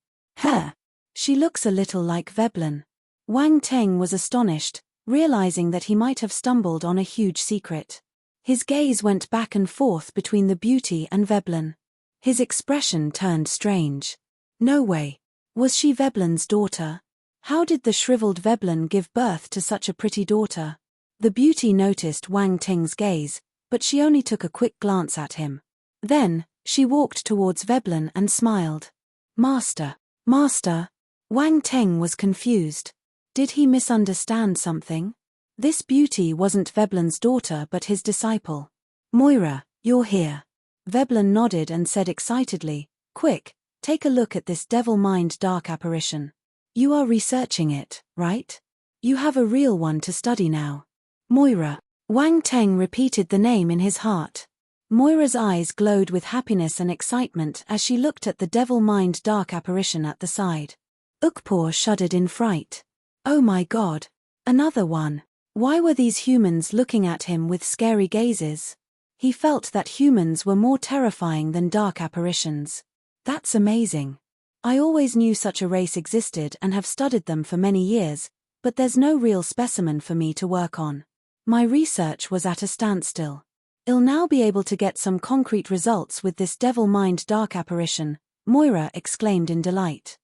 She looks a little like Veblen. Wang Ting was astonished, realizing that he might have stumbled on a huge secret. His gaze went back and forth between the beauty and Veblen. His expression turned strange. No way. Was she Veblen's daughter? How did the shriveled Veblen give birth to such a pretty daughter? The beauty noticed Wang Ting's gaze, but she only took a quick glance at him. Then, she walked towards Veblen and smiled. Master. Wang Ting was confused. Did he misunderstand something? This beauty wasn't Veblen's daughter but his disciple. Moira, you're here. Veblen nodded and said excitedly, quick, take a look at this devil mind dark apparition. You are researching it, right? You have a real one to study now. Moira. Wang Ting repeated the name in his heart. Moira's eyes glowed with happiness and excitement as she looked at the devil mind dark apparition at the side. Ukper shuddered in fright. Oh my God. Another one. Why were these humans looking at him with scary gazes? He felt that humans were more terrifying than dark apparitions. That's amazing. I always knew such a race existed and have studied them for many years, but there's no real specimen for me to work on. My research was at a standstill. I'll now be able to get some concrete results with this devil mind dark apparition, Moira exclaimed in delight.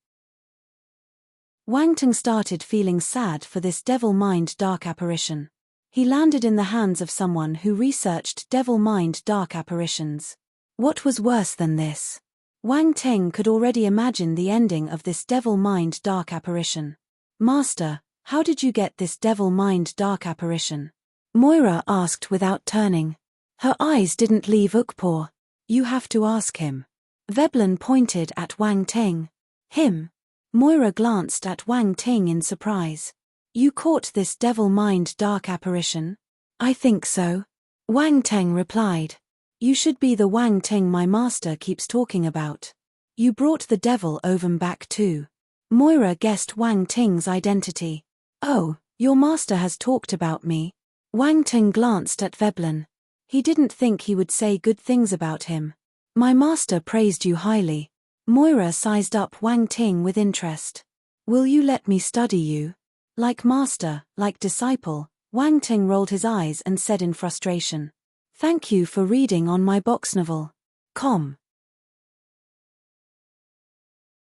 Wang Ting started feeling sad for this devil mind dark apparition. He landed in the hands of someone who researched devil mind dark apparitions. What was worse than this? Wang Ting could already imagine the ending of this devil-mind dark apparition. Master, how did you get this devil-mind dark apparition? Moira asked without turning. Her eyes didn't leave Ukpor. You have to ask him. Veblen pointed at Wang Ting. Him? Moira glanced at Wang Ting in surprise. You caught this devil-mind dark apparition? I think so. Wang Ting replied. You should be the Wang Ting my master keeps talking about. You brought the devil ovum back too. Moira guessed Wang Ting's identity. Oh, your master has talked about me. Wang Ting glanced at Veblen. He didn't think he would say good things about him. My master praised you highly. Moira sized up Wang Ting with interest. Will you let me study you? Like master, like disciple, Wang Ting rolled his eyes and said in frustration. Thank you for reading on my box novel. Com.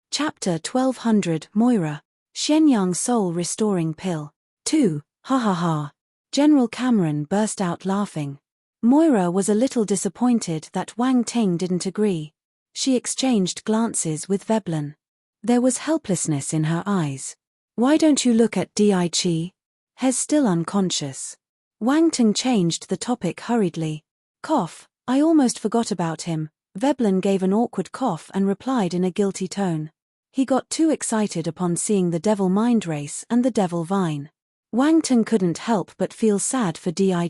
Chapter 1200 Moira, Shenyang Soul Restoring Pill. 2. Ha ha ha. General Cameron burst out laughing. Moira was a little disappointed that Wang Ting didn't agree. She exchanged glances with Veblen. There was helplessness in her eyes. Why don't you look at Di? He's still unconscious. Wang Ting changed the topic hurriedly. Cough, I almost forgot about him. Veblen gave an awkward cough and replied in a guilty tone. He got too excited upon seeing the devil mind race and the devil vine. Wang Ting couldn't help but feel sad for Di.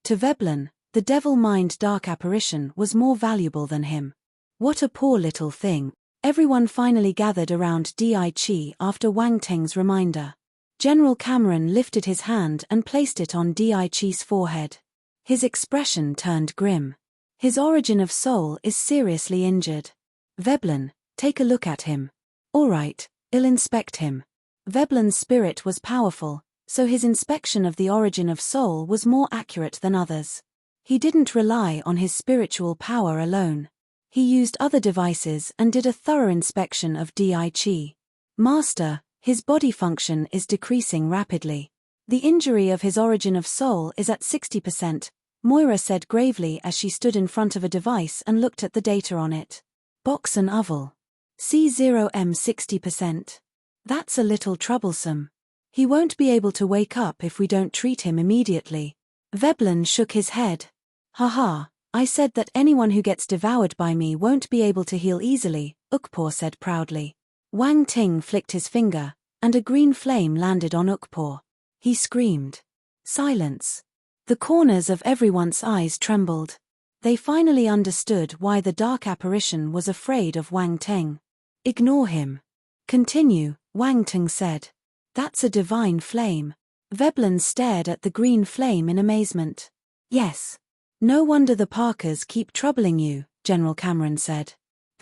To Veblen, the devil mind dark apparition was more valuable than him. What a poor little thing. Everyone finally gathered around Di after Wang Ting's reminder. General Cameron lifted his hand and placed it on Di's forehead. His expression turned grim. His origin of soul is seriously injured. Veblen, take a look at him. All right, I'll inspect him. Veblen's spirit was powerful, so his inspection of the origin of soul was more accurate than others. He didn't rely on his spiritual power alone. He used other devices and did a thorough inspection of Di. Master, his body function is decreasing rapidly. The injury of his origin of soul is at 60%, Moira said gravely as she stood in front of a device and looked at the data on it. Box and oval. C0M 60%. That's a little troublesome. He won't be able to wake up if we don't treat him immediately. Veblen shook his head. Haha, I said that anyone who gets devoured by me won't be able to heal easily, Ukpor said proudly. Wang Ting flicked his finger, and a green flame landed on Ukpor. He screamed. Silence. The corners of everyone's eyes trembled. They finally understood why the dark apparition was afraid of Wang Ting. Ignore him. Continue, Wang Ting said. That's a divine flame. Veblen stared at the green flame in amazement. Yes. No wonder the Parkers keep troubling you, General Cameron said.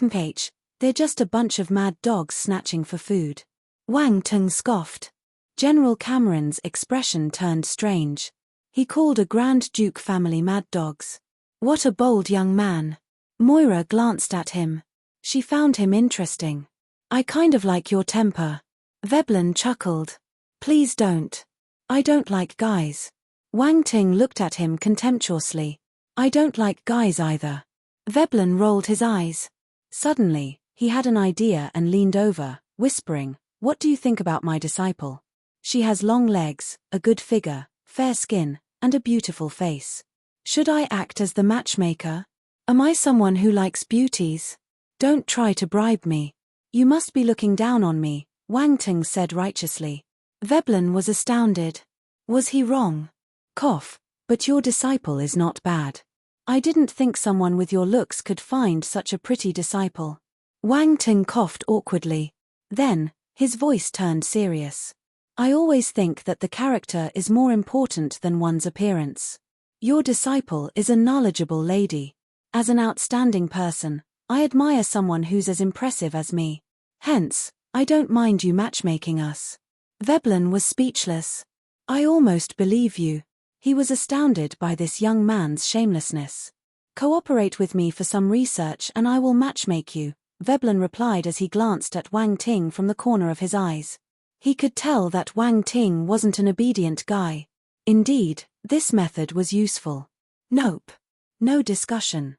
H. They're just a bunch of mad dogs snatching for food. Wang Ting scoffed. General Cameron's expression turned strange. He called a Grand Duke family mad dogs. What a bold young man. Moira glanced at him. She found him interesting. I kind of like your temper. Veblen chuckled. Please don't. I don't like guys. Wang Ting looked at him contemptuously. I don't like guys either. Veblen rolled his eyes. Suddenly, he had an idea and leaned over, whispering, What do you think about my disciple? She has long legs, a good figure, fair skin, and a beautiful face. Should I act as the matchmaker? Am I someone who likes beauties? Don't try to bribe me. You must be looking down on me, Wang Ting said righteously. Veblen was astounded. Was he wrong? Cough, but your disciple is not bad. I didn't think someone with your looks could find such a pretty disciple. Wang Ting coughed awkwardly. Then, his voice turned serious. I always think that the character is more important than one's appearance. Your disciple is a knowledgeable lady. As an outstanding person, I admire someone who's as impressive as me. Hence, I don't mind you matchmaking us. Veblen was speechless. I almost believe you. He was astounded by this young man's shamelessness. Cooperate with me for some research and I will matchmake you, Veblen replied as he glanced at Wang Ting from the corner of his eyes. He could tell that Wang Ting wasn't an obedient guy. Indeed, this method was useful. Nope. No discussion.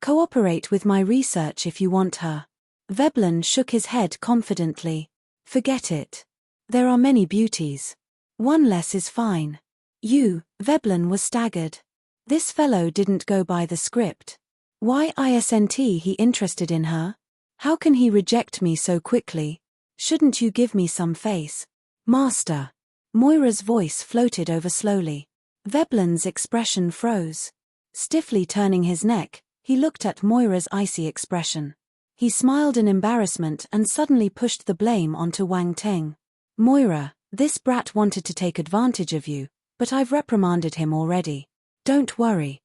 Cooperate with my research if you want her. Veblen shook his head confidently. Forget it. There are many beauties. One less is fine. Veblen was staggered. This fellow didn't go by the script. Why isn't he interested in her? How can he reject me so quickly? Shouldn't you give me some face? Master. Moira's voice floated over slowly. Veblen's expression froze. Stiffly turning his neck, he looked at Moira's icy expression. He smiled in embarrassment and suddenly pushed the blame onto Wang Ting. Moira, this brat wanted to take advantage of you, but I've reprimanded him already. Don't worry.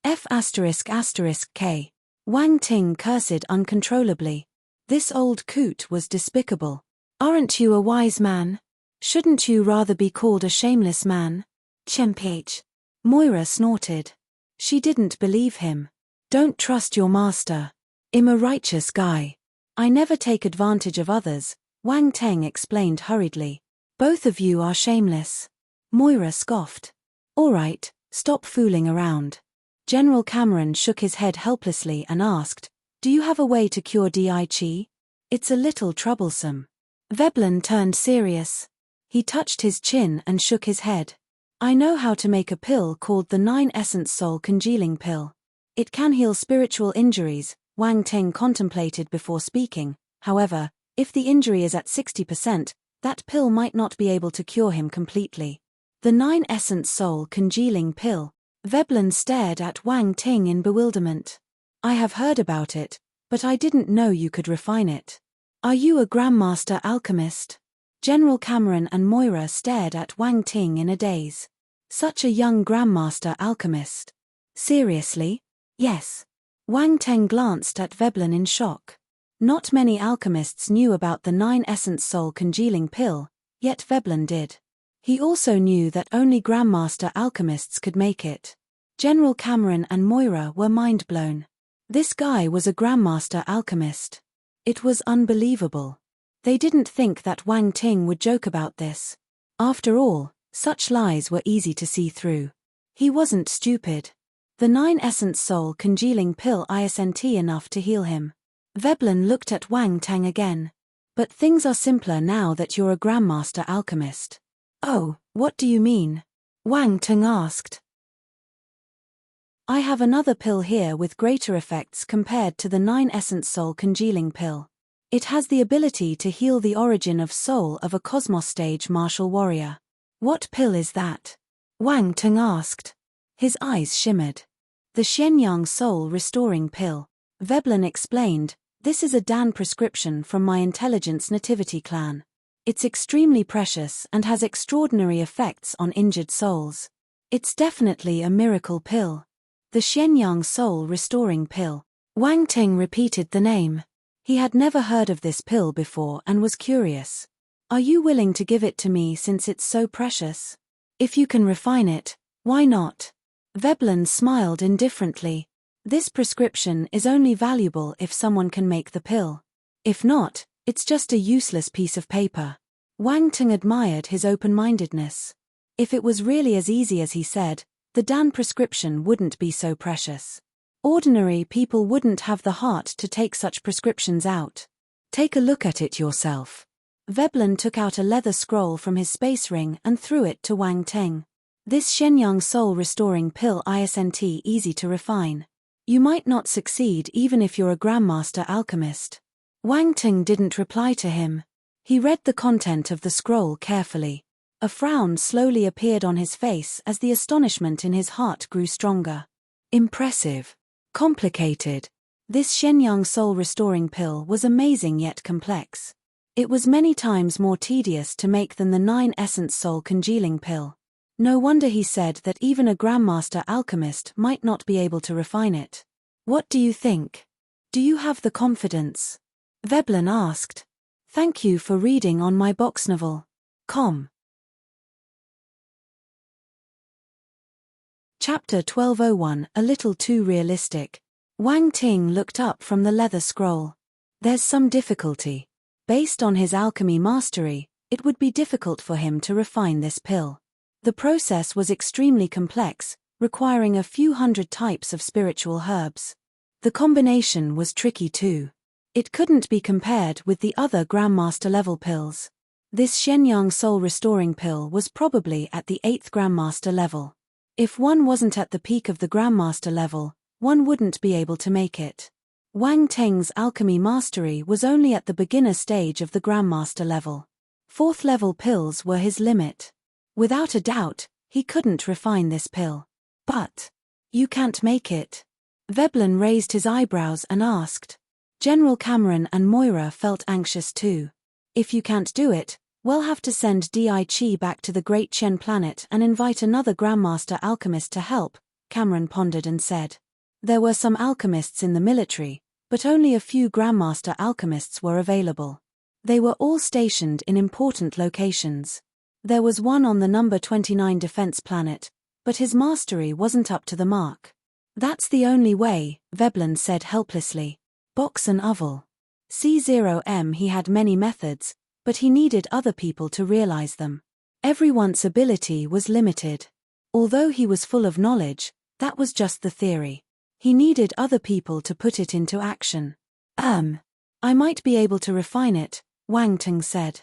F***K. Wang Ting cursed uncontrollably. This old coot was despicable. Aren't you a wise man? Shouldn't you rather be called a shameless man? Chempage. Moira snorted. She didn't believe him. Don't trust your master. I'm a righteous guy. I never take advantage of others, Wang Ting explained hurriedly. Both of you are shameless. Moira scoffed. All right, stop fooling around. General Cameron shook his head helplessly and asked, do you have a way to cure Di-Chi? It's a little troublesome. Veblen turned serious. He touched his chin and shook his head. I know how to make a pill called the 9-essence soul congealing pill. It can heal spiritual injuries, Wang Ting contemplated before speaking. However, if the injury is at 60%, that pill might not be able to cure him completely. The 9-essence soul congealing pill. Veblen stared at Wang Ting in bewilderment. I have heard about it, but I didn't know you could refine it. Are you a Grandmaster alchemist? General Cameron and Moira stared at Wang Ting in a daze. Such a young Grandmaster alchemist. Seriously? Yes. Wang Ting glanced at Veblen in shock. Not many alchemists knew about the 9-essence soul congealing pill, yet Veblen did. He also knew that only Grandmaster alchemists could make it. General Cameron and Moira were mind-blown. This guy was a Grandmaster alchemist. It was unbelievable. They didn't think that Wang Ting would joke about this. After all, such lies were easy to see through. He wasn't stupid. The 9-essence soul congealing pill isn't enough to heal him. Veblen looked at Wang Ting again. But things are simpler now that you're a Grandmaster alchemist. Oh, what do you mean? Wang Ting asked. I have another pill here with greater effects compared to the 9-essence soul congealing pill. It has the ability to heal the origin of soul of a Cosmos stage martial warrior. What pill is that? Wang Ting asked. His eyes shimmered. The Shenyang soul restoring pill. Veblen explained, this is a Dan prescription from my intelligence nativity clan. It's extremely precious and has extraordinary effects on injured souls. It's definitely a miracle pill. The Shenyang soul restoring pill. Wang Ting repeated the name. He had never heard of this pill before and was curious. Are you willing to give it to me since it's so precious? If you can refine it, why not? Veblen smiled indifferently. This prescription is only valuable if someone can make the pill. If not, it's just a useless piece of paper. Wang Ting admired his open-mindedness. If it was really as easy as he said, the Dan prescription wouldn't be so precious. Ordinary people wouldn't have the heart to take such prescriptions out. Take a look at it yourself. Veblen took out a leather scroll from his space ring and threw it to Wang Ting. This Shenyang soul restoring pill isn't easy to refine. You might not succeed even if you're a Grandmaster alchemist. Wang Ting didn't reply to him. He read the content of the scroll carefully. A frown slowly appeared on his face as the astonishment in his heart grew stronger. Impressive. Complicated. This Shenyang soul restoring pill was amazing yet complex. It was many times more tedious to make than the 9-essence soul congealing pill. No wonder he said that even a Grandmaster alchemist might not be able to refine it. What do you think? Do you have the confidence? Veblen asked. Thank you for reading on my box novel. Com. Chapter 1201, a little too realistic. Wang Ting looked up from the leather scroll. There's some difficulty. Based on his alchemy mastery, it would be difficult for him to refine this pill. The process was extremely complex, requiring a few hundred types of spiritual herbs. The combination was tricky too. It couldn't be compared with the other Grandmaster-level pills. This Shenyang soul-restoring pill was probably at the 8th Grandmaster level. If one wasn't at the peak of the Grandmaster level, one wouldn't be able to make it. Wang Teng's alchemy mastery was only at the beginner stage of the Grandmaster level. 4th-level pills were his limit. Without a doubt, he couldn't refine this pill. But you can't make it. Veblen raised his eyebrows and asked. General Cameron and Moira felt anxious too. If you can't do it, we'll have to send Di Chi back to the Great Chen planet and invite another Grandmaster alchemist to help, Cameron pondered and said. There were some alchemists in the military, but only a few Grandmaster alchemists were available. They were all stationed in important locations. There was one on the number 29 defense planet, but his mastery wasn't up to the mark. That's the only way, Veblen said helplessly. Box and Oval. C0M he had many methods, but he needed other people to realize them. Everyone's ability was limited. Although he was full of knowledge, that was just the theory. He needed other people to put it into action. I might be able to refine it, Wang Teng said.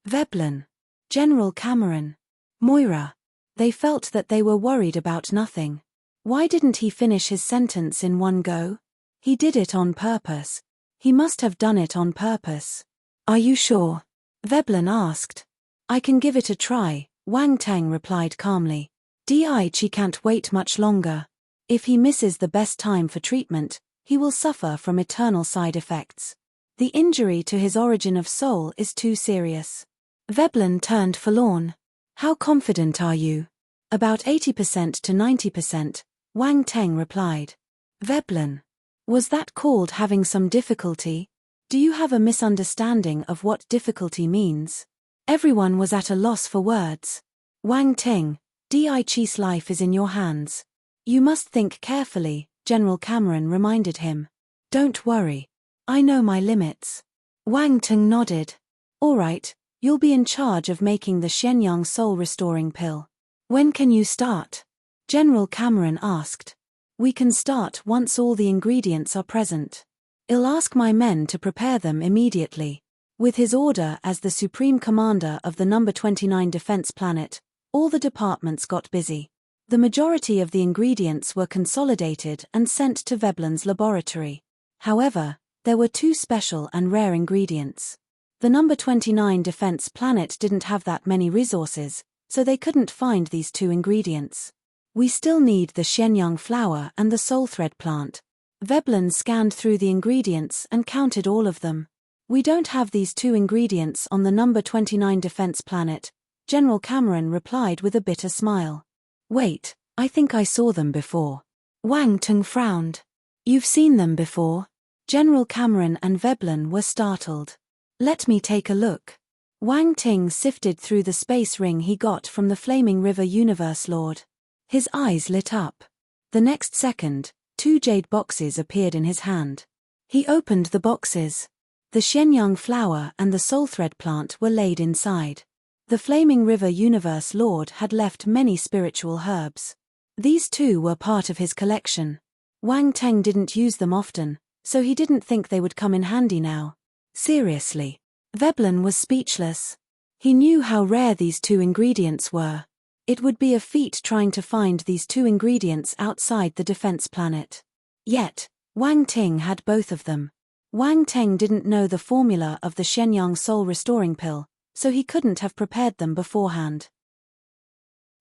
Veblen. General Cameron. Moira. They felt that they were worried about nothing. Why didn't he finish his sentence in one go? He did it on purpose. He must have done it on purpose. Are you sure? Veblen asked. I can give it a try, Wang Teng replied calmly. Di Chi can't wait much longer. If he misses the best time for treatment, he will suffer from eternal side effects. The injury to his origin of soul is too serious. Veblen turned forlorn. How confident are you? About 80% to 90%, Wang Teng replied. Veblen. Was that called having some difficulty? Do you have a misunderstanding of what difficulty means? Everyone was at a loss for words. Wang Teng, Di Chi's life is in your hands. You must think carefully, General Cameron reminded him. Don't worry. I know my limits. Wang Teng nodded. All right, you'll be in charge of making the Shenyang soul-restoring pill. When can you start? General Cameron asked. We can start once all the ingredients are present. I'll ask my men to prepare them immediately. With his order as the supreme commander of the number 29 defense planet, all the departments got busy. The majority of the ingredients were consolidated and sent to Veblen's laboratory. However, there were two special and rare ingredients. The number 29 defense planet didn't have that many resources, so they couldn't find these two ingredients. We still need the Shenyang flower and the soul thread plant. Veblen scanned through the ingredients and counted all of them. We don't have these two ingredients on the number 29 defense planet, General Cameron replied with a bitter smile. Wait, I think I saw them before. Wang Teng frowned. You've seen them before? General Cameron and Veblen were startled. Let me take a look. Wang Teng sifted through the space ring he got from the Flaming River Universe Lord. His eyes lit up. The next second, two jade boxes appeared in his hand. He opened the boxes. The Shenyang flower and the soul thread plant were laid inside. The Flaming River Universe Lord had left many spiritual herbs. These too were part of his collection. Wang Teng didn't use them often, so he didn't think they would come in handy now. Seriously. Veblen was speechless. He knew how rare these two ingredients were. It would be a feat trying to find these two ingredients outside the defense planet. Yet, Wang Teng had both of them. Wang Teng didn't know the formula of the Shenyang soul-restoring pill, so he couldn't have prepared them beforehand.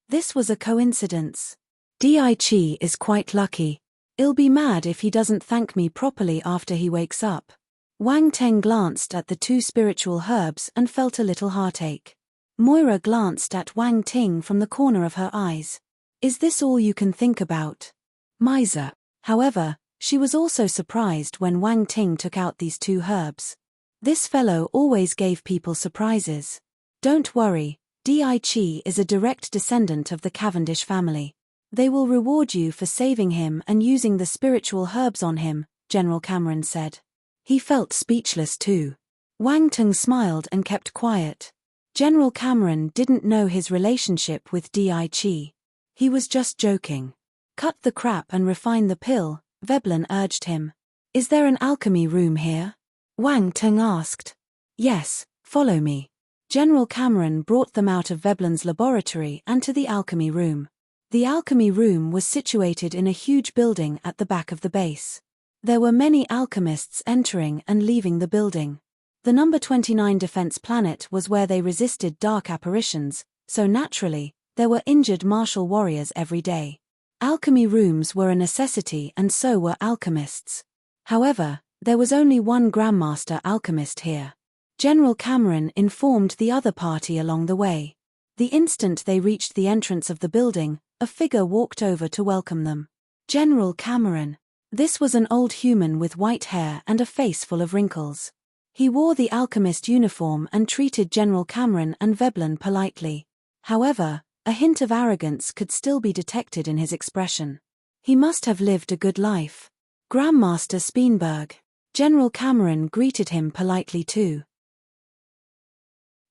This was a coincidence. Di Chi is quite lucky. I'll be mad if he doesn't thank me properly after he wakes up. Wang Teng glanced at the two spiritual herbs and felt a little heartache. Moira glanced at Wang Ting from the corner of her eyes. Is this all you can think about? Miser. However, she was also surprised when Wang Ting took out these two herbs. This fellow always gave people surprises. Don't worry, Di Chi is a direct descendant of the Cavendish family. They will reward you for saving him and using the spiritual herbs on him, General Cameron said. He felt speechless too. Wang Ting smiled and kept quiet. General Cameron didn't know his relationship with Di Chi. He was just joking. Cut the crap and refine the pill, Veblen urged him. Is there an alchemy room here? Wang Teng asked. Yes, follow me. General Cameron brought them out of Veblen's laboratory and to the alchemy room. The alchemy room was situated in a huge building at the back of the base. There were many alchemists entering and leaving the building. The number 29 defense planet was where they resisted dark apparitions, so naturally, there were injured martial warriors every day. Alchemy rooms were a necessity and so were alchemists. However, there was only one Grandmaster alchemist here. General Cameron informed the other party along the way. The instant they reached the entrance of the building, a figure walked over to welcome them. General Cameron. This was an old human with white hair and a face full of wrinkles. He wore the alchemist uniform and treated General Cameron and Veblen politely. However, a hint of arrogance could still be detected in his expression. He must have lived a good life. Grandmaster Speenberg. General Cameron greeted him politely too.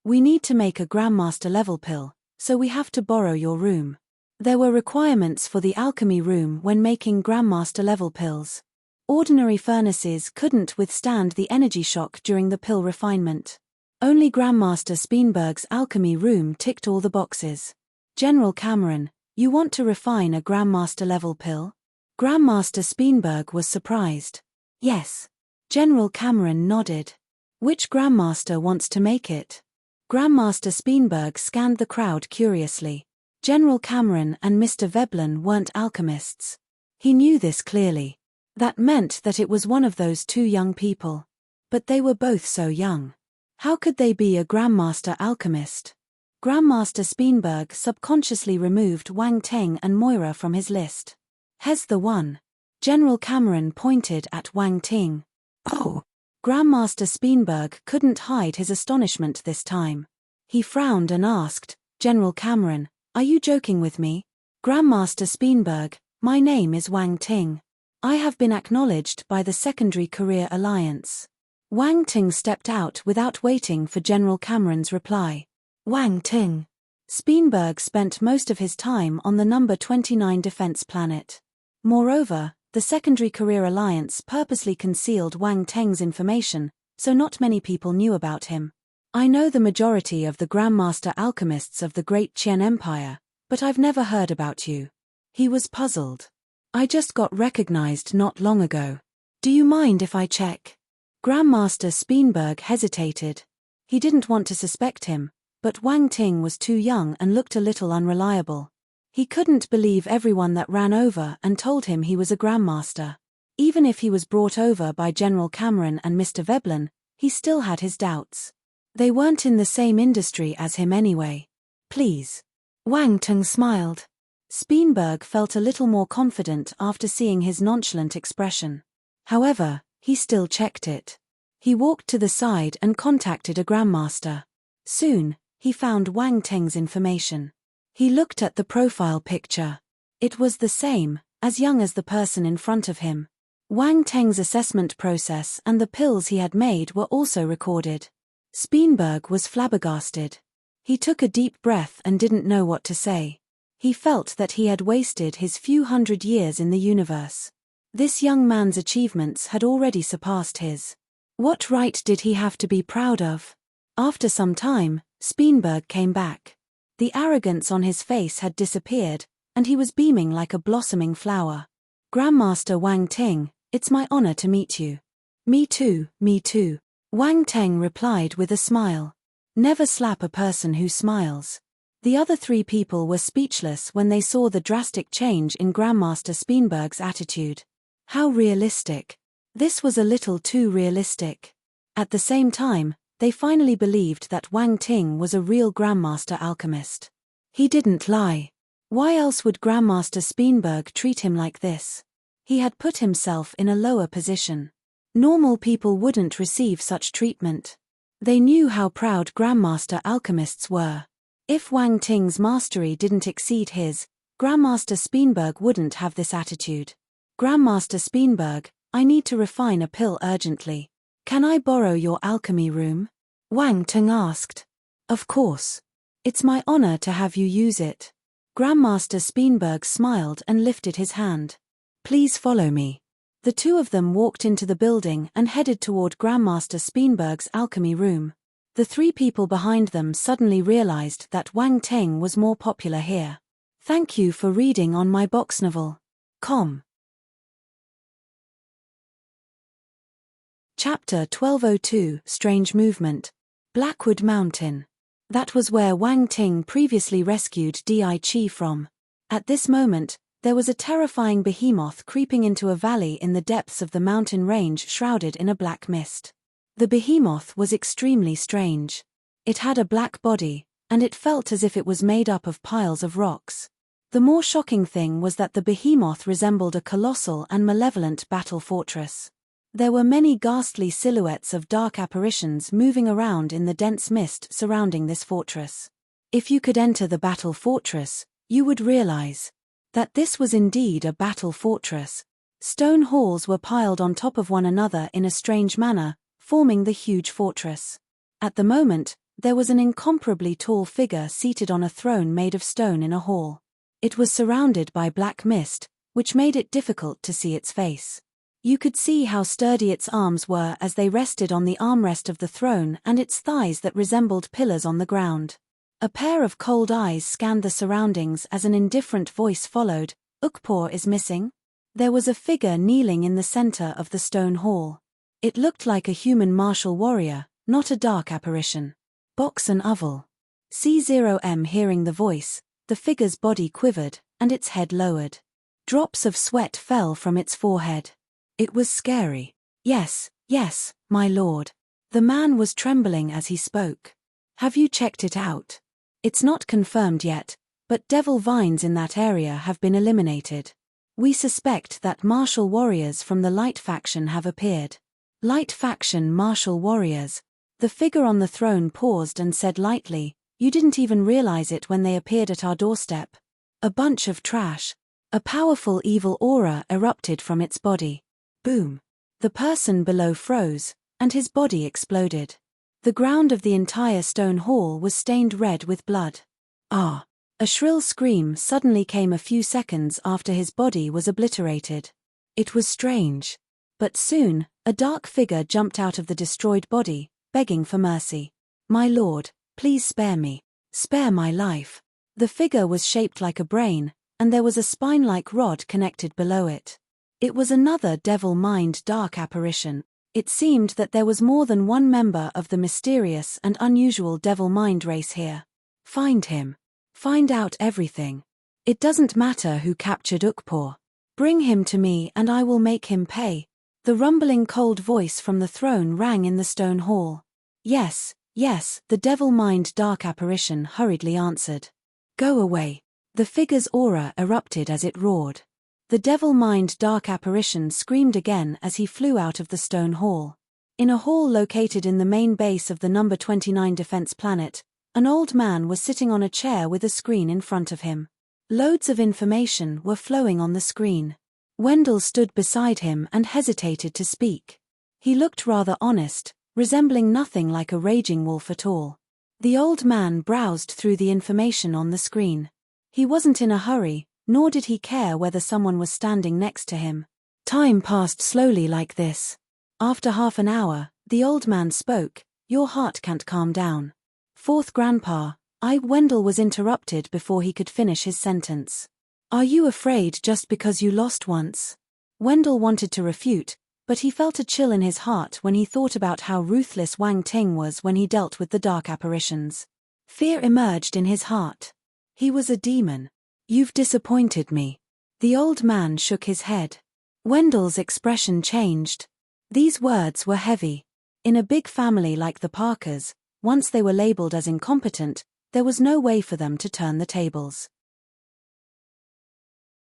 We need to make a Grandmaster level pill, so we have to borrow your room. There were requirements for the alchemy room when making Grandmaster level pills. Ordinary furnaces couldn't withstand the energy shock during the pill refinement. Only Grandmaster Speenberg's alchemy room ticked all the boxes. General Cameron, you want to refine a Grandmaster level pill? Grandmaster Speenberg was surprised. Yes. General Cameron nodded. Which Grandmaster wants to make it? Grandmaster Speenberg scanned the crowd curiously. General Cameron and Mr. Veblen weren't alchemists. He knew this clearly. That meant that it was one of those two young people. But they were both so young. How could they be a Grandmaster alchemist? Grandmaster Speenberg subconsciously removed Wang Teng and Moira from his list. Hes the one. General Cameron pointed at Wang Ting. Oh! Grandmaster Speenberg couldn't hide his astonishment this time. He frowned and asked, General Cameron, are you joking with me? Grandmaster Speenberg, my name is Wang Ting. I have been acknowledged by the Secondary Career Alliance. Wang Ting stepped out without waiting for General Cameron's reply. Wang Ting. Speenberg spent most of his time on the number 29 defense planet. Moreover, the Secondary Career Alliance purposely concealed Wang Teng's information, so not many people knew about him. I know the majority of the Grandmaster alchemists of the Great Qian Empire, but I've never heard about you. He was puzzled. I just got recognized not long ago. Do you mind if I check? Grandmaster Speenberg hesitated. He didn't want to suspect him, but Wang Ting was too young and looked a little unreliable. He couldn't believe everyone that ran over and told him he was a Grandmaster. Even if he was brought over by General Cameron and Mr. Veblen, he still had his doubts. They weren't in the same industry as him anyway. Please. Wang Ting smiled. Speenberg felt a little more confident after seeing his nonchalant expression. However, he still checked it. He walked to the side and contacted a Grandmaster. Soon, he found Wang Teng's information. He looked at the profile picture. It was the same, as young as the person in front of him. Wang Teng's assessment process and the pills he had made were also recorded. Speenberg was flabbergasted. He took a deep breath and didn't know what to say. He felt that he had wasted his few hundred years in the universe. This young man's achievements had already surpassed his. What right did he have to be proud of? After some time, Speenberg came back. The arrogance on his face had disappeared, and he was beaming like a blossoming flower. Grandmaster Wang Ting, it's my honor to meet you. Me too, me too. Wang Teng replied with a smile. Never slap a person who smiles. The other three people were speechless when they saw the drastic change in Grandmaster Speenberg's attitude. How realistic. This was a little too realistic. At the same time, they finally believed that Wang Ting was a real Grandmaster alchemist. He didn't lie. Why else would Grandmaster Speenberg treat him like this? He had put himself in a lower position. Normal people wouldn't receive such treatment. They knew how proud Grandmaster alchemists were. If Wang Ting's mastery didn't exceed his, Grandmaster Speenberg wouldn't have this attitude. Grandmaster Speenberg, I need to refine a pill urgently. Can I borrow your alchemy room? Wang Ting asked. Of course. It's my honor to have you use it. Grandmaster Speenberg smiled and lifted his hand. Please follow me. The two of them walked into the building and headed toward Grandmaster Speenberg's alchemy room. The three people behind them suddenly realized that Wang Teng was more popular here. Thank you for reading on my box novel. Com. Chapter 1202, Strange Movement. Blackwood Mountain. That was where Wang Ting previously rescued Di Chi from. At this moment, there was a terrifying behemoth creeping into a valley in the depths of the mountain range shrouded in a black mist. The behemoth was extremely strange. It had a black body, and it felt as if it was made up of piles of rocks. The more shocking thing was that the behemoth resembled a colossal and malevolent battle fortress. There were many ghastly silhouettes of dark apparitions moving around in the dense mist surrounding this fortress. If you could enter the battle fortress, you would realize that this was indeed a battle fortress. Stone halls were piled on top of one another in a strange manner, forming the huge fortress. At the moment, there was an incomparably tall figure seated on a throne made of stone in a hall. It was surrounded by black mist, which made it difficult to see its face. You could see how sturdy its arms were as they rested on the armrest of the throne and its thighs that resembled pillars on the ground. A pair of cold eyes scanned the surroundings as an indifferent voice followed, "Ukpor is missing?" There was a figure kneeling in the center of the stone hall. It looked like a human martial warrior, not a dark apparition. Boxen Uvel. C0M hearing the voice, the figure's body quivered, and its head lowered. Drops of sweat fell from its forehead. It was scary. Yes, my lord. The man was trembling as he spoke. Have you checked it out? It's not confirmed yet, but devil vines in that area have been eliminated. We suspect that martial warriors from the Light faction have appeared. Light faction martial warriors. The figure on the throne paused and said lightly, "You didn't even realize it when they appeared at our doorstep." A bunch of trash. A powerful evil aura erupted from its body. Boom. The person below froze, and his body exploded. The ground of the entire stone hall was stained red with blood. Ah! A shrill scream suddenly came a few seconds after his body was obliterated. It was strange. But soon, a dark figure jumped out of the destroyed body, begging for mercy. "My lord, please spare me. Spare my life." The figure was shaped like a brain, and there was a spine-like rod connected below it. It was another devil mind dark apparition. It seemed that there was more than one member of the mysterious and unusual devil mind race here. Find him. Find out everything. It doesn't matter who captured Ukpor. Bring him to me and I will make him pay. The rumbling cold voice from the throne rang in the stone hall. Yes, the devil mind dark apparition hurriedly answered. Go away. The figure's aura erupted as it roared. The devil mind dark apparition screamed again as he flew out of the stone hall. In a hall located in the main base of the number 29 defense planet, an old man was sitting on a chair with a screen in front of him. Loads of information were flowing on the screen. Wendell stood beside him and hesitated to speak. He looked rather honest, resembling nothing like a raging wolf at all. The old man browsed through the information on the screen. He wasn't in a hurry, nor did he care whether someone was standing next to him. Time passed slowly like this. After half an hour, the old man spoke, "Your heart can't calm down." Fourth Grandpa, Wendell was interrupted before he could finish his sentence. "Are you afraid just because you lost once?" Wendell wanted to refute, but he felt a chill in his heart when he thought about how ruthless Wang Ting was when he dealt with the dark apparitions. Fear emerged in his heart. He was a demon. "You've disappointed me." The old man shook his head. Wendell's expression changed. These words were heavy. In a big family like the Parkers, once they were labeled as incompetent, there was no way for them to turn the tables.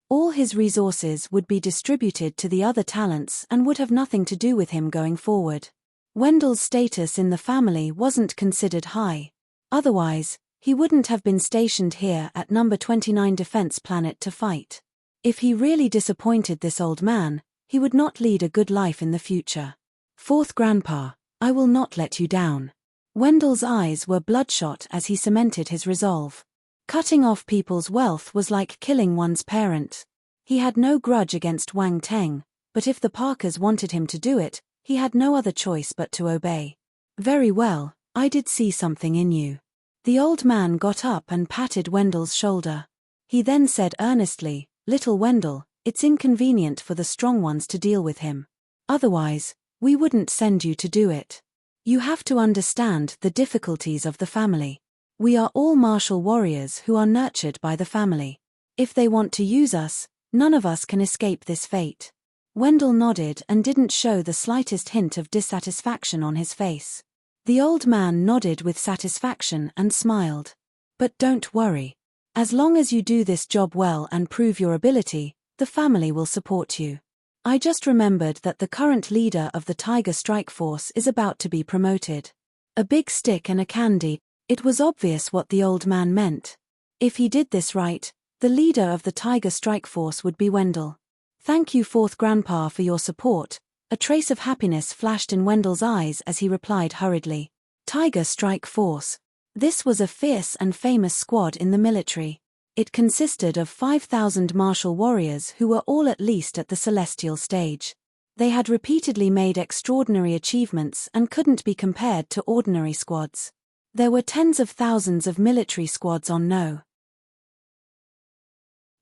All his resources would be distributed to the other talents and would have nothing to do with him going forward. Wendell's status in the family wasn't considered high. Otherwise, he wouldn't have been stationed here at number 29 defense planet to fight. If he really disappointed this old man, he would not lead a good life in the future. Fourth Grandpa, I will not let you down. Wendell's eyes were bloodshot as he cemented his resolve. Cutting off people's wealth was like killing one's parent. He had no grudge against Wang Teng, but if the Parkers wanted him to do it, he had no other choice but to obey. Very well, I did see something in you. The old man got up and patted Wendell's shoulder. He then said earnestly, "Little Wendell, it's inconvenient for the strong ones to deal with him. Otherwise, we wouldn't send you to do it. You have to understand the difficulties of the family. We are all martial warriors who are nurtured by the family. If they want to use us, none of us can escape this fate." Wendell nodded and didn't show the slightest hint of dissatisfaction on his face. The old man nodded with satisfaction and smiled. "But don't worry. As long as you do this job well and prove your ability, the family will support you. I just remembered that the current leader of the Tiger Strike Force is about to be promoted." A big stick and a candy. It was obvious what the old man meant. If he did this right, the leader of the Tiger Strike Force would be Wendell. "Thank you, fourth grandpa, for your support." A trace of happiness flashed in Wendell's eyes as he replied hurriedly. Tiger Strike Force. This was a fierce and famous squad in the military. It consisted of 5,000 martial warriors who were all at least at the celestial stage. They had repeatedly made extraordinary achievements and couldn't be compared to ordinary squads. There were tens of thousands of military squads on No.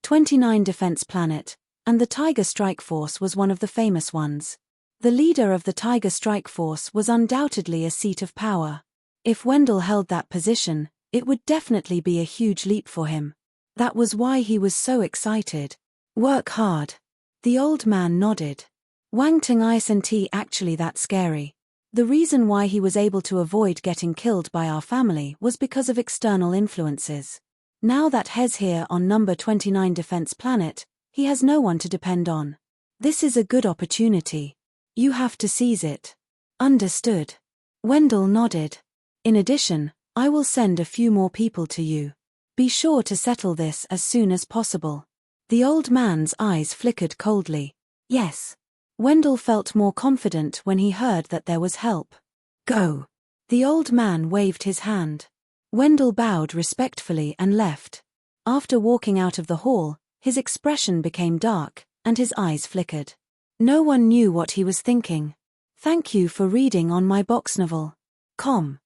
29 Defense Planet, and the Tiger Strike Force was one of the famous ones. The leader of the Tiger Strike Force was undoubtedly a seat of power. If Wendell held that position, it would definitely be a huge leap for him. That was why he was so excited. "Work hard." The old man nodded. "Wang Teng isn't actually that scary. The reason why he was able to avoid getting killed by our family was because of external influences. Now that he's here on number 29 Defense Planet, he has no one to depend on. This is a good opportunity. You have to seize it." "Understood." Wendell nodded. "In addition, I will send a few more people to you. Be sure to settle this as soon as possible." The old man's eyes flickered coldly. "Yes." Wendell felt more confident when he heard that there was help. "Go." The old man waved his hand. Wendell bowed respectfully and left. After walking out of the hall, his expression became dark, and his eyes flickered. No one knew what he was thinking. Thank you for reading on my box novel. Com.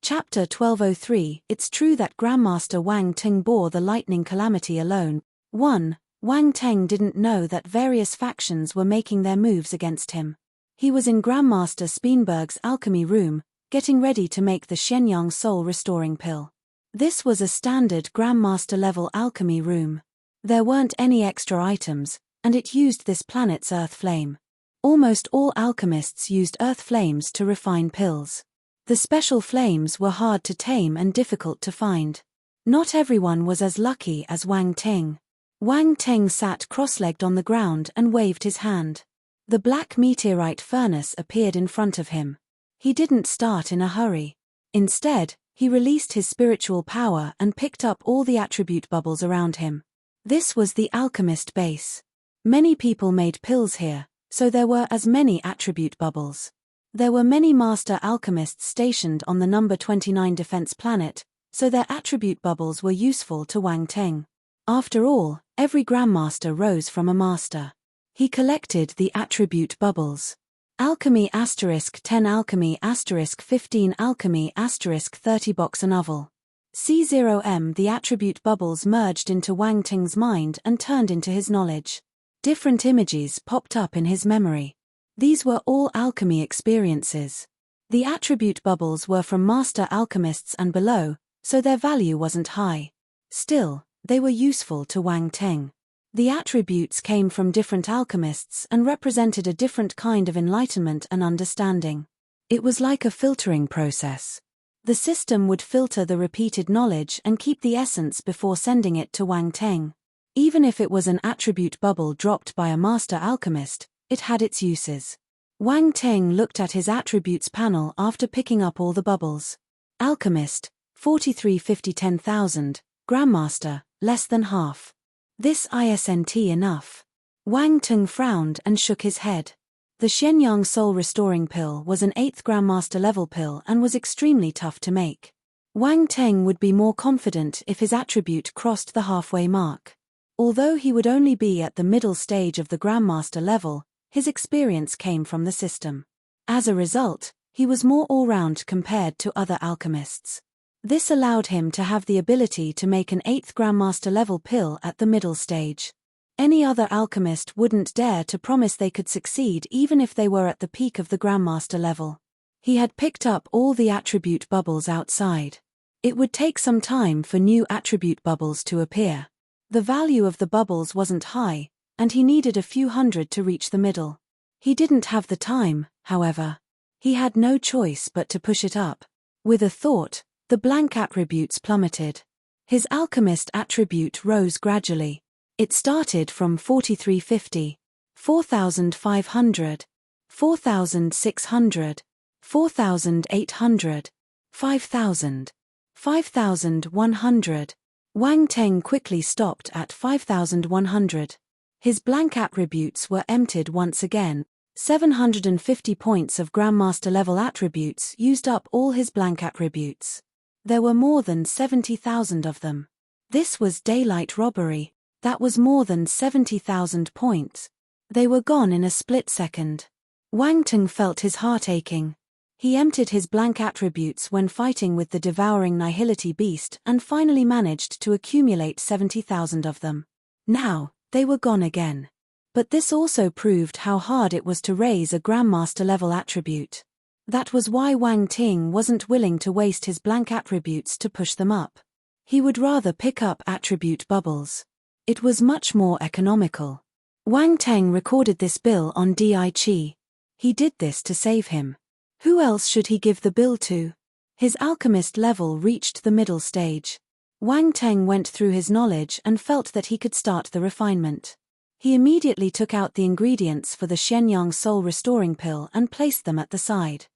Chapter 1203. It's true that Grandmaster Wang Teng bore the lightning calamity alone. 1. Wang Teng didn't know that various factions were making their moves against him. He was in Grandmaster Speenberg's alchemy room, getting ready to make the Shenyang soul restoring pill. This was a standard Grandmaster level alchemy room. There weren't any extra items, and it used this planet's earth flame. Almost all alchemists used earth flames to refine pills. The special flames were hard to tame and difficult to find. Not everyone was as lucky as Wang Teng. Wang Teng sat cross-legged on the ground and waved his hand. The black meteorite furnace appeared in front of him. He didn't start in a hurry. Instead, he released his spiritual power and picked up all the attribute bubbles around him. This was the alchemist base. Many people made pills here, so there were as many attribute bubbles. There were many master alchemists stationed on the number 29 defense planet, so their attribute bubbles were useful to Wang Teng. After all, every grandmaster rose from a master. He collected the attribute bubbles. Alchemy *10 Alchemy *15 Alchemy *30 Box an oval. C0M. The attribute bubbles merged into Wang Teng's mind and turned into his knowledge. Different images popped up in his memory. These were all alchemy experiences. The attribute bubbles were from master alchemists and below, so their value wasn't high. Still, they were useful to Wang Teng. The attributes came from different alchemists and represented a different kind of enlightenment and understanding. It was like a filtering process. The system would filter the repeated knowledge and keep the essence before sending it to Wang Teng. Even if it was an attribute bubble dropped by a master alchemist, it had its uses. Wang Teng looked at his attributes panel after picking up all the bubbles. Alchemist, 4350 10,000, Grandmaster, less than half. This isn't enough. Wang Teng frowned and shook his head. The Shenyang Soul Restoring Pill was an 8th Grandmaster level pill and was extremely tough to make. Wang Teng would be more confident if his attribute crossed the halfway mark. Although he would only be at the middle stage of the Grandmaster level, his experience came from the system. As a result, he was more all-round compared to other alchemists. This allowed him to have the ability to make an 8th Grandmaster level pill at the middle stage. Any other alchemist wouldn't dare to promise they could succeed even if they were at the peak of the Grandmaster level. He had picked up all the attribute bubbles outside. It would take some time for new attribute bubbles to appear. The value of the bubbles wasn't high, and he needed a few hundred to reach the middle. He didn't have the time, however. He had no choice but to push it up. With a thought, the blank attributes plummeted. His alchemist attribute rose gradually. It started from 4350, 4500, 4600, 4800, 5000, 5100. Wang Teng quickly stopped at 5100. His blank attributes were emptied once again. 750 points of Grandmaster level attributes used up all his blank attributes. There were more than 70,000 of them. This was daylight robbery. That was more than 70,000 points. They were gone in a split second. Wang Teng felt his heart aching. He emptied his blank attributes when fighting with the devouring nihility beast and finally managed to accumulate 70,000 of them. Now, they were gone again. But this also proved how hard it was to raise a Grandmaster level attribute. That was why Wang Teng wasn't willing to waste his blank attributes to push them up. He would rather pick up attribute bubbles. It was much more economical. Wang Teng recorded this bill on Di. He did this to save him. Who else should he give the bill to? His alchemist level reached the middle stage. Wang Teng went through his knowledge and felt that he could start the refinement. He immediately took out the ingredients for the Shenyang Soul Restoring Pill and placed them at the side.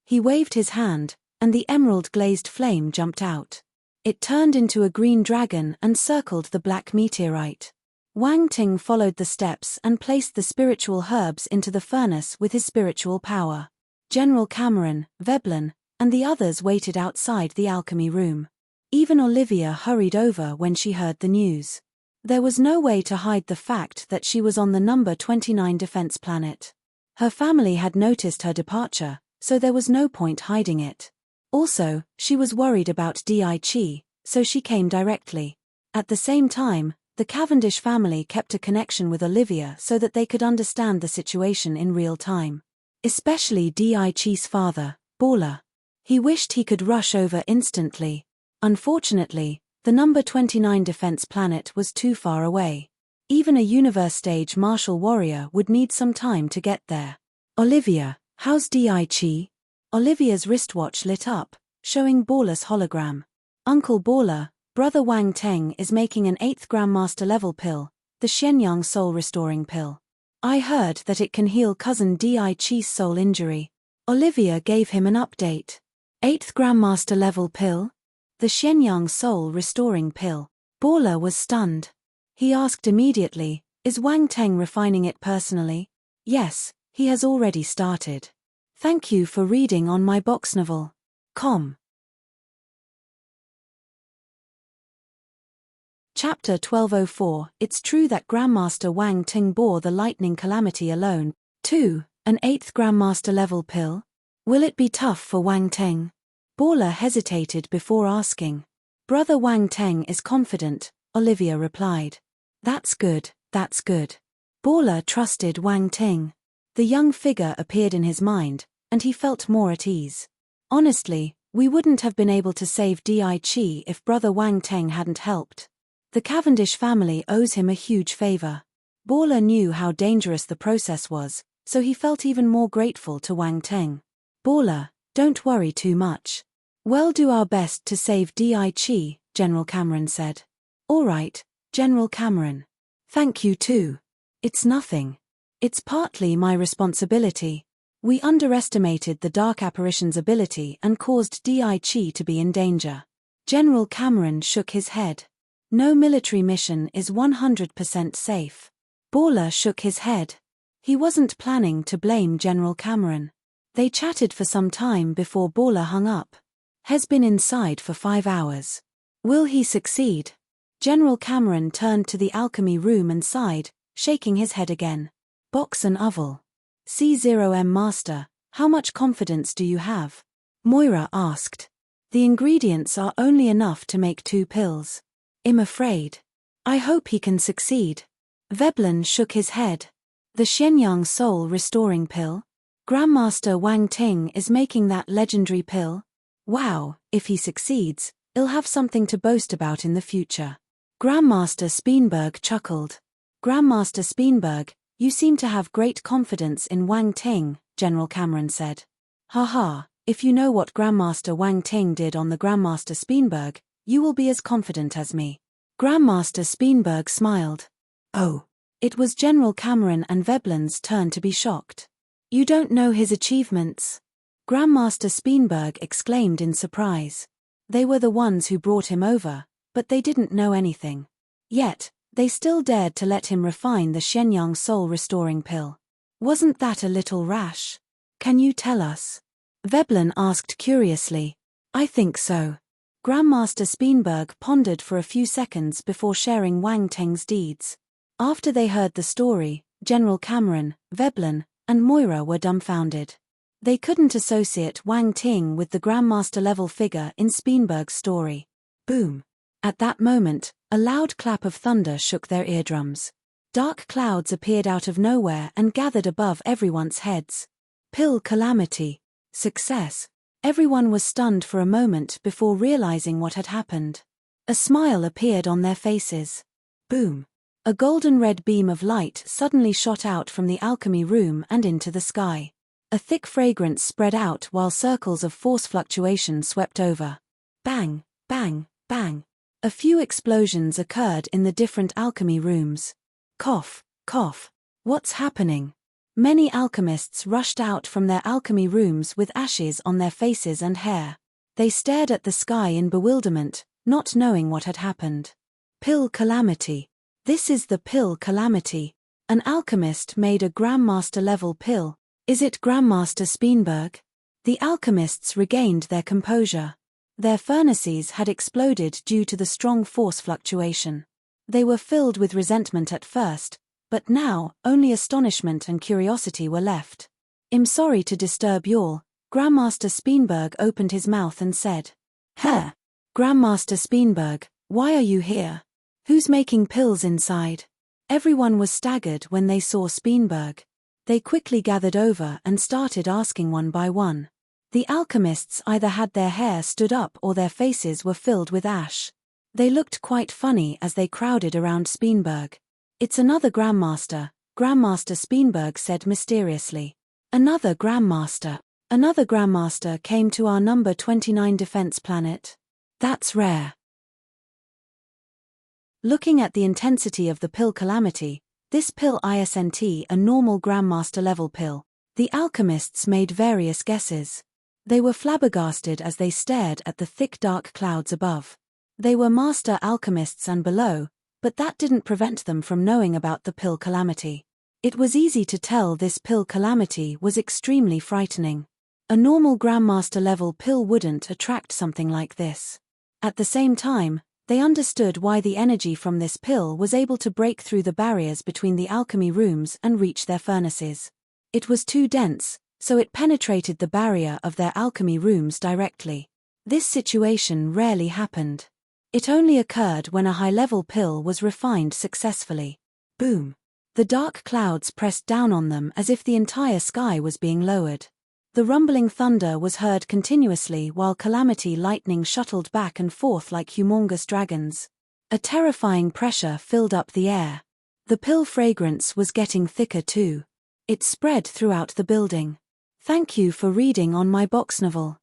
He waved his hand, and the emerald glazed flame jumped out. It turned into a green dragon and circled the black meteorite. Wang Teng followed the steps and placed the spiritual herbs into the furnace with his spiritual power. General Cameron, Veblen, and the others waited outside the alchemy room. Even Olivia hurried over when she heard the news. There was no way to hide the fact that she was on the number 29 defense planet. Her family had noticed her departure, so there was no point hiding it. Also, she was worried about Di, so she came directly. At the same time, the Cavendish family kept a connection with Olivia so that they could understand the situation in real time. Especially Di's father, Baller. He wished he could rush over instantly. Unfortunately, the number 29 defense planet was too far away. Even a universe-stage martial warrior would need some time to get there. Olivia, how's Di? Olivia's wristwatch lit up, showing Baller's hologram. Uncle Baller, Brother Wang Teng is making an 8th Grandmaster level pill, the Shenyang Soul Restoring Pill. I heard that it can heal cousin Di's soul injury. Olivia gave him an update. 8th Grandmaster level pill? The Shenyang Soul Restoring Pill. Baller was stunned. He asked immediately, is Wang Teng refining it personally? Yes, he has already started. Thank you for reading on my box novel. Com. Chapter 1204. It's true that Grandmaster Wang Teng bore the lightning calamity alone. 2. An 8th Grandmaster level pill? Will it be tough for Wang Teng? Baller hesitated before asking. Brother Wang Teng is confident, Olivia replied. That's good, that's good. Baller trusted Wang Teng. The young figure appeared in his mind, and he felt more at ease. Honestly, we wouldn't have been able to save Di if Brother Wang Teng hadn't helped. The Cavendish family owes him a huge favor. Baller knew how dangerous the process was, so he felt even more grateful to Wang Teng. Baller, don't worry too much. We'll do our best to save Di, General Cameron said. All right, General Cameron. Thank you too. It's nothing. It's partly my responsibility. We underestimated the Dark Apparition's ability and caused Di to be in danger. General Cameron shook his head. No military mission is 100% safe. Baller shook his head. He wasn't planning to blame General Cameron. They chatted for some time before Baller hung up. Has been inside for 5 hours. Will he succeed? General Cameron turned to the alchemy room and sighed, shaking his head again. Box and oval. C0M Master, how much confidence do you have? Moira asked. The ingredients are only enough to make 2 pills. I'm afraid. I hope he can succeed. Veblen shook his head. The Shenyang Soul Restoring Pill? Grandmaster Wang Ting is making that legendary pill? Wow, if he succeeds, he'll have something to boast about in the future. Grandmaster Speenberg chuckled. Grandmaster Speenberg, you seem to have great confidence in Wang Ting, General Cameron said. Haha, if you know what Grandmaster Wang Ting did on the Grandmaster Speenberg, you will be as confident as me. Grandmaster Speenberg smiled. Oh. It was General Cameron and Veblen's turn to be shocked. You don't know his achievements? Grandmaster Speenberg exclaimed in surprise. They were the ones who brought him over, but they didn't know anything. Yet, they still dared to let him refine the Shenyang Soul Restoring Pill. Wasn't that a little rash? Can you tell us? Veblen asked curiously. I think so. Grandmaster Speenberg pondered for a few seconds before sharing Wang Ting's deeds. After they heard the story, General Cameron, Veblen, and Moira were dumbfounded. They couldn't associate Wang Ting with the Grandmaster-level figure in Speenberg's story. Boom! At that moment, a loud clap of thunder shook their eardrums. Dark clouds appeared out of nowhere and gathered above everyone's heads. Pill calamity. Success. Everyone was stunned for a moment before realizing what had happened. A smile appeared on their faces. Boom! A golden-red beam of light suddenly shot out from the alchemy room and into the sky. A thick fragrance spread out while circles of force fluctuation swept over. Bang, bang, bang. A few explosions occurred in the different alchemy rooms. Cough, cough. What's happening? Many alchemists rushed out from their alchemy rooms with ashes on their faces and hair. They stared at the sky in bewilderment, not knowing what had happened. Pill calamity. This is the pill calamity. An alchemist made a Grandmaster-level pill. Is it Grandmaster Speenberg? The alchemists regained their composure. Their furnaces had exploded due to the strong force fluctuation. They were filled with resentment at first, but now only astonishment and curiosity were left. I'm sorry to disturb y'all. Grandmaster Speenberg opened his mouth and said. Huh? Grandmaster Speenberg, why are you here? Who's making pills inside? Everyone was staggered when they saw Speenberg. They quickly gathered over and started asking one by one. The alchemists either had their hair stood up or their faces were filled with ash. They looked quite funny as they crowded around Speenberg. It's another Grandmaster, Grandmaster Speenberg said mysteriously. Another Grandmaster. Another Grandmaster came to our number 29 defense planet. That's rare. Looking at the intensity of the pill calamity, this pill isn't a normal Grandmaster-level pill. The alchemists made various guesses. They were flabbergasted as they stared at the thick dark clouds above. They were master alchemists and below, but that didn't prevent them from knowing about the pill calamity. It was easy to tell this pill calamity was extremely frightening. A normal Grandmaster-level pill wouldn't attract something like this. At the same time, they understood why the energy from this pill was able to break through the barriers between the alchemy rooms and reach their furnaces. It was too dense, so it penetrated the barrier of their alchemy rooms directly. This situation rarely happened. It only occurred when a high-level pill was refined successfully. Boom! The dark clouds pressed down on them as if the entire sky was being lowered. The rumbling thunder was heard continuously while calamity lightning shuttled back and forth like humongous dragons. A terrifying pressure filled up the air. The pill fragrance was getting thicker too. It spread throughout the building. Thank you for reading on my box novel.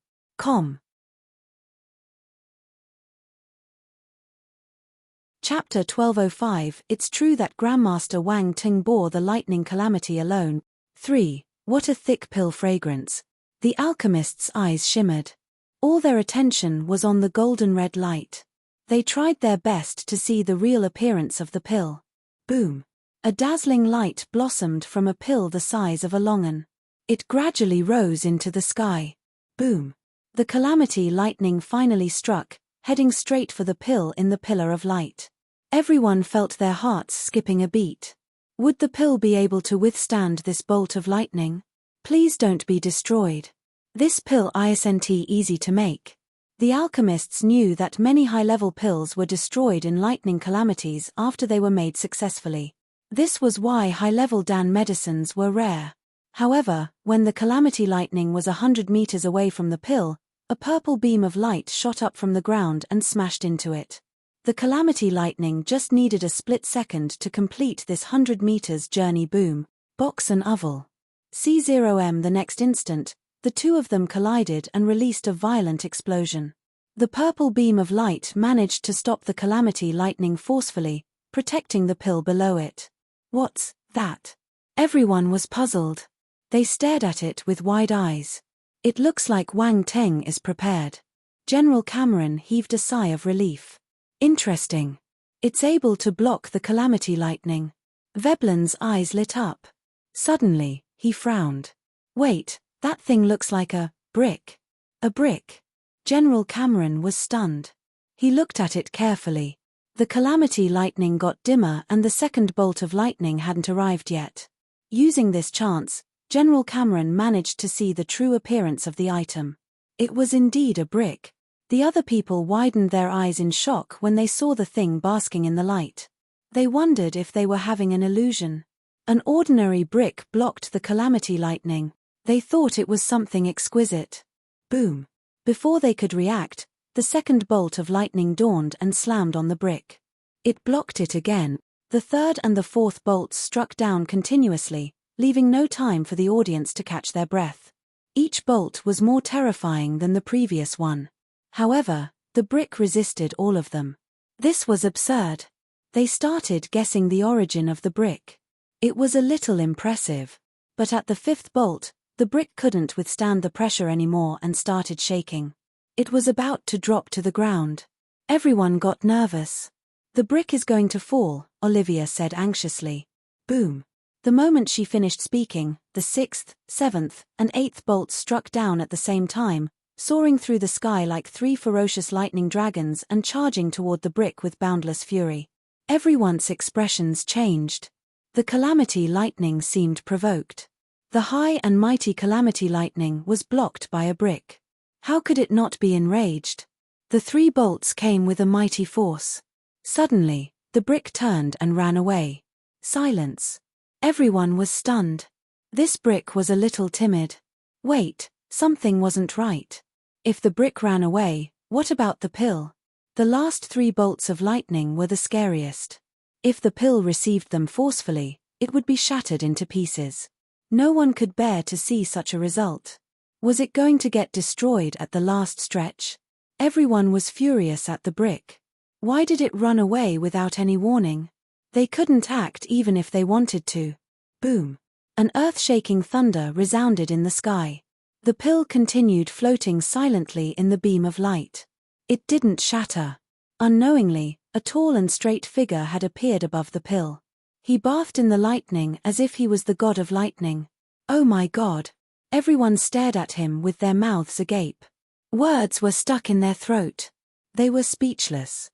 Chapter 1205. It's true that Grandmaster Wang Ting bore the lightning calamity alone. 3. What a thick pill fragrance. The alchemists' eyes shimmered. All their attention was on the golden red light. They tried their best to see the real appearance of the pill. Boom! A dazzling light blossomed from a pill the size of a longan. It gradually rose into the sky. Boom! The calamity lightning finally struck, heading straight for the pill in the pillar of light. Everyone felt their hearts skipping a beat. Would the pill be able to withstand this bolt of lightning? Please don't be destroyed. This pill isn't easy to make. The alchemists knew that many high-level pills were destroyed in lightning calamities after they were made successfully. This was why high-level Dan medicines were rare. However, when the calamity lightning was 100 meters away from the pill, a purple beam of light shot up from the ground and smashed into it. The calamity lightning just needed a split second to complete this 100 meters journey. Boom, box and oval. C0M. The next instant, the two of them collided and released a violent explosion. The purple beam of light managed to stop the calamity lightning forcefully, protecting the pill below it. What's that? Everyone was puzzled. They stared at it with wide eyes. It looks like Wang Teng is prepared. General Cameron heaved a sigh of relief. Interesting. It's able to block the calamity lightning. Veblen's eyes lit up. Suddenly, he frowned. Wait, that thing looks like a brick. A brick. General Cameron was stunned. He looked at it carefully. The calamity lightning got dimmer and the second bolt of lightning hadn't arrived yet. Using this chance, General Cameron managed to see the true appearance of the item. It was indeed a brick. The other people widened their eyes in shock when they saw the thing basking in the light. They wondered if they were having an illusion. An ordinary brick blocked the calamity lightning. They thought it was something exquisite. Boom! Before they could react, the second bolt of lightning dawned and slammed on the brick. It blocked it again. The third and the fourth bolts struck down continuously, leaving no time for the audience to catch their breath. Each bolt was more terrifying than the previous one. However, the brick resisted all of them. This was absurd. They started guessing the origin of the brick. It was a little impressive. But at the fifth bolt, the brick couldn't withstand the pressure anymore and started shaking. It was about to drop to the ground. Everyone got nervous. The brick is going to fall, Olivia said anxiously. Boom! The moment she finished speaking, the sixth, seventh, and eighth bolts struck down at the same time, soaring through the sky like three ferocious lightning dragons and charging toward the brick with boundless fury. Everyone's expressions changed. The calamity lightning seemed provoked. The high and mighty calamity lightning was blocked by a brick. How could it not be enraged? The three bolts came with a mighty force. Suddenly, the brick turned and ran away. Silence. Everyone was stunned. This brick was a little timid. Wait, something wasn't right. If the brick ran away, what about the pill? The last three bolts of lightning were the scariest. If the pill received them forcefully, it would be shattered into pieces. No one could bear to see such a result. Was it going to get destroyed at the last stretch? Everyone was furious at the brick. Why did it run away without any warning? They couldn't act even if they wanted to. Boom! An earth-shaking thunder resounded in the sky. The pill continued floating silently in the beam of light. It didn't shatter. Unknowingly, a tall and straight figure had appeared above the pill. He bathed in the lightning as if he was the god of lightning. Oh my God! Everyone stared at him with their mouths agape. Words were stuck in their throat. They were speechless.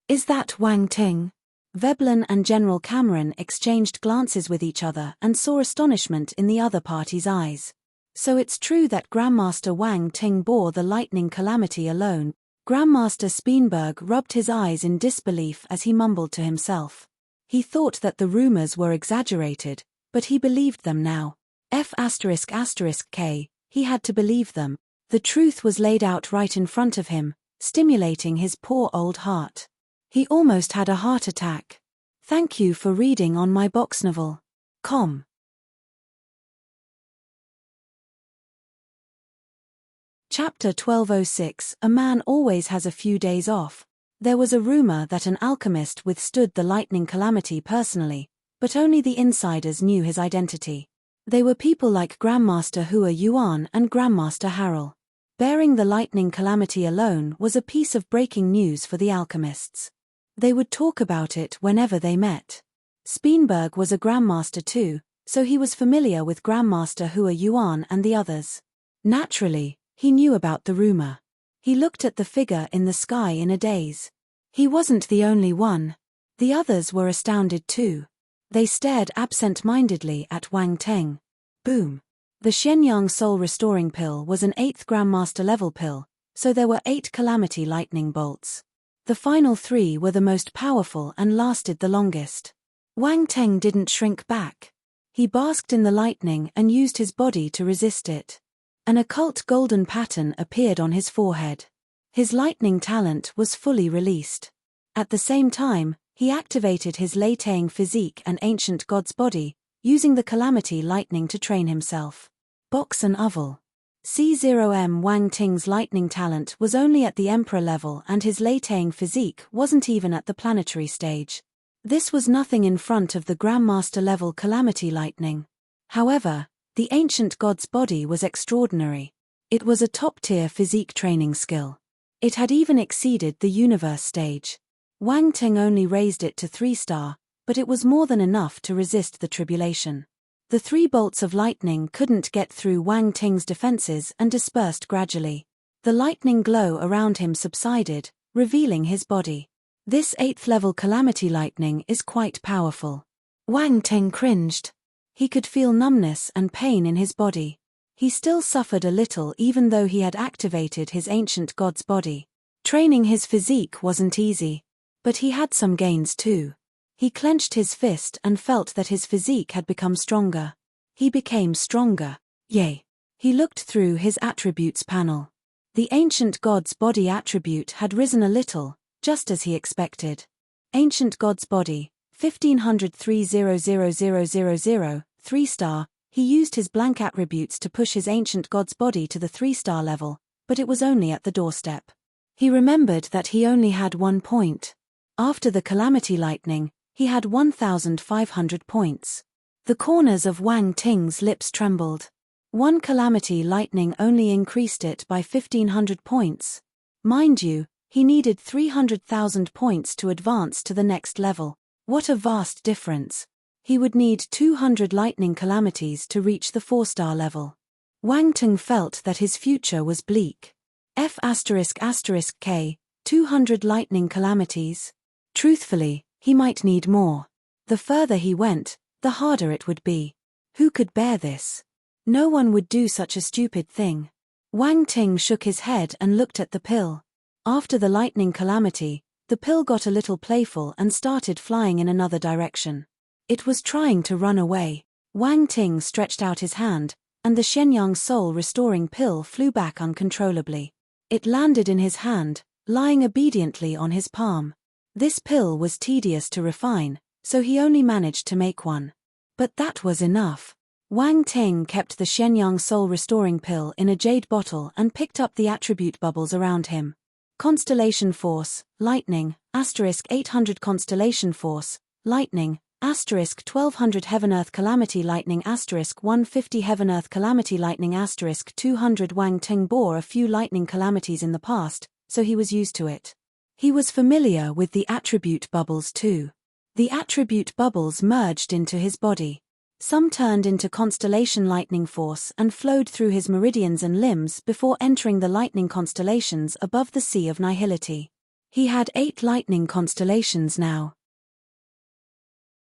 Is that Wang Ting? Veblen and General Cameron exchanged glances with each other and saw astonishment in the other party's eyes. So it's true that Grandmaster Wang Ting bore the lightning calamity alone. Grandmaster Speenberg rubbed his eyes in disbelief as he mumbled to himself. He thought that the rumors were exaggerated, but he believed them now. F***K, he had to believe them. The truth was laid out right in front of him, stimulating his poor old heart. He almost had a heart attack. Thank you for reading on my box novel. Com. Chapter 1206. A man always has a few days off. There was a rumor that an alchemist withstood the lightning calamity personally, but only the insiders knew his identity. They were people like Grandmaster Hua Yuan and Grandmaster Harrell. Bearing the lightning calamity alone was a piece of breaking news for the alchemists. They would talk about it whenever they met. Speenberg was a Grandmaster too, so he was familiar with Grandmaster Hua Yuan and the others. Naturally, he knew about the rumor. He looked at the figure in the sky in a daze. He wasn't the only one. The others were astounded too. They stared absent-mindedly at Wang Teng. Boom. The Shenyang Soul Restoring Pill was an 8th Grandmaster level pill, so there were 8 Calamity Lightning Bolts. The final 3 were the most powerful and lasted the longest. Wang Teng didn't shrink back. He basked in the lightning and used his body to resist it. An occult golden pattern appeared on his forehead. His lightning talent was fully released. At the same time, he activated his Leitang physique and ancient god's body, using the Calamity Lightning to train himself. Box and Oval. C0M Wang Ting's lightning talent was only at the Emperor level and his Leitang physique wasn't even at the planetary stage. This was nothing in front of the Grandmaster level Calamity Lightning. However, the ancient god's body was extraordinary. It was a top-tier physique training skill. It had even exceeded the universe stage. Wang Ting only raised it to 3-star, but it was more than enough to resist the tribulation. The 3 bolts of lightning couldn't get through Wang Ting's defenses and dispersed gradually. The lightning glow around him subsided, revealing his body. This 8th level Calamity Lightning is quite powerful. Wang Ting cringed. He could feel numbness and pain in his body. He still suffered a little even though he had activated his ancient god's body. Training his physique wasn't easy. But he had some gains too. He clenched his fist and felt that his physique had become stronger. He became stronger. Yay. He looked through his attributes panel. The ancient god's body attribute had risen a little, just as he expected. Ancient god's body, 1500-300000, 3-star. He used his blank attributes to push his ancient god's body to the 3-star level, but it was only at the doorstep. He remembered that he only had 1 point. After the Calamity Lightning, he had 1,500 points. The corners of Wang Ting's lips trembled. 1 Calamity Lightning only increased it by 1,500 points. Mind you, he needed 300,000 points to advance to the next level. What a vast difference. He would need 200 lightning calamities to reach the 4-star level. Wang Ting felt that his future was bleak. F***K, 200 lightning calamities? Truthfully, he might need more. The further he went, the harder it would be. Who could bear this? No one would do such a stupid thing. Wang Ting shook his head and looked at the pill. After the lightning calamity, the pill got a little playful and started flying in another direction. It was trying to run away. Wang Ting stretched out his hand, and the Shenyang Soul Restoring Pill flew back uncontrollably. It landed in his hand, lying obediently on his palm. This pill was tedious to refine, so he only managed to make one. But that was enough. Wang Ting kept the Shenyang Soul Restoring Pill in a jade bottle and picked up the attribute bubbles around him. Constellation Force, Lightning, *800 Constellation Force, Lightning, *1200 Heaven Earth Calamity Lightning *150 Heaven Earth Calamity Lightning *200 Wang Ting bore a few lightning calamities in the past, so he was used to it. He was familiar with the attribute bubbles too. The attribute bubbles merged into his body. Some turned into Constellation Lightning Force and flowed through his meridians and limbs before entering the lightning constellations above the Sea of Nihility. He had 8 lightning constellations now.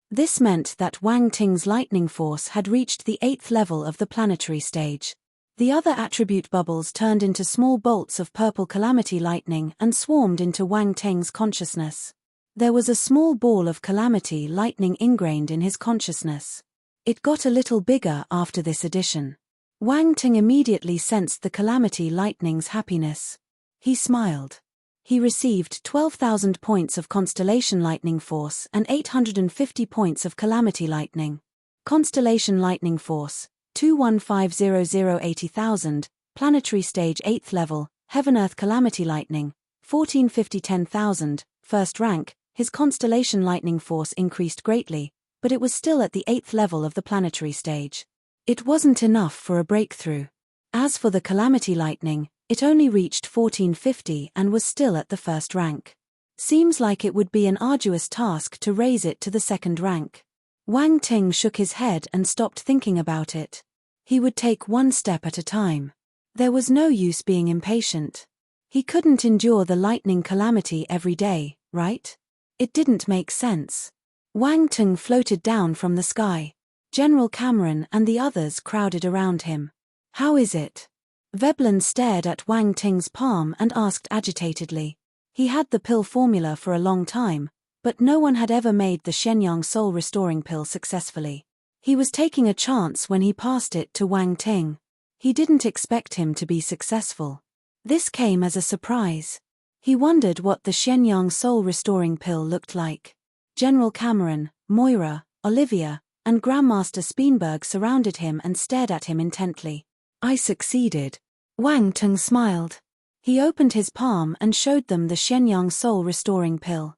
This meant that Wang Ting's lightning force had reached the 8th level of the planetary stage. The other attribute bubbles turned into small bolts of purple calamity lightning and swarmed into Wang Ting's consciousness. There was a small ball of calamity lightning ingrained in his consciousness. It got a little bigger after this addition. Wang Ting immediately sensed the calamity lightning's happiness. He smiled. He received 12,000 points of Constellation Lightning Force and 850 points of Calamity Lightning. Constellation Lightning Force, 21500 Planetary Stage 8th Level, Heaven Earth Calamity Lightning, 1450 10,000, First Rank. His Constellation Lightning Force increased greatly, but it was still at the 8th level of the planetary stage. It wasn't enough for a breakthrough. As for the Calamity Lightning, it only reached 1450 and was still at the first rank. Seems like it would be an arduous task to raise it to the second rank. Wang Ting shook his head and stopped thinking about it. He would take one step at a time. There was no use being impatient. He couldn't endure the lightning calamity every day, right? It didn't make sense. Wang Ting floated down from the sky. General Cameron and the others crowded around him. How is it? Veblen stared at Wang Ting's palm and asked agitatedly. He had the pill formula for a long time, but no one had ever made the Shenyang soul restoring pill successfully. He was taking a chance when he passed it to Wang Ting. He didn't expect him to be successful. This came as a surprise. He wondered what the Shenyang soul restoring pill looked like. General Cameron, Moira, Olivia, and Grandmaster Speenberg surrounded him and stared at him intently. I succeeded. Wang Ting smiled. He opened his palm and showed them the Shenyang soul restoring pill.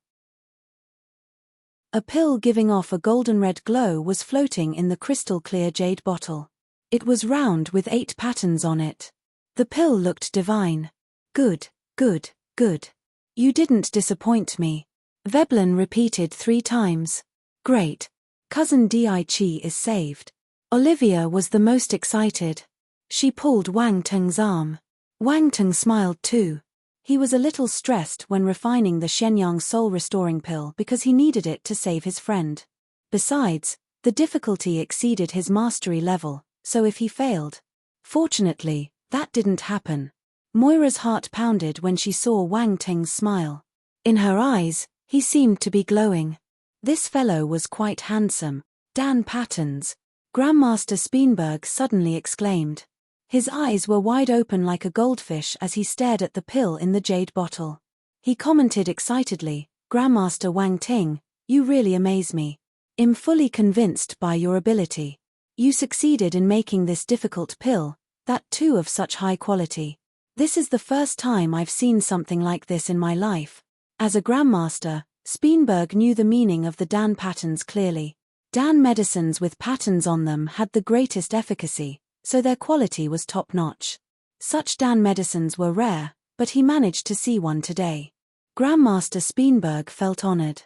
A pill giving off a golden-red glow was floating in the crystal-clear jade bottle. It was round with 8 patterns on it. The pill looked divine. Good, good, good. You didn't disappoint me. Veblen repeated 3 times. Great. Cousin Di-Chi is saved. Olivia was the most excited. She pulled Wang Teng's arm. Wang Teng smiled too. He was a little stressed when refining the Shenyang soul restoring pill because he needed it to save his friend. Besides, the difficulty exceeded his mastery level, so if he failed. Fortunately, that didn't happen. Moira's heart pounded when she saw Wang Teng's smile. In her eyes, he seemed to be glowing. This fellow was quite handsome. Dan Patterns. Grandmaster Speenberg suddenly exclaimed. His eyes were wide open like a goldfish as he stared at the pill in the jade bottle. He commented excitedly, Grandmaster Wang Ting, you really amaze me. I'm fully convinced by your ability. You succeeded in making this difficult pill, that too of such high quality. This is the first time I've seen something like this in my life. As a Grandmaster, Speenberg knew the meaning of the Dan patterns clearly. Dan medicines with patterns on them had the greatest efficacy, so their quality was top-notch. Such Dan medicines were rare, but he managed to see one today. Grandmaster Speenberg felt honored.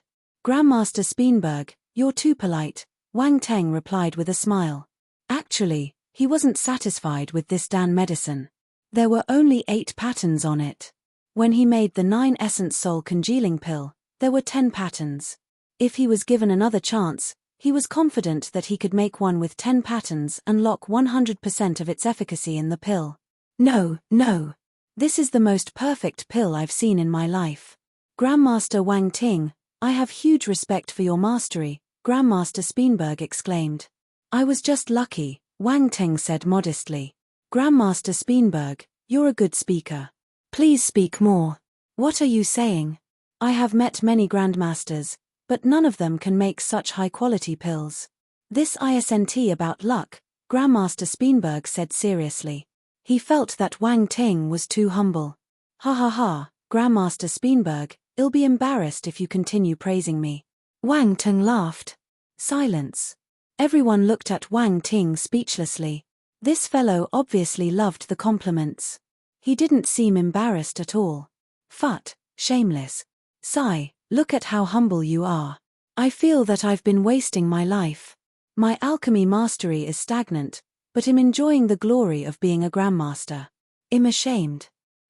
Grandmaster Speenberg, you're too polite, Wang Teng replied with a smile. Actually, he wasn't satisfied with this Dan medicine. There were only 8 patterns on it. When he made the 9 essence soul congealing pill, there were 10 patterns. If he was given another chance, he was confident that he could make one with 10 patterns and lock 100% of its efficacy in the pill. No, no. This is the most perfect pill I've seen in my life. Grandmaster Wang Ting, I have huge respect for your mastery, Grandmaster Speenberg exclaimed. I was just lucky, Wang Ting said modestly. Grandmaster Speenberg, you're a good speaker. Please speak more. What are you saying? I have met many grandmasters, but none of them can make such high-quality pills. This isn't about luck, Grandmaster Speenberg said seriously. He felt that Wang Ting was too humble. Ha ha ha, Grandmaster Speenberg, I'll be embarrassed if you continue praising me. Wang Ting laughed. Silence. Everyone looked at Wang Ting speechlessly. This fellow obviously loved the compliments. He didn't seem embarrassed at all. Phut, shameless. Sigh. Look at how humble you are. I feel that I've been wasting my life. My alchemy mastery is stagnant, but I'm enjoying the glory of being a grandmaster. I'm ashamed.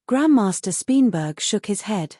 Grandmaster Speenberg shook his head.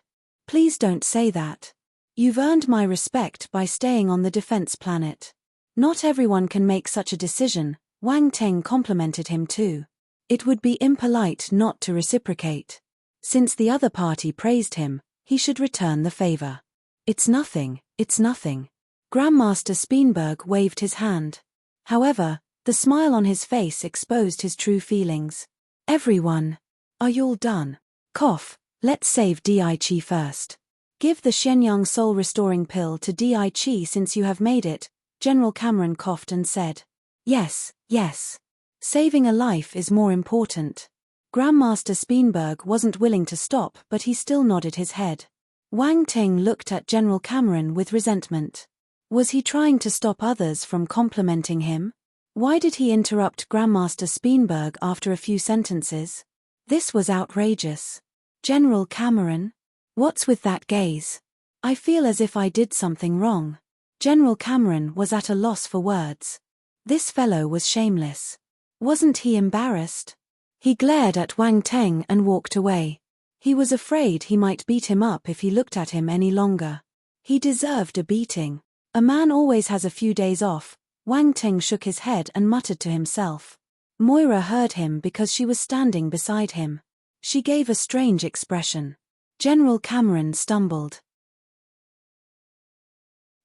Please don't say that. You've earned my respect by staying on the defense planet. Not everyone can make such a decision, Wang Teng complimented him too. It would be impolite not to reciprocate. Since the other party praised him, he should return the favor. It's nothing, it's nothing. Grandmaster Speenberg waved his hand. However, the smile on his face exposed his true feelings. Everyone. Are you all done? Cough, let's save Di-Chi first. Give the Shenyang soul restoring pill to Di-Chi since you have made it, General Cameron coughed and said. Yes, yes. Saving a life is more important. Grandmaster Speenberg wasn't willing to stop, but he still nodded his head. Wang Ting looked at General Cameron with resentment. Was he trying to stop others from complimenting him? Why did he interrupt Grandmaster Speenberg after a few sentences? This was outrageous. General Cameron? What's with that gaze? I feel as if I did something wrong. General Cameron was at a loss for words. This fellow was shameless. Wasn't he embarrassed? He glared at Wang Teng and walked away. He was afraid he might beat him up if he looked at him any longer. He deserved a beating. A man always has a few days off. Wang Teng shook his head and muttered to himself. Moira heard him because she was standing beside him. She gave a strange expression. General Cameron stumbled.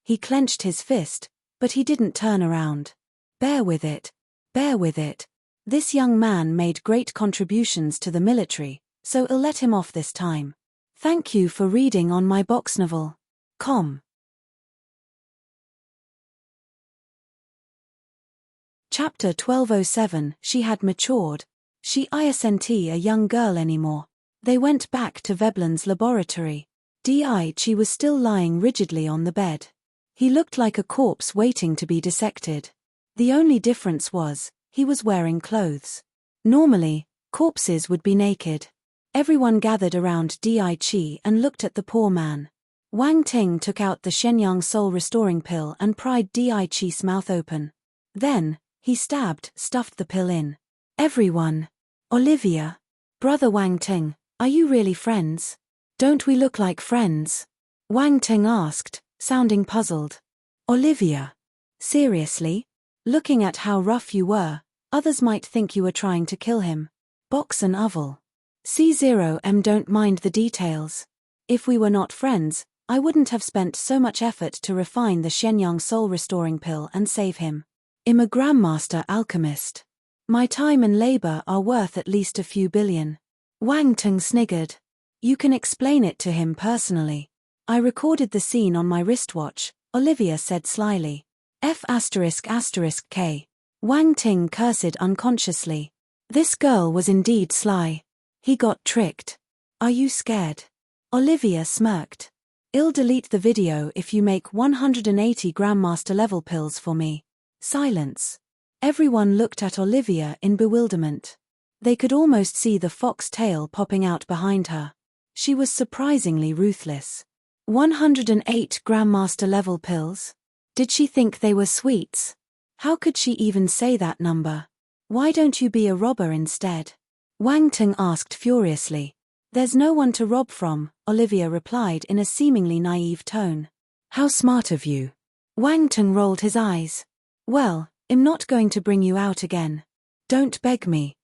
He clenched his fist, but he didn't turn around. Bear with it. Bear with it. This young man made great contributions to the military, so I'll let him off this time. Thank you for reading on my box novel. Chapter 1207. She had matured. She isn't a young girl anymore. They went back to Veblen's laboratory. Di-Chi was still lying rigidly on the bed. He looked like a corpse waiting to be dissected. The only difference was, he was wearing clothes. Normally, corpses would be naked. Everyone gathered around Di-Chi and looked at the poor man. Wang Ting took out the Shenyang soul-restoring pill and pried Di-Chi's mouth open. Then, he stuffed the pill in. Everyone. Olivia. Brother Wang Ting, are you really friends? Don't we look like friends? Wang Ting asked, sounding puzzled. Olivia. Seriously? Looking at how rough you were, others might think you were trying to kill him. Box and oval. C0M don't mind the details. If we were not friends, I wouldn't have spent so much effort to refine the Shenyang soul-restoring pill and save him. I'm a Grandmaster alchemist. My time and labor are worth at least a few billion. Wang Ting sniggered. You can explain it to him personally. I recorded the scene on my wristwatch, Olivia said slyly. F***K. Wang Ting cursed unconsciously. This girl was indeed sly. He got tricked. Are you scared? Olivia smirked. I'll delete the video if you make 180 Grandmaster level pills for me. Silence. Everyone looked at Olivia in bewilderment. They could almost see the fox tail popping out behind her. She was surprisingly ruthless. 108 Grandmaster level pills? Did she think they were sweets? How could she even say that number? Why don't you be a robber instead? Wang Ting asked furiously. There's no one to rob from, Olivia replied in a seemingly naive tone. How smart of you. Wang Ting rolled his eyes. Well, I'm not going to bring you out again. Don't beg me.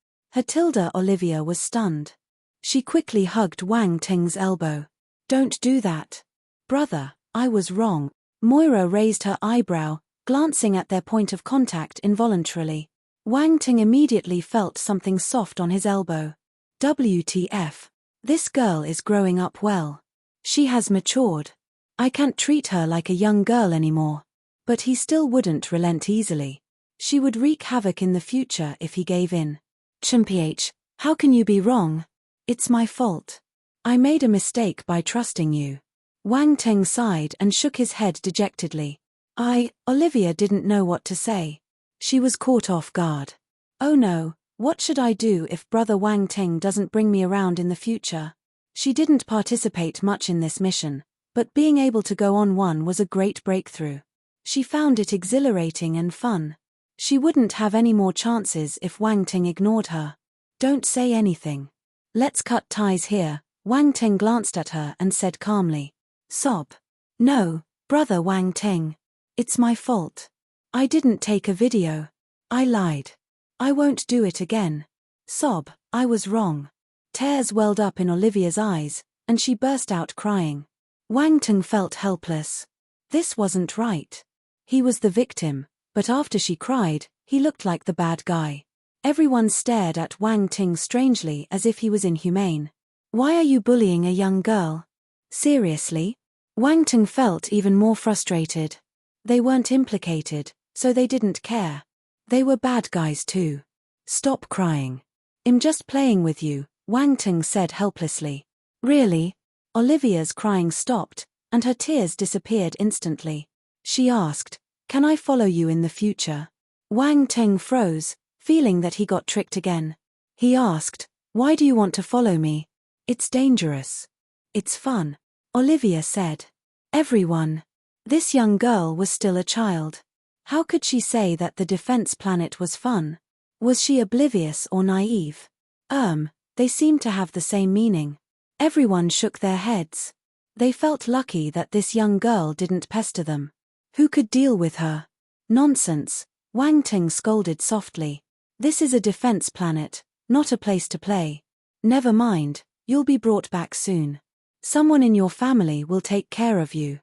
Olivia was stunned. She quickly hugged Wang Ting's elbow. Don't do that. Brother, I was wrong. Moira raised her eyebrow, glancing at their point of contact involuntarily. Wang Ting immediately felt something soft on his elbow. WTF. This girl is growing up well. She has matured. I can't treat her like a young girl anymore. But he still wouldn't relent easily. She would wreak havoc in the future if he gave in. Chimph, how can you be wrong? It's my fault. I made a mistake by trusting you. Wang Ting sighed and shook his head dejectedly. Olivia didn't know what to say. She was caught off guard. Oh no, what should I do if Brother Wang Ting doesn't bring me around in the future? She didn't participate much in this mission, but being able to go on one was a great breakthrough. She found it exhilarating and fun. She wouldn't have any more chances if Wang Ting ignored her. Don't say anything. Let's cut ties here. Wang Ting glanced at her and said calmly. Sob. No, Brother Wang Ting. It's my fault. I didn't take a video. I lied. I won't do it again. Sob, I was wrong. Tears welled up in Olivia's eyes, and she burst out crying. Wang Ting felt helpless. This wasn't right. He was the victim, but after she cried, he looked like the bad guy. Everyone stared at Wang Ting strangely as if he was inhumane. Why are you bullying a young girl? Seriously? Wang Ting felt even more frustrated. They weren't implicated, so they didn't care. They were bad guys too. Stop crying. I'm just playing with you, Wang Ting said helplessly. Really? Olivia's crying stopped, and her tears disappeared instantly. She asked, can I follow you in the future? Wang Ting froze, feeling that he got tricked again. He asked, why do you want to follow me? It's dangerous. It's fun. Olivia said. Everyone. This young girl was still a child. How could she say that the defense planet was fun? Was she oblivious or naive? They seemed to have the same meaning. Everyone shook their heads. They felt lucky that this young girl didn't pester them. Who could deal with her? Nonsense, Wang Ting scolded softly. This is a defense planet, not a place to play. Never mind, you'll be brought back soon. Someone in your family will take care of you.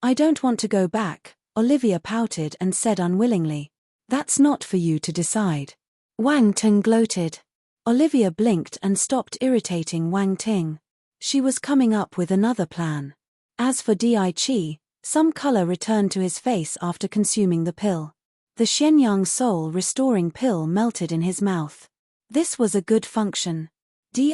I don't want to go back, Olivia pouted and said unwillingly. That's not for you to decide. Wang Ting gloated. Olivia blinked and stopped irritating Wang Ting. She was coming up with another plan. As for Di, some color returned to his face after consuming the pill. The Shenyang soul restoring pill melted in his mouth. This was a good function. Di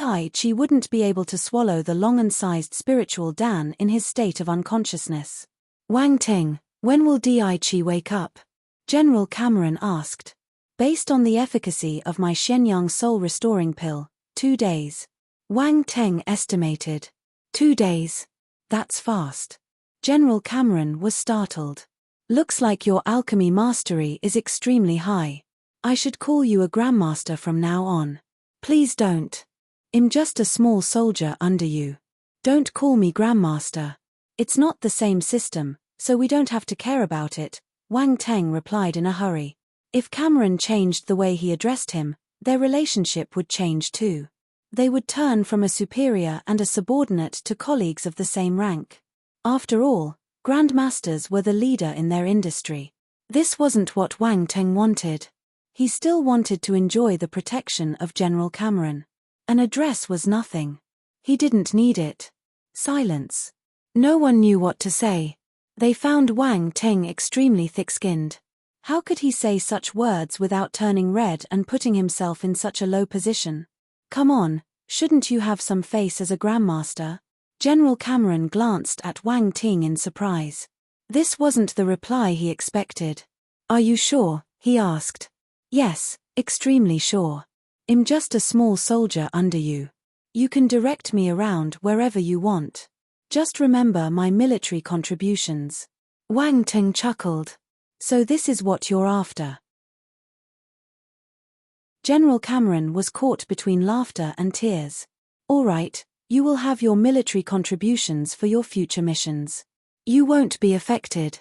wouldn't be able to swallow the long-sized spiritual Dan in his state of unconsciousness. Wang Ting, when will Di wake up? General Cameron asked. Based on the efficacy of my Shenyang soul restoring pill, 2 days. Wang Ting estimated. 2 days. That's fast. General Cameron was startled. Looks like your alchemy mastery is extremely high. I should call you a grandmaster from now on. Please don't. I'm just a small soldier under you. Don't call me grandmaster. It's not the same system, so we don't have to care about it, Wang Ting replied in a hurry. If Cameron changed the way he addressed him, their relationship would change too. They would turn from a superior and a subordinate to colleagues of the same rank. After all, grandmasters were the leader in their industry. This wasn't what Wang Ting wanted. He still wanted to enjoy the protection of General Cameron. An address was nothing. He didn't need it. Silence. No one knew what to say. They found Wang Ting extremely thick-skinned. How could he say such words without turning red and putting himself in such a low position? Come on, shouldn't you have some face as a grandmaster? General Cameron glanced at Wang Ting in surprise. This wasn't the reply he expected. Are you sure? He asked. Yes, extremely sure. I'm just a small soldier under you. You can direct me around wherever you want. Just remember my military contributions. Wang Ting chuckled. So this is what you're after. General Cameron was caught between laughter and tears. All right, you will have your military contributions for your future missions. You won't be affected.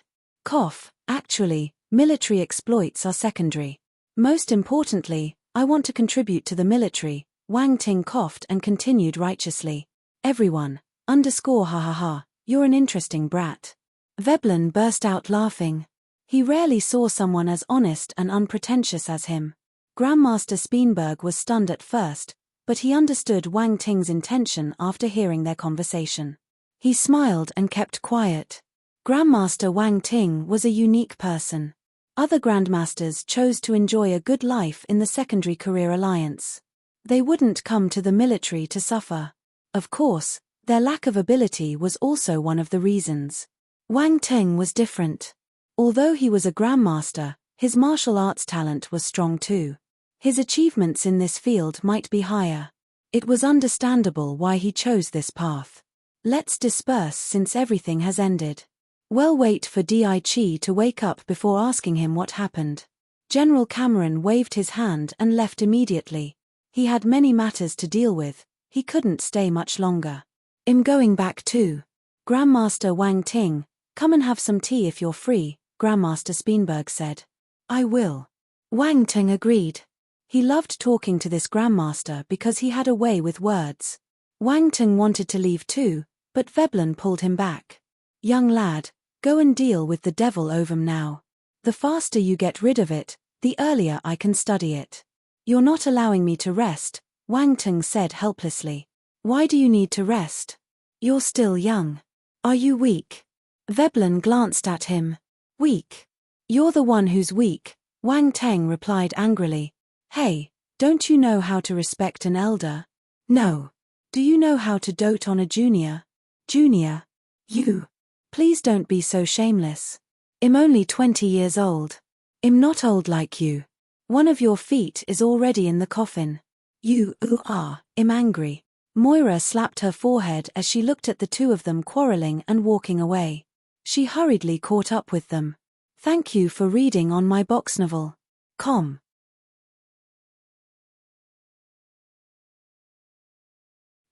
Actually, military exploits are secondary. Most importantly, I want to contribute to the military, Wang Ting coughed and continued righteously. Everyone, ha ha ha, you're an interesting brat. Veblen burst out laughing. He rarely saw someone as honest and unpretentious as him. Grandmaster Speenberg was stunned at first, but he understood Wang Ting's intention after hearing their conversation. He smiled and kept quiet. Grandmaster Wang Ting was a unique person. Other grandmasters chose to enjoy a good life in the secondary career alliance. They wouldn't come to the military to suffer. Of course, their lack of ability was also one of the reasons. Wang Ting was different. Although he was a grandmaster, his martial arts talent was strong too. His achievements in this field might be higher. It was understandable why he chose this path. Let's disperse since everything has ended. We'll wait for Di to wake up before asking him what happened. General Cameron waved his hand and left immediately. He had many matters to deal with. He couldn't stay much longer. I'm going back too. Grandmaster Wang Ting, come and have some tea if you're free, Grandmaster Speenberg said. I will. Wang Ting agreed. He loved talking to this grandmaster because he had a way with words. Wang Ting wanted to leave too, but Veblen pulled him back. Young lad, go and deal with the devil ovum now. The faster you get rid of it, the earlier I can study it. You're not allowing me to rest, Wang Ting said helplessly. Why do you need to rest? You're still young. Are you weak? Veblen glanced at him. Weak? You're the one who's weak, Wang Ting replied angrily. Hey, don't you know how to respect an elder? No. Do you know how to dote on a junior? Junior? You. Please don't be so shameless. I'm only 20 years old. I'm not old like you. One of your feet is already in the coffin. I'm angry. Moira slapped her forehead as she looked at the two of them quarreling and walking away. She hurriedly caught up with them. Thank you for reading on my box novel. Com.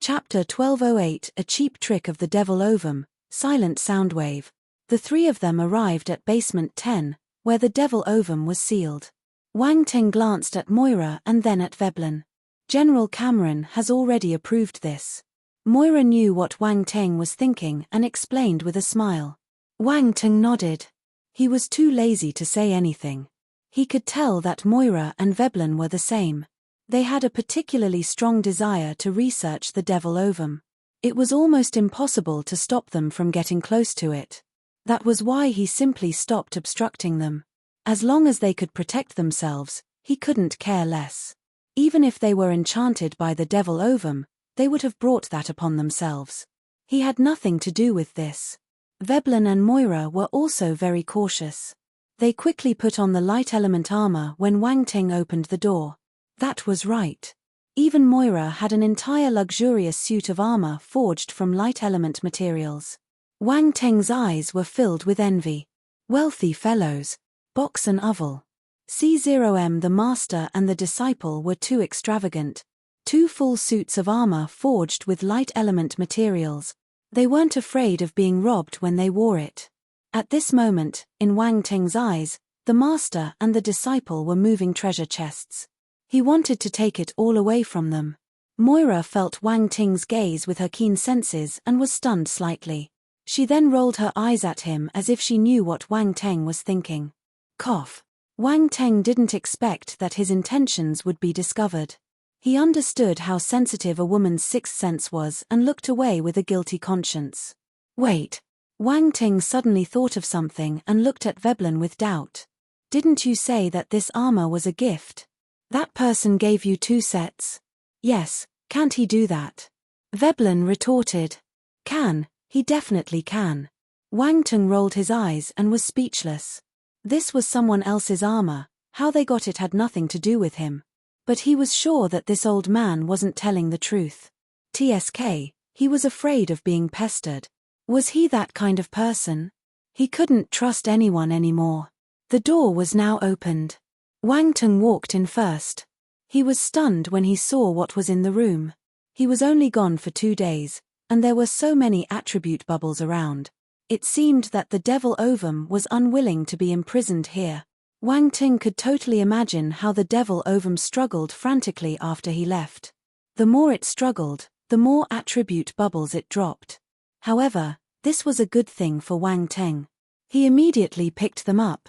Chapter 1208 A Cheap Trick of the Devil Ovum, Silent Soundwave. The three of them arrived at basement 10, where the Devil Ovum was sealed. Wang Ting glanced at Moira and then at Veblen. General Cameron has already approved this. Moira knew what Wang Ting was thinking and explained with a smile. Wang Ting nodded. He was too lazy to say anything. He could tell that Moira and Veblen were the same. They had a particularly strong desire to research the Devil Ovum. It was almost impossible to stop them from getting close to it. That was why he simply stopped obstructing them. As long as they could protect themselves, he couldn't care less. Even if they were enchanted by the Devil Ovum, they would have brought that upon themselves. He had nothing to do with this. Veblen and Moira were also very cautious. They quickly put on the light element armor when Wang Ting opened the door. That was right. Even Moira had an entire luxurious suit of armor forged from light element materials. Wang Ting's eyes were filled with envy. Wealthy fellows. Box and Oval. C0M the master and the disciple were too extravagant. 2 full suits of armor forged with light element materials. They weren't afraid of being robbed when they wore it. At this moment, in Wang Ting's eyes, the master and the disciple were moving treasure chests. He wanted to take it all away from them. Moira felt Wang Ting's gaze with her keen senses and was stunned slightly. She then rolled her eyes at him as if she knew what Wang Ting was thinking. Cough. Wang Ting didn't expect that his intentions would be discovered. He understood how sensitive a woman's sixth sense was and looked away with a guilty conscience. Wait. Wang Ting suddenly thought of something and looked at Veblen with doubt. Didn't you say that this armor was a gift? That person gave you 2 sets. Yes, can't he do that? Veblen retorted. Can, he definitely can. Wang Ting rolled his eyes and was speechless. This was someone else's armor, how they got it had nothing to do with him. But he was sure that this old man wasn't telling the truth. TSK, he was afraid of being pestered. Was he that kind of person? He couldn't trust anyone anymore. The door was now opened. Wang Ting walked in first. He was stunned when he saw what was in the room. He was only gone for 2 days, and there were so many attribute bubbles around. It seemed that the Devil Ovum was unwilling to be imprisoned here. Wang Ting could totally imagine how the Devil Ovum struggled frantically after he left. The more it struggled, the more attribute bubbles it dropped. However, this was a good thing for Wang Ting. He immediately picked them up.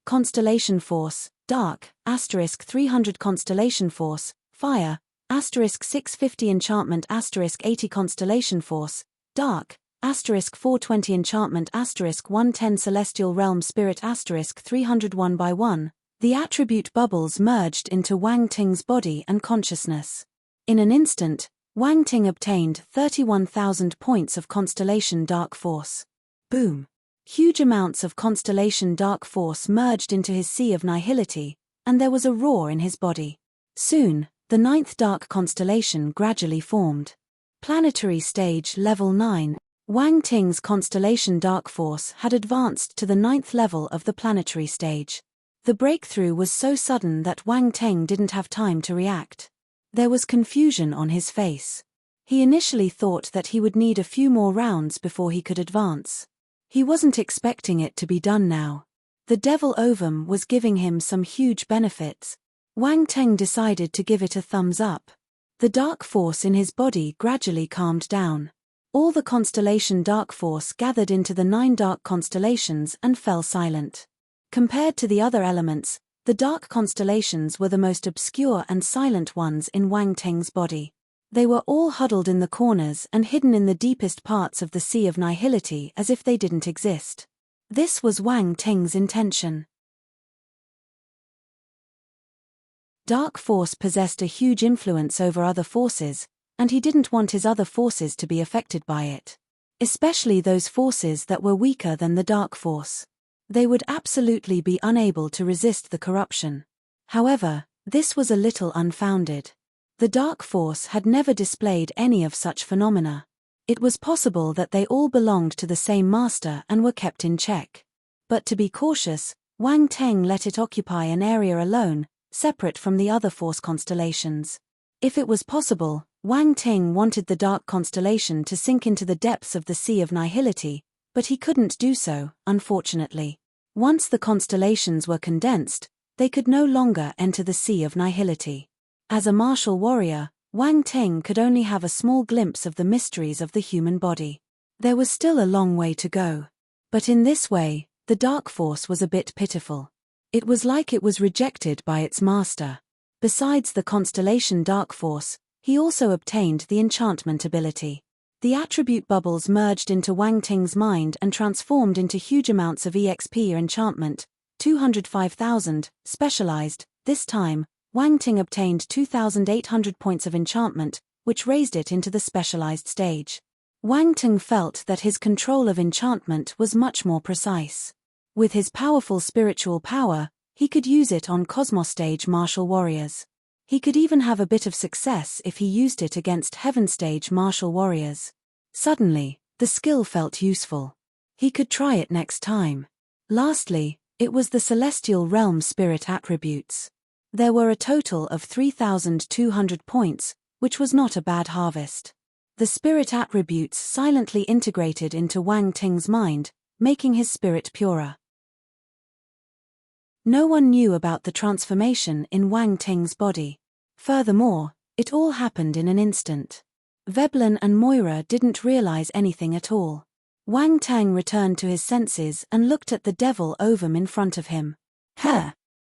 Constellation Force, Dark, *300 Constellation Force, Fire, *650 Enchantment *80 Constellation Force, Dark, *420 Enchantment *110 Celestial Realm Spirit *301 by 1, the attribute bubbles merged into Wang Ting's body and consciousness. In an instant, Wang Ting obtained 31,000 points of Constellation Dark Force. Boom! Huge amounts of Constellation Dark Force merged into his sea of nihility, and there was a roar in his body. Soon, the 9th Dark Constellation gradually formed. Planetary Stage Level 9. Wang Ting's Constellation Dark Force had advanced to the 9th level of the planetary stage. The breakthrough was so sudden that Wang Ting didn't have time to react. There was confusion on his face. He initially thought that he would need a few more rounds before he could advance. He wasn't expecting it to be done now. The Devil Ovum was giving him some huge benefits. Wang Ting decided to give it a thumbs up. The dark force in his body gradually calmed down. All the Constellation Dark Force gathered into the 9 dark constellations and fell silent. Compared to the other elements, the dark constellations were the most obscure and silent ones in Wang Ting's body. They were all huddled in the corners and hidden in the deepest parts of the sea of nihility as if they didn't exist. This was Wang Ting's intention. Dark force possessed a huge influence over other forces, and he didn't want his other forces to be affected by it. Especially those forces that were weaker than the dark force. They would absolutely be unable to resist the corruption. However, this was a little unfounded. The dark force had never displayed any of such phenomena. It was possible that they all belonged to the same master and were kept in check. But to be cautious, Wang Teng let it occupy an area alone, separate from the other force constellations. If it was possible, Wang Ting wanted the dark constellation to sink into the depths of the Sea of Nihility, but he couldn't do so, unfortunately. Once the constellations were condensed, they could no longer enter the Sea of Nihility. As a martial warrior, Wang Ting could only have a small glimpse of the mysteries of the human body. There was still a long way to go. But in this way, the dark force was a bit pitiful. It was like it was rejected by its master. Besides the constellation dark force, he also obtained the enchantment ability. The attribute bubbles merged into Wang Ting's mind and transformed into huge amounts of EXP or enchantment, 205,000, specialized. This time, Wang Ting obtained 2,800 points of enchantment, which raised it into the specialized stage. Wang Ting felt that his control of enchantment was much more precise. With his powerful spiritual power, he could use it on Cosmos stage martial warriors. He could even have a bit of success if he used it against Heaven stage martial warriors. Suddenly, the skill felt useful. He could try it next time. Lastly, it was the celestial realm spirit attributes. There were a total of 3,200 points, which was not a bad harvest. The spirit attributes silently integrated into Wang Ting's mind, making his spirit purer. No one knew about the transformation in Wang Ting's body. Furthermore, it all happened in an instant. Veblen and Moira didn't realize anything at all. Wang Tang returned to his senses and looked at the devil ovum in front of him.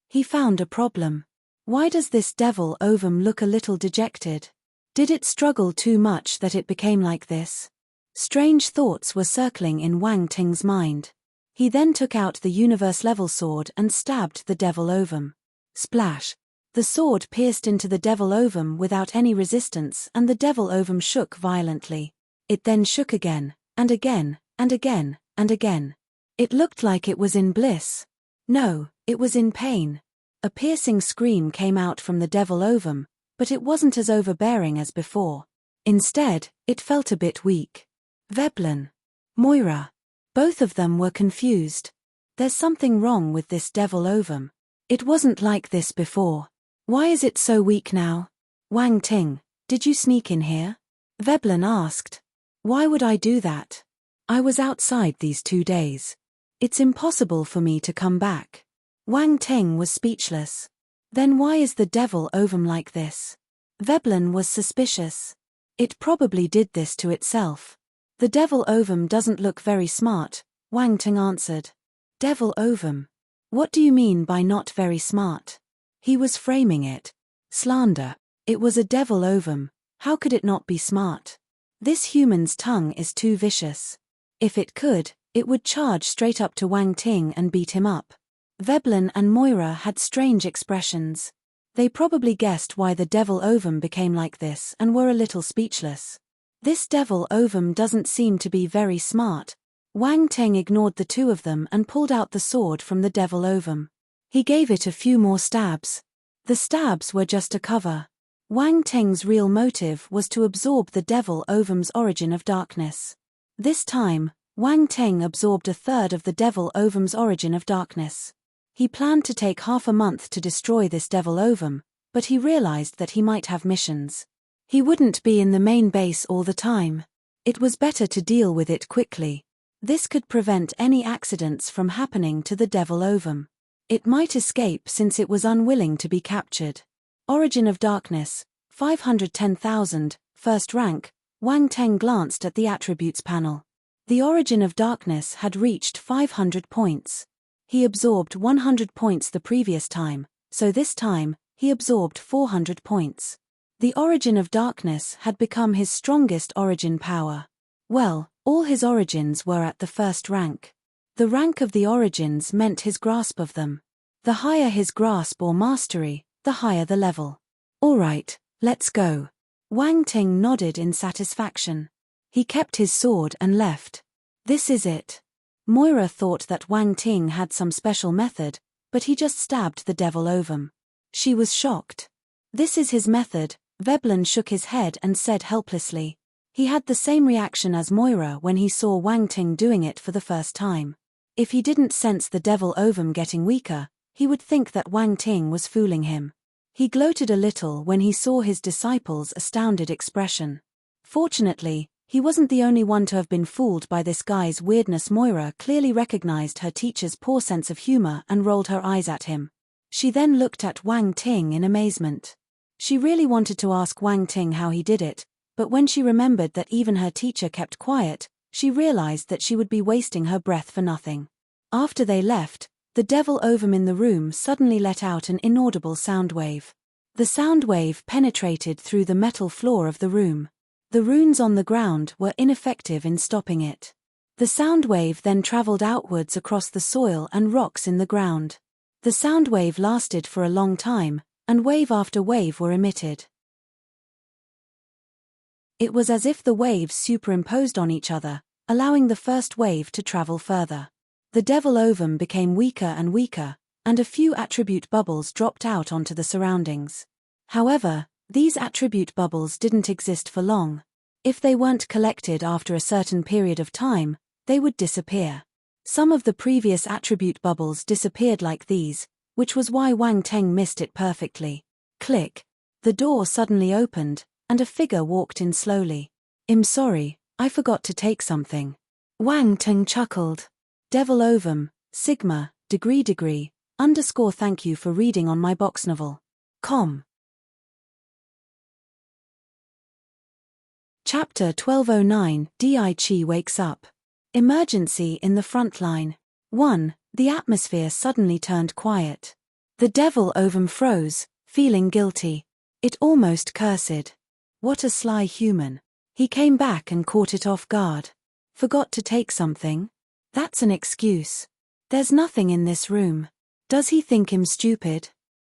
He found a problem. Why does this devil ovum look a little dejected? Did it struggle too much that it became like this? Strange thoughts were circling in Wang Ting's mind. He then took out the universe-level sword and stabbed the devil ovum. Splash! The sword pierced into the devil ovum without any resistance and the devil ovum shook violently. It then shook again, and again, and again, and again. It looked like it was in bliss. No, it was in pain. A piercing scream came out from the devil ovum, but it wasn't as overbearing as before. Instead, it felt a bit weak. Veblen. Moira. Both of them were confused. There's something wrong with this devil ovum. It wasn't like this before. Why is it so weak now? Wang Ting, did you sneak in here? Veblen asked. Why would I do that? I was outside these 2 days. It's impossible for me to come back. Wang Ting was speechless. Then why is the devil ovum like this? Veblen was suspicious. It probably did this to itself. The devil ovum doesn't look very smart, Wang Ting answered. Devil ovum? What do you mean by not very smart? He was framing it. Slander. It was a devil ovum, how could it not be smart? This human's tongue is too vicious. If it could, it would charge straight up to Wang Ting and beat him up. Veblen and Moira had strange expressions. They probably guessed why the devil ovum became like this and were a little speechless. This devil ovum doesn't seem to be very smart. Wang Ting ignored the two of them and pulled out the sword from the devil ovum. He gave it a few more stabs. The stabs were just a cover. Wang Ting's real motive was to absorb the devil ovum's origin of darkness. This time, Wang Ting absorbed a third of the devil ovum's origin of darkness. He planned to take half a month to destroy this devil ovum, but he realized that he might have missions. He wouldn't be in the main base all the time. It was better to deal with it quickly. This could prevent any accidents from happening to the devil ovum. It might escape since it was unwilling to be captured. Origin of Darkness, 510,000, first rank. Wang Teng glanced at the attributes panel. The Origin of Darkness had reached 500 points. He absorbed 100 points the previous time, so this time, he absorbed 400 points. The Origin of Darkness had become his strongest origin power. Well, all his origins were at the first rank. The rank of the origins meant his grasp of them. The higher his grasp or mastery, the higher the level. All right, let's go. Wang Ting nodded in satisfaction. He kept his sword and left. This is it. Moira thought that Wang Ting had some special method, but he just stabbed the devil ovum. She was shocked. This is his method, Veblen shook his head and said helplessly. He had the same reaction as Moira when he saw Wang Ting doing it for the first time. If he didn't sense the devil ovum getting weaker, he would think that Wang Ting was fooling him. He gloated a little when he saw his disciples' astounded expression. Fortunately, he wasn't the only one to have been fooled by this guy's weirdness. Moira clearly recognized her teacher's poor sense of humor and rolled her eyes at him. She then looked at Wang Ting in amazement. She really wanted to ask Wang Ting how he did it, but when she remembered that even her teacher kept quiet, she realized that she would be wasting her breath for nothing. After they left, the devil ovum in the room suddenly let out an inaudible sound wave. The sound wave penetrated through the metal floor of the room. The runes on the ground were ineffective in stopping it. The sound wave then traveled outwards across the soil and rocks in the ground. The sound wave lasted for a long time, and wave after wave were emitted. It was as if the waves superimposed on each other, allowing the first wave to travel further. The devil ovum became weaker and weaker, and a few attribute bubbles dropped out onto the surroundings. However, these attribute bubbles didn't exist for long. If they weren't collected after a certain period of time, they would disappear. Some of the previous attribute bubbles disappeared like these, which was why Wang Ting missed it perfectly. Click. The door suddenly opened, and a figure walked in slowly. "I'm sorry, I forgot to take something." Wang Ting chuckled. Devil ovum, Sigma, degree, _ thank you for reading on my box novel. Com. Chapter 1209, Di Chi wakes up. Emergency in the front line. 1. The atmosphere suddenly turned quiet. The devil ovum froze, feeling guilty. It almost cursed. What a sly human. He came back and caught it off guard. Forgot to take something? That's an excuse. There's nothing in this room. Does he think him stupid?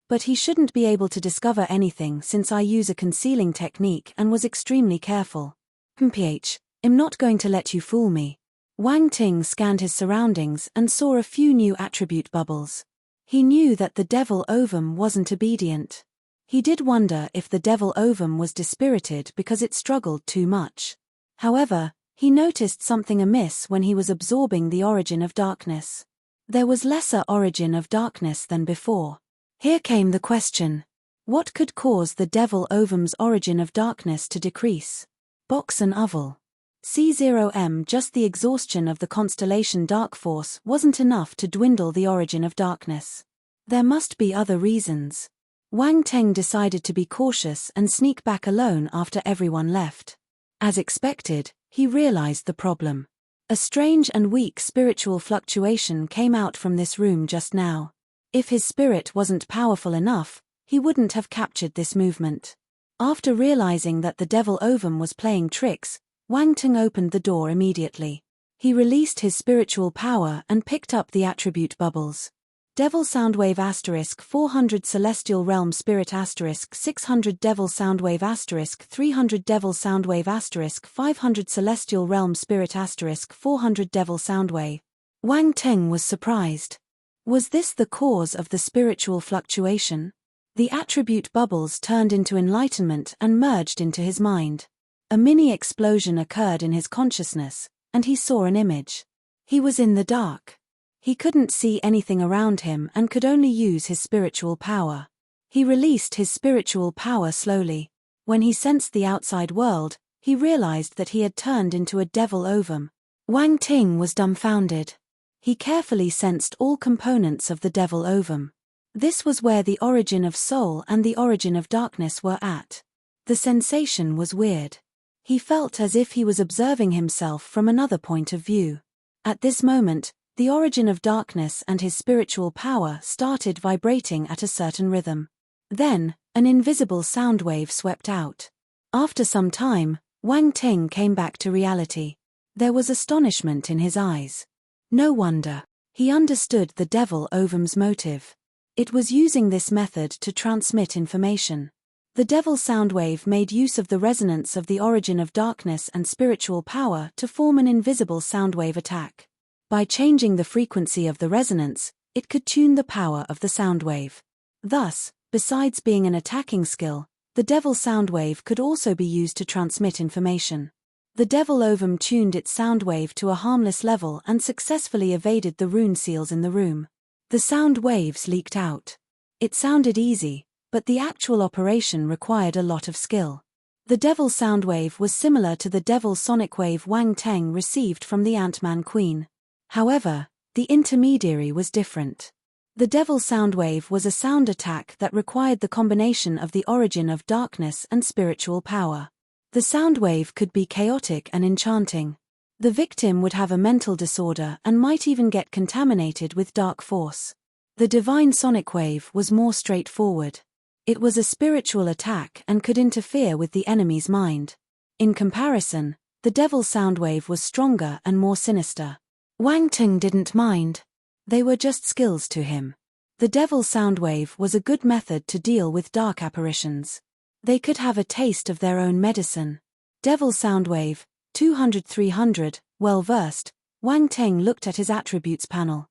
But he shouldn't be able to discover anything since I use a concealing technique and was extremely careful. I'm not going to let you fool me. Wang Ting scanned his surroundings and saw a few new attribute bubbles. He knew that the devil ovum wasn't obedient. He did wonder if the devil ovum was dispirited because it struggled too much. However, he noticed something amiss when he was absorbing the origin of darkness. There was lesser origin of darkness than before. Here came the question. What could cause the devil ovum's origin of darkness to decrease? Box and oval. C0M. Just the exhaustion of the constellation dark force wasn't enough to dwindle the origin of darkness. There must be other reasons. Wang Ting decided to be cautious and sneak back alone after everyone left. As expected, he realized the problem. A strange and weak spiritual fluctuation came out from this room just now. If his spirit wasn't powerful enough, he wouldn't have captured this movement. After realizing that the devil ovum was playing tricks, Wang Ting opened the door immediately. He released his spiritual power and picked up the attribute bubbles. Devil Soundwave * 400 Celestial Realm Spirit * 600 Devil Soundwave * 300 Devil Soundwave * 500 Celestial Realm Spirit * 400 Devil Soundwave. Wang Ting was surprised. Was this the cause of the spiritual fluctuation? The attribute bubbles turned into enlightenment and merged into his mind. A mini explosion occurred in his consciousness, and he saw an image. He was in the dark. He couldn't see anything around him and could only use his spiritual power. He released his spiritual power slowly. When he sensed the outside world, he realized that he had turned into a devil ovum. Wang Ting was dumbfounded. He carefully sensed all components of the devil ovum. This was where the origin of soul and the origin of darkness were at. The sensation was weird. He felt as if he was observing himself from another point of view. At this moment, the origin of darkness and his spiritual power started vibrating at a certain rhythm. Then, an invisible sound wave swept out. After some time, Wang Ting came back to reality. There was astonishment in his eyes. No wonder. He understood the devil ovum's motive. It was using this method to transmit information. The devil soundwave made use of the resonance of the origin of darkness and spiritual power to form an invisible soundwave attack. By changing the frequency of the resonance, it could tune the power of the soundwave. Thus, besides being an attacking skill, The devil sound wave could also be used to transmit information. The devil ovum tuned its sound wave to a harmless level and successfully evaded the rune seals in the room. The sound waves leaked out. It sounded easy, but the actual operation required a lot of skill. The devil sound wave was similar to the devil sonic wave Wang Teng received from the Ant-Man Queen. However, the intermediary was different. The devil sound wave was a sound attack that required the combination of the origin of darkness and spiritual power. The sound wave could be chaotic and enchanting. The victim would have a mental disorder and might even get contaminated with dark force. The divine sonic wave was more straightforward. It was a spiritual attack and could interfere with the enemy's mind. In comparison, the devil sound wave was stronger and more sinister. Wang Teng didn't mind. They were just skills to him. The devil sound wave was a good method to deal with dark apparitions. They could have a taste of their own medicine. Devil sound wave, 200-300, well versed. Wang Teng looked at his attributes panel.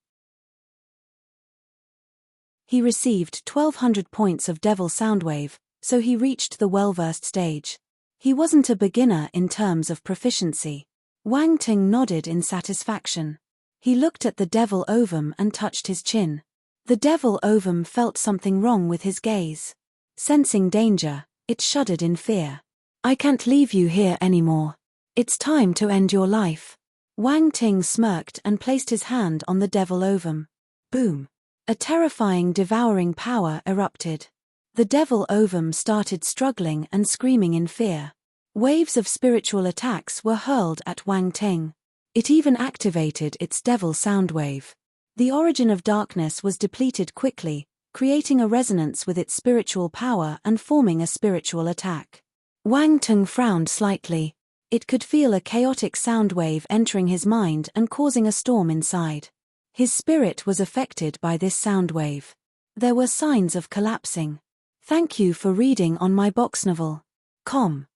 He received 1200 points of devil sound wave, so he reached the well-versed stage. He wasn't a beginner in terms of proficiency. Wang Teng nodded in satisfaction. He looked at the devil ovum and touched his chin. The devil ovum felt something wrong with his gaze. Sensing danger, it shuddered in fear. "I can't leave you here anymore. It's time to end your life." Wang Teng smirked and placed his hand on the devil ovum. Boom! A terrifying devouring power erupted. The devil ovum started struggling and screaming in fear. Waves of spiritual attacks were hurled at Wang Teng. It even activated its devil sound wave. The origin of darkness was depleted quickly, creating a resonance with its spiritual power and forming a spiritual attack. Wang Teng frowned slightly. It could feel a chaotic sound wave entering his mind and causing a storm inside. His spirit was affected by this sound wave. There were signs of collapsing. Thank you for reading on my box novel. Com.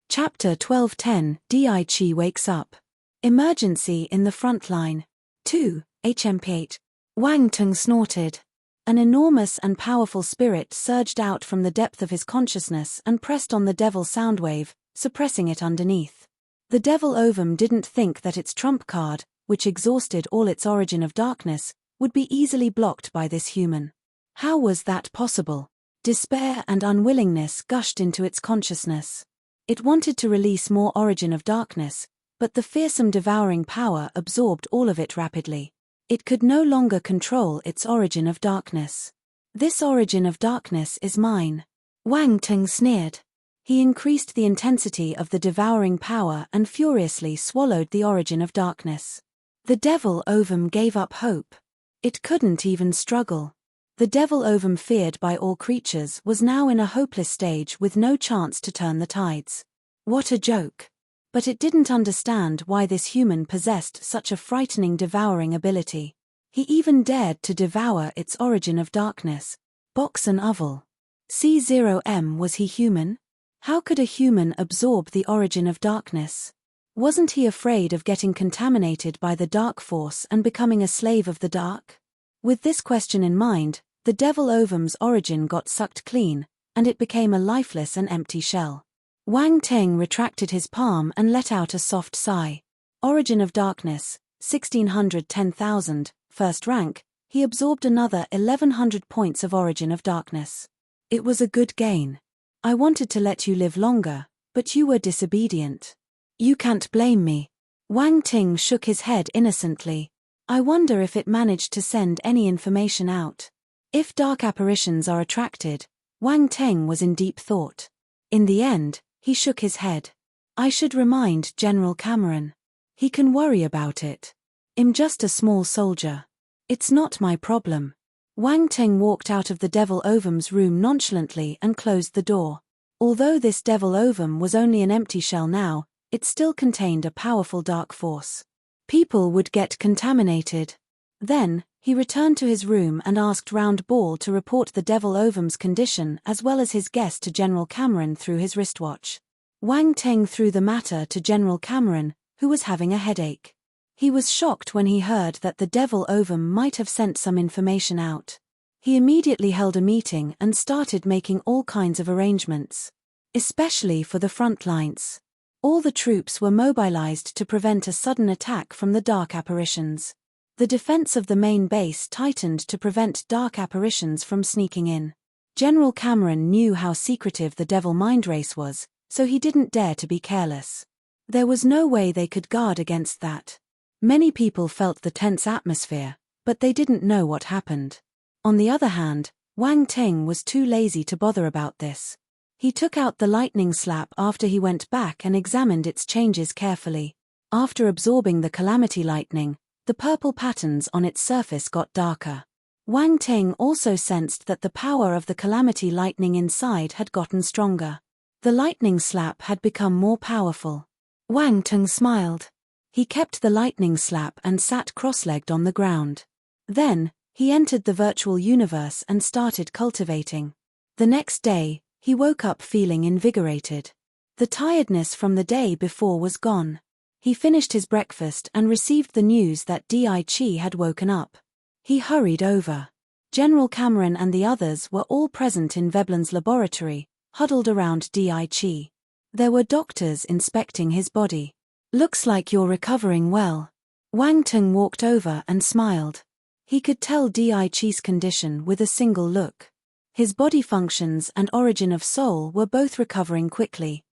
Chapter 1210, Di Chi wakes up. Emergency in the front line. 2, HMP8. Wang Teng snorted. An enormous and powerful spirit surged out from the depth of his consciousness and pressed on the devil sound wave, suppressing it underneath. The devil ovum didn't think that its trump card, which exhausted all its origin of darkness, would be easily blocked by this human. How was that possible? Despair and unwillingness gushed into its consciousness. It wanted to release more origin of darkness, but the fearsome devouring power absorbed all of it rapidly. It could no longer control its origin of darkness. "This origin of darkness is mine." Wang Teng sneered. He increased the intensity of the devouring power and furiously swallowed the origin of darkness. The devil ovum gave up hope. It couldn't even struggle. The devil ovum feared by all creatures was now in a hopeless stage with no chance to turn the tides. What a joke. But it didn't understand why this human possessed such a frightening devouring ability. He even dared to devour its origin of darkness. Box and oval. C0M, was he human? How could a human absorb the origin of darkness? Wasn't he afraid of getting contaminated by the dark force and becoming a slave of the dark? With this question in mind, the devil ovum's origin got sucked clean, and it became a lifeless and empty shell. Wang Teng retracted his palm and let out a soft sigh. Origin of darkness, 1610,000, first rank. He absorbed another 1100 points of origin of darkness. It was a good gain. I wanted to let you live longer, but you were disobedient. You can't blame me. Wang Teng shook his head innocently. I wonder if it managed to send any information out. If dark apparitions are attracted, Wang Teng was in deep thought. In the end, he shook his head. I should remind General Cameron. He can worry about it. I'm just a small soldier. It's not my problem. Wang Teng walked out of the devil ovum's room nonchalantly and closed the door. Although this devil ovum was only an empty shell now, it still contained a powerful dark force. People would get contaminated. Then, he returned to his room and asked Round Ball to report the devil ovum's condition as well as his guess to General Cameron through his wristwatch. Wang Teng threw the matter to General Cameron, who was having a headache. He was shocked when he heard that the devil ovum might have sent some information out. He immediately held a meeting and started making all kinds of arrangements, especially for the front lines. All the troops were mobilized to prevent a sudden attack from the dark apparitions. The defense of the main base tightened to prevent dark apparitions from sneaking in. General Cameron knew how secretive the devil mind race was, so he didn't dare to be careless. There was no way they could guard against that. Many people felt the tense atmosphere, but they didn't know what happened. On the other hand, Wang Ting was too lazy to bother about this. He took out the lightning slap after he went back and examined its changes carefully. After absorbing the calamity lightning, the purple patterns on its surface got darker. Wang Ting also sensed that the power of the calamity lightning inside had gotten stronger. The lightning slap had become more powerful. Wang Ting smiled. He kept the lightning slap and sat cross-legged on the ground. Then, he entered the virtual universe and started cultivating. The next day, he woke up feeling invigorated. The tiredness from the day before was gone. He finished his breakfast and received the news that Di had woken up. He hurried over. General Cameron and the others were all present in Veblen's laboratory, huddled around Di. There were doctors inspecting his body. "Looks like you're recovering well." Wang Ting walked over and smiled. He could tell Di's condition with a single look. His body functions and origin of soul were both recovering quickly.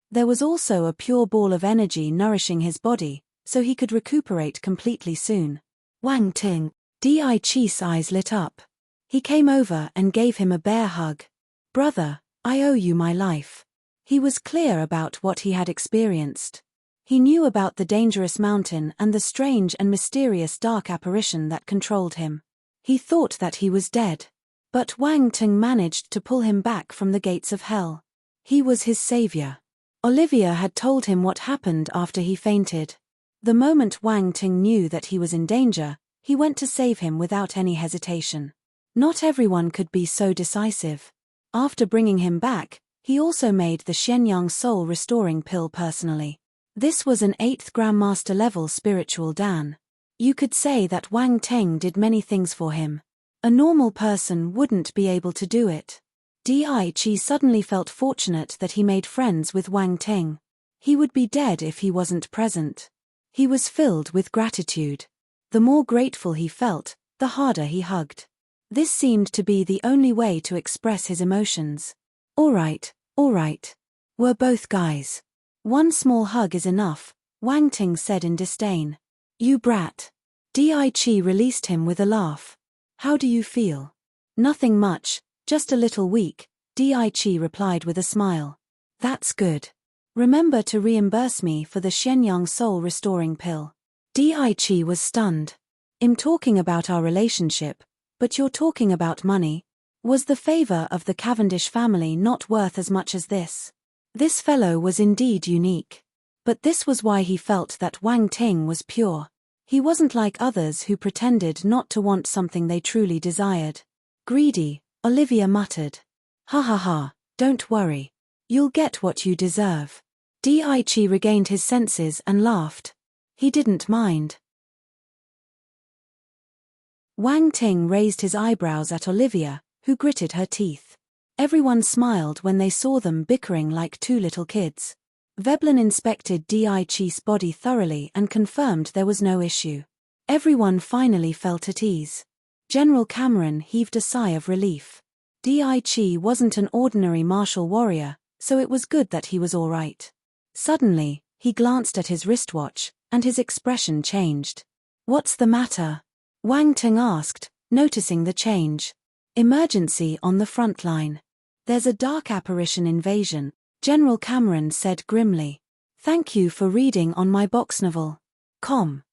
There was also a pure ball of energy nourishing his body, so he could recuperate completely soon. Wang Ting. Di's eyes lit up. He came over and gave him a bear hug. "Brother, I owe you my life." He was clear about what he had experienced. He knew about the dangerous mountain and the strange and mysterious dark apparition that controlled him. He thought that he was dead. But Wang Ting managed to pull him back from the gates of hell. He was his savior. Olivia had told him what happened after he fainted. The moment Wang Ting knew that he was in danger, he went to save him without any hesitation. Not everyone could be so decisive. After bringing him back, he also made the Shenyang soul restoring pill personally. This was an 8th Grandmaster level spiritual Dan. You could say that Wang Ting did many things for him. A normal person wouldn't be able to do it. Di suddenly felt fortunate that he made friends with Wang Ting. He would be dead if he wasn't present. He was filled with gratitude. The more grateful he felt, the harder he hugged. This seemed to be the only way to express his emotions. All right, we're both guys. One small hug is enough, Wang Ting said in disdain. You brat. Di released him with a laugh. How do you feel? Nothing much, just a little weak, Di replied with a smile. That's good. Remember to reimburse me for the Shenyang soul restoring pill. Di was stunned. I'm talking about our relationship, but you're talking about money. Was the favor of the Cavendish family not worth as much as this? This fellow was indeed unique. But this was why he felt that Wang Ting was pure. He wasn't like others who pretended not to want something they truly desired. Greedy, Olivia muttered. Ha ha ha, don't worry. You'll get what you deserve. Di regained his senses and laughed. He didn't mind. Wang Ting raised his eyebrows at Olivia, who gritted her teeth. Everyone smiled when they saw them bickering like two little kids. Veblen inspected Di's body thoroughly and confirmed there was no issue. Everyone finally felt at ease. General Cameron heaved a sigh of relief. Di wasn't an ordinary martial warrior, so it was good that he was all right. Suddenly, he glanced at his wristwatch, and his expression changed. What's the matter? Wang Ting asked, noticing the change. Emergency on the front line. There's a dark apparition invasion, General Cameron said grimly. Thank you for reading on my box novel. Com.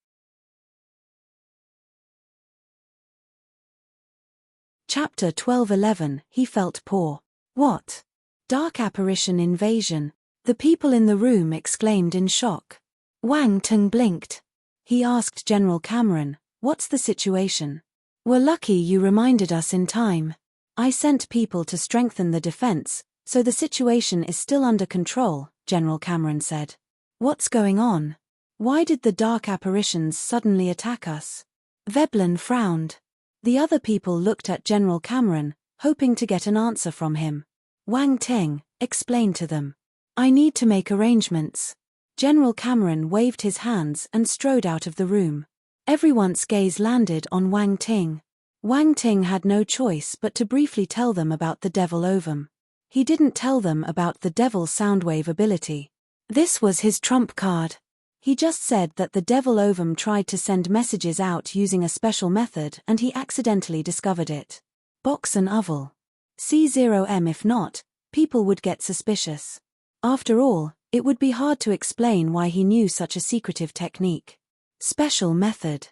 Chapter 12:11. He felt poor. What? Dark apparition invasion. The people in the room exclaimed in shock. Wang Ting blinked. He asked General Cameron, what's the situation? We're lucky you reminded us in time. I sent people to strengthen the defense, so the situation is still under control, General Cameron said. What's going on? Why did the dark apparitions suddenly attack us? Veblen frowned. The other people looked at General Cameron, hoping to get an answer from him. Wang Teng explained to them. I need to make arrangements. General Cameron waved his hands and strode out of the room. Everyone's gaze landed on Wang Ting. Wang Ting had no choice but to briefly tell them about the devil ovum. He didn't tell them about the devil soundwave ability. This was his trump card. He just said that the devil ovum tried to send messages out using a special method and he accidentally discovered it. Box an oval. C0M. If not, people would get suspicious. After all, it would be hard to explain why he knew such a secretive technique. Special method.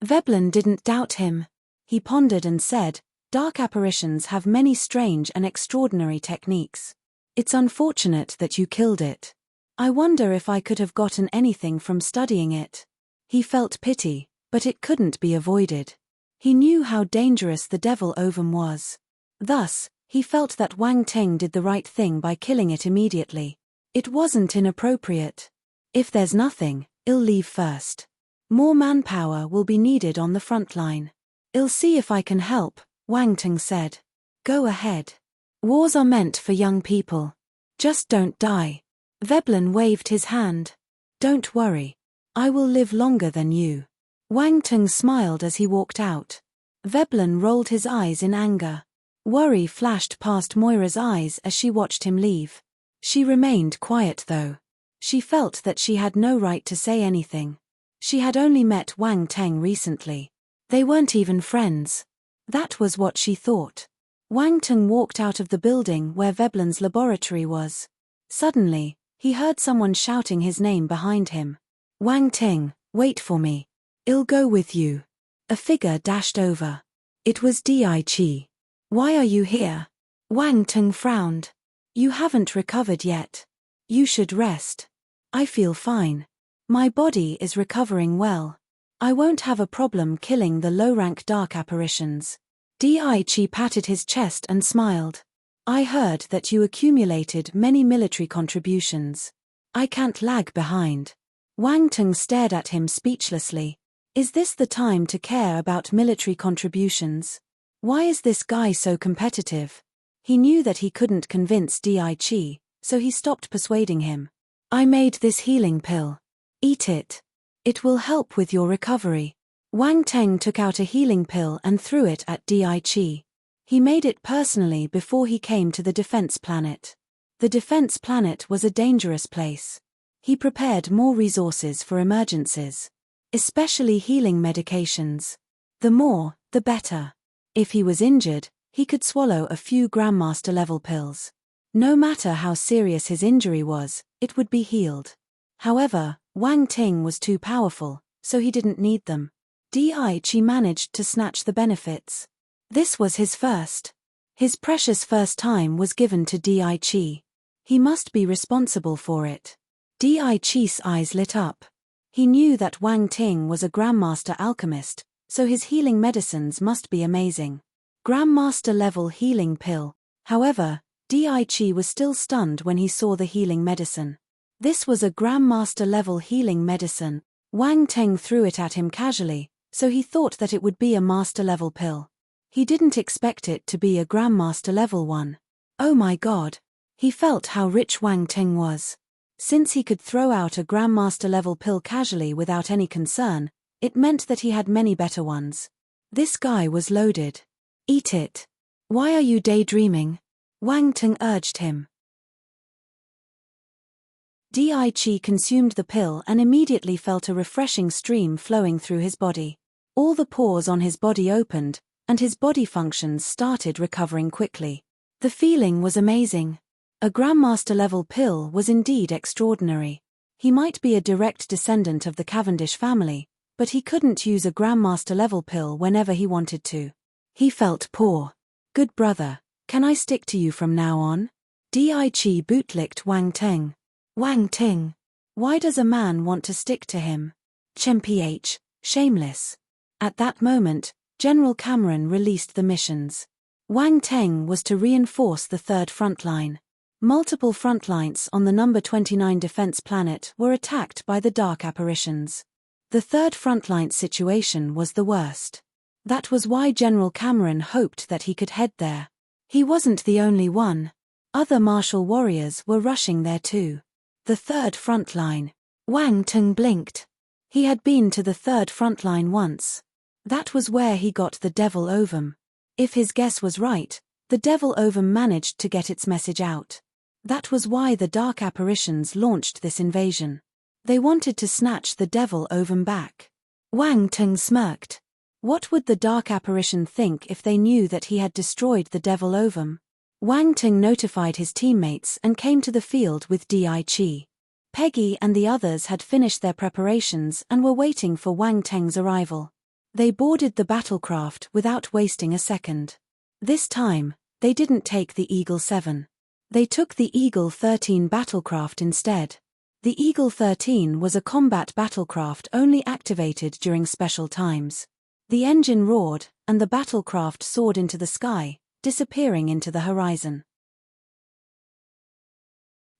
Veblen didn't doubt him. He pondered and said, dark apparitions have many strange and extraordinary techniques. It's unfortunate that you killed it. I wonder if I could have gotten anything from studying it. He felt pity, but it couldn't be avoided. He knew how dangerous the devil ovum was. Thus, he felt that Wang Teng did the right thing by killing it immediately. It wasn't inappropriate. If there's nothing, I'll leave first. More manpower will be needed on the front line. I'll see if I can help, Wang Teng said. Go ahead. Wars are meant for young people. Just don't die. Veblen waved his hand. Don't worry. I will live longer than you. Wang Teng smiled as he walked out. Veblen rolled his eyes in anger. Worry flashed past Moira's eyes as she watched him leave. She remained quiet though. She felt that she had no right to say anything. She had only met Wang Teng recently. They weren't even friends. That was what she thought. Wang Teng walked out of the building where Veblen's laboratory was. Suddenly, he heard someone shouting his name behind him. Wang Teng, wait for me. I'll go with you. A figure dashed over. It was Di. Why are you here? Wang Teng frowned. You haven't recovered yet. You should rest. I feel fine. My body is recovering well. I won't have a problem killing the low-rank dark apparitions. Di patted his chest and smiled. I heard that you accumulated many military contributions. I can't lag behind. Wang Teng stared at him speechlessly. Is this the time to care about military contributions? Why is this guy so competitive? He knew that he couldn't convince Di, so he stopped persuading him. I made this healing pill. Eat it. It will help with your recovery. Wang Teng took out a healing pill and threw it at Di. He made it personally before he came to the defense planet. The defense planet was a dangerous place. He prepared more resources for emergencies. Especially healing medications. The more, the better. If he was injured, he could swallow a few Grandmaster level pills. No matter how serious his injury was, it would be healed. However, Wang Ting was too powerful, so he didn't need them. Di managed to snatch the benefits. This was his first. His precious first time was given to Di. He must be responsible for it. Di's eyes lit up. He knew that Wang Ting was a Grandmaster alchemist, so his healing medicines must be amazing. Grandmaster level healing pill. However, Di was still stunned when he saw the healing medicine. This was a Grandmaster level healing medicine. Wang Teng threw it at him casually, so he thought that it would be a master level pill. He didn't expect it to be a Grandmaster level one. Oh my god. He felt how rich Wang Teng was. Since he could throw out a Grandmaster level pill casually without any concern, it meant that he had many better ones. This guy was loaded. Eat it. Why are you daydreaming? Wang Teng urged him. Di consumed the pill and immediately felt a refreshing stream flowing through his body. All the pores on his body opened, and his body functions started recovering quickly. The feeling was amazing. A Grandmaster level pill was indeed extraordinary. He might be a direct descendant of the Cavendish family, but he couldn't use a Grandmaster level pill whenever he wanted to. He felt poor. Good brother, can I stick to you from now on? Di bootlicked Wang Teng. Wang Ting. Why does a man want to stick to him? Ch, shameless. At that moment, General Cameron released the missions. Wang Teng was to reinforce the third front line. Multiple front lines on the number 29 defense planet were attacked by the dark apparitions. The third frontline situation was the worst. That was why General Cameron hoped that he could head there. He wasn't the only one. Other martial warriors were rushing there too. The third front line. Wang Teng blinked. He had been to the third front line once. That was where he got the devil ovum. If his guess was right, the devil ovum managed to get its message out. That was why the dark apparitions launched this invasion. They wanted to snatch the devil ovum back. Wang Teng smirked. What would the dark apparition think if they knew that he had destroyed the devil ovum? Wang Teng notified his teammates and came to the field with Di. Peggy and the others had finished their preparations and were waiting for Wang Teng's arrival. They boarded the battlecraft without wasting a second. This time, they didn't take the Eagle 7. They took the Eagle 13 battlecraft instead. The Eagle 13 was a combat battlecraft only activated during special times. The engine roared, and the battlecraft soared into the sky, disappearing into the horizon.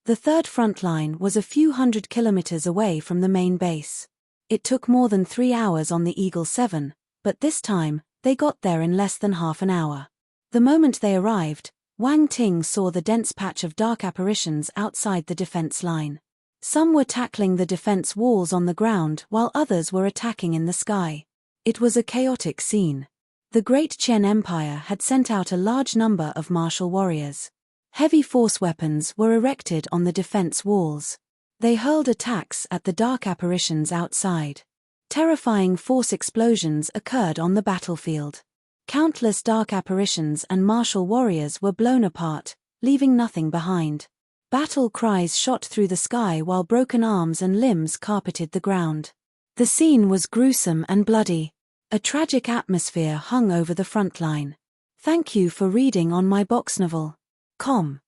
The third front line was a few hundred kilometers away from the main base. It took more than 3 hours on the Eagle 7, but this time, they got there in less than half an hour. The moment they arrived, Wang Ting saw the dense patch of dark apparitions outside the defense line. Some were tackling the defense walls on the ground while others were attacking in the sky. It was a chaotic scene. The Great Qian Empire had sent out a large number of martial warriors. Heavy force weapons were erected on the defense walls. They hurled attacks at the dark apparitions outside. Terrifying force explosions occurred on the battlefield. Countless dark apparitions and martial warriors were blown apart, leaving nothing behind. Battle cries shot through the sky while broken arms and limbs carpeted the ground. The scene was gruesome and bloody. A tragic atmosphere hung over the front line. Thank you for reading on my box novel. Com.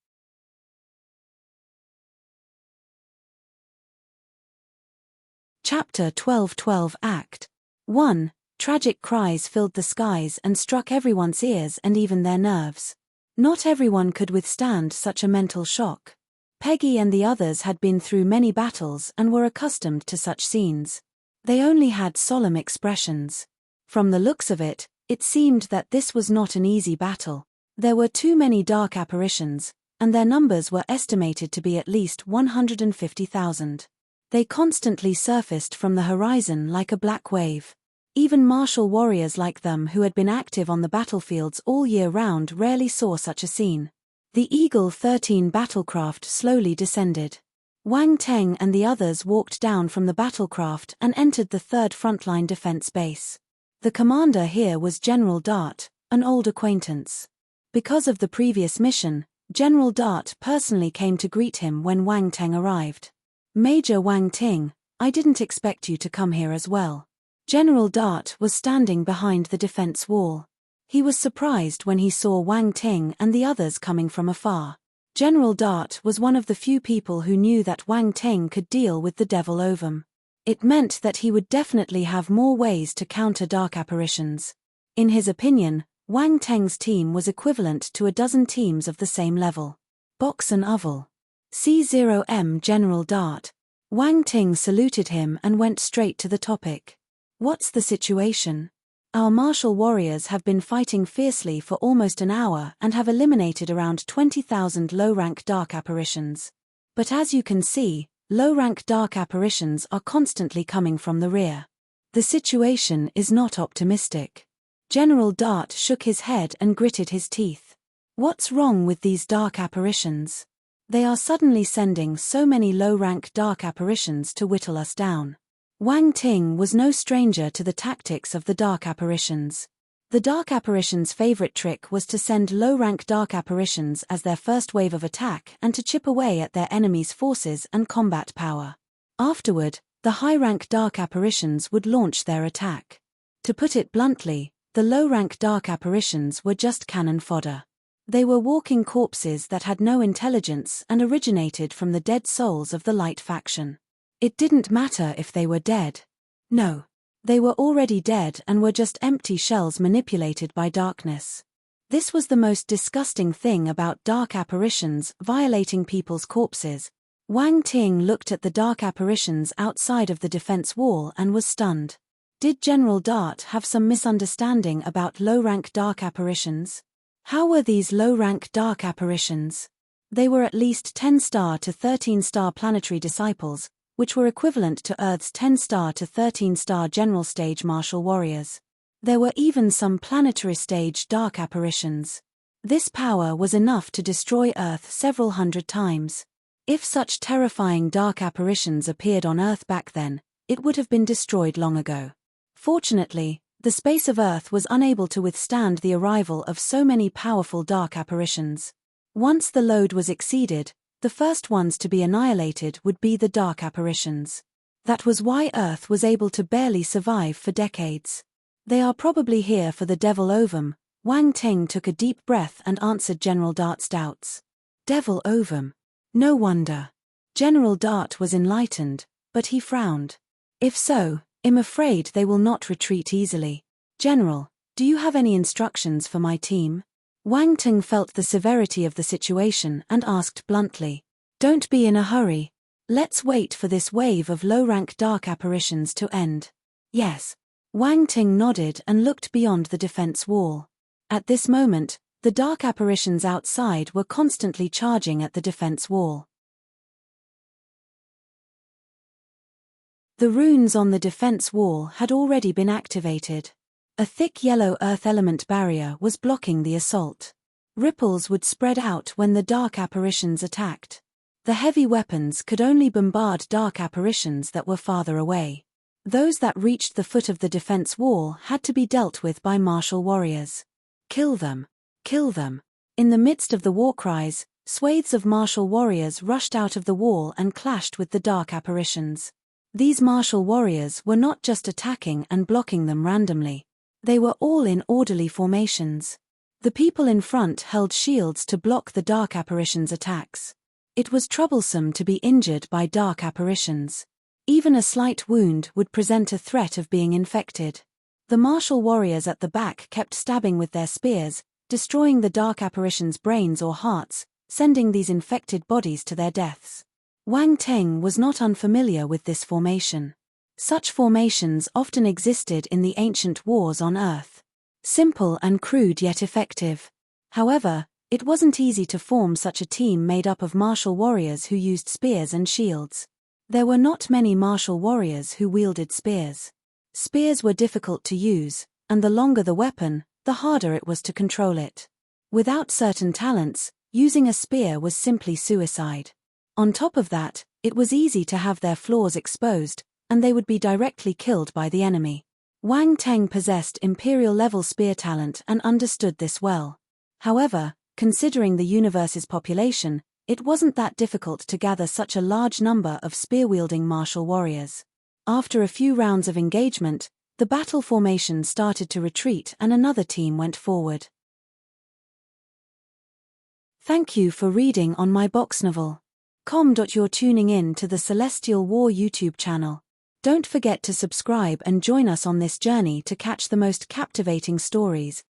Chapter 1212 Act 1. Tragic cries filled the skies and struck everyone's ears and even their nerves. Not everyone could withstand such a mental shock. Peggy and the others had been through many battles and were accustomed to such scenes. They only had solemn expressions. From the looks of it, it seemed that this was not an easy battle. There were too many dark apparitions, and their numbers were estimated to be at least 150,000. They constantly surfaced from the horizon like a black wave. Even martial warriors like them who had been active on the battlefields all year round rarely saw such a scene. The Eagle 13 battlecraft slowly descended. Wang Teng and the others walked down from the battlecraft and entered the third frontline defense base. The commander here was General Dart, an old acquaintance. Because of the previous mission, General Dart personally came to greet him when Wang Teng arrived. Major Wang Ting, I didn't expect you to come here as well. General Dart was standing behind the defense wall. He was surprised when he saw Wang Ting and the others coming from afar. General Dart was one of the few people who knew that Wang Ting could deal with the devil ovum. It meant that he would definitely have more ways to counter dark apparitions. In his opinion, Wang Teng's team was equivalent to a dozen teams of the same level. Box and Oval. C0M General Dart. Wang Ting saluted him and went straight to the topic. What's the situation? Our martial warriors have been fighting fiercely for almost an hour and have eliminated around 20,000 low-rank dark apparitions. But as you can see, low-rank dark apparitions are constantly coming from the rear. The situation is not optimistic. General Dart shook his head and gritted his teeth. What's wrong with these dark apparitions? They are suddenly sending so many low-rank dark apparitions to whittle us down. Wang Ting was no stranger to the tactics of the dark apparitions. The dark apparitions' favorite trick was to send low-rank dark apparitions as their first wave of attack and to chip away at their enemies' forces and combat power. Afterward, the high-rank dark apparitions would launch their attack. To put it bluntly, the low-rank dark apparitions were just cannon fodder. They were walking corpses that had no intelligence and originated from the dead souls of the Light faction. It didn't matter if they were dead. No. They were already dead and were just empty shells manipulated by darkness. This was the most disgusting thing about dark apparitions violating people's corpses. Wang Ting looked at the dark apparitions outside of the defense wall and was stunned. Did General Dart have some misunderstanding about low-rank dark apparitions? How were these low-rank dark apparitions? They were at least 10-star to 13-star planetary disciples, which were equivalent to Earth's 10-star to 13-star general stage martial warriors. There were even some planetary stage dark apparitions. This power was enough to destroy Earth several hundred times. If such terrifying dark apparitions appeared on Earth back then, it would have been destroyed long ago. Fortunately, the space of Earth was unable to withstand the arrival of so many powerful dark apparitions. Once the load was exceeded, the first ones to be annihilated would be the dark apparitions. That was why Earth was able to barely survive for decades. They are probably here for the devil ovum. Wang Ting took a deep breath and answered General Dart's doubts. Devil ovum. No wonder. General Dart was enlightened, but he frowned. If so, I'm afraid they will not retreat easily. General, do you have any instructions for my team? Wang Ting felt the severity of the situation and asked bluntly. Don't be in a hurry. Let's wait for this wave of low-rank dark apparitions to end. Yes. Wang Ting nodded and looked beyond the defense wall. At this moment, the dark apparitions outside were constantly charging at the defense wall. The runes on the defense wall had already been activated. A thick yellow earth element barrier was blocking the assault. Ripples would spread out when the dark apparitions attacked. The heavy weapons could only bombard dark apparitions that were farther away. Those that reached the foot of the defense wall had to be dealt with by martial warriors. Kill them! Kill them! In the midst of the war cries, swathes of martial warriors rushed out of the wall and clashed with the dark apparitions. These martial warriors were not just attacking and blocking them randomly. They were all in orderly formations. The people in front held shields to block the dark apparitions' attacks. It was troublesome to be injured by dark apparitions. Even a slight wound would present a threat of being infected. The martial warriors at the back kept stabbing with their spears, destroying the dark apparitions' brains or hearts, sending these infected bodies to their deaths. Wang Ting was not unfamiliar with this formation. Such formations often existed in the ancient wars on Earth. Simple and crude yet effective. However, it wasn't easy to form such a team made up of martial warriors who used spears and shields. There were not many martial warriors who wielded spears. Spears were difficult to use, and the longer the weapon, the harder it was to control it. Without certain talents, using a spear was simply suicide. On top of that, it was easy to have their flaws exposed, and they would be directly killed by the enemy. Wang Ting possessed imperial-level spear talent and understood this well. However, considering the universe's population, it wasn't that difficult to gather such a large number of spear-wielding martial warriors. After a few rounds of engagement, the battle formation started to retreat and another team went forward. Thank you for reading on my box novel. You're tuning in to the Celestial War YouTube channel. Don't forget to subscribe and join us on this journey to catch the most captivating stories.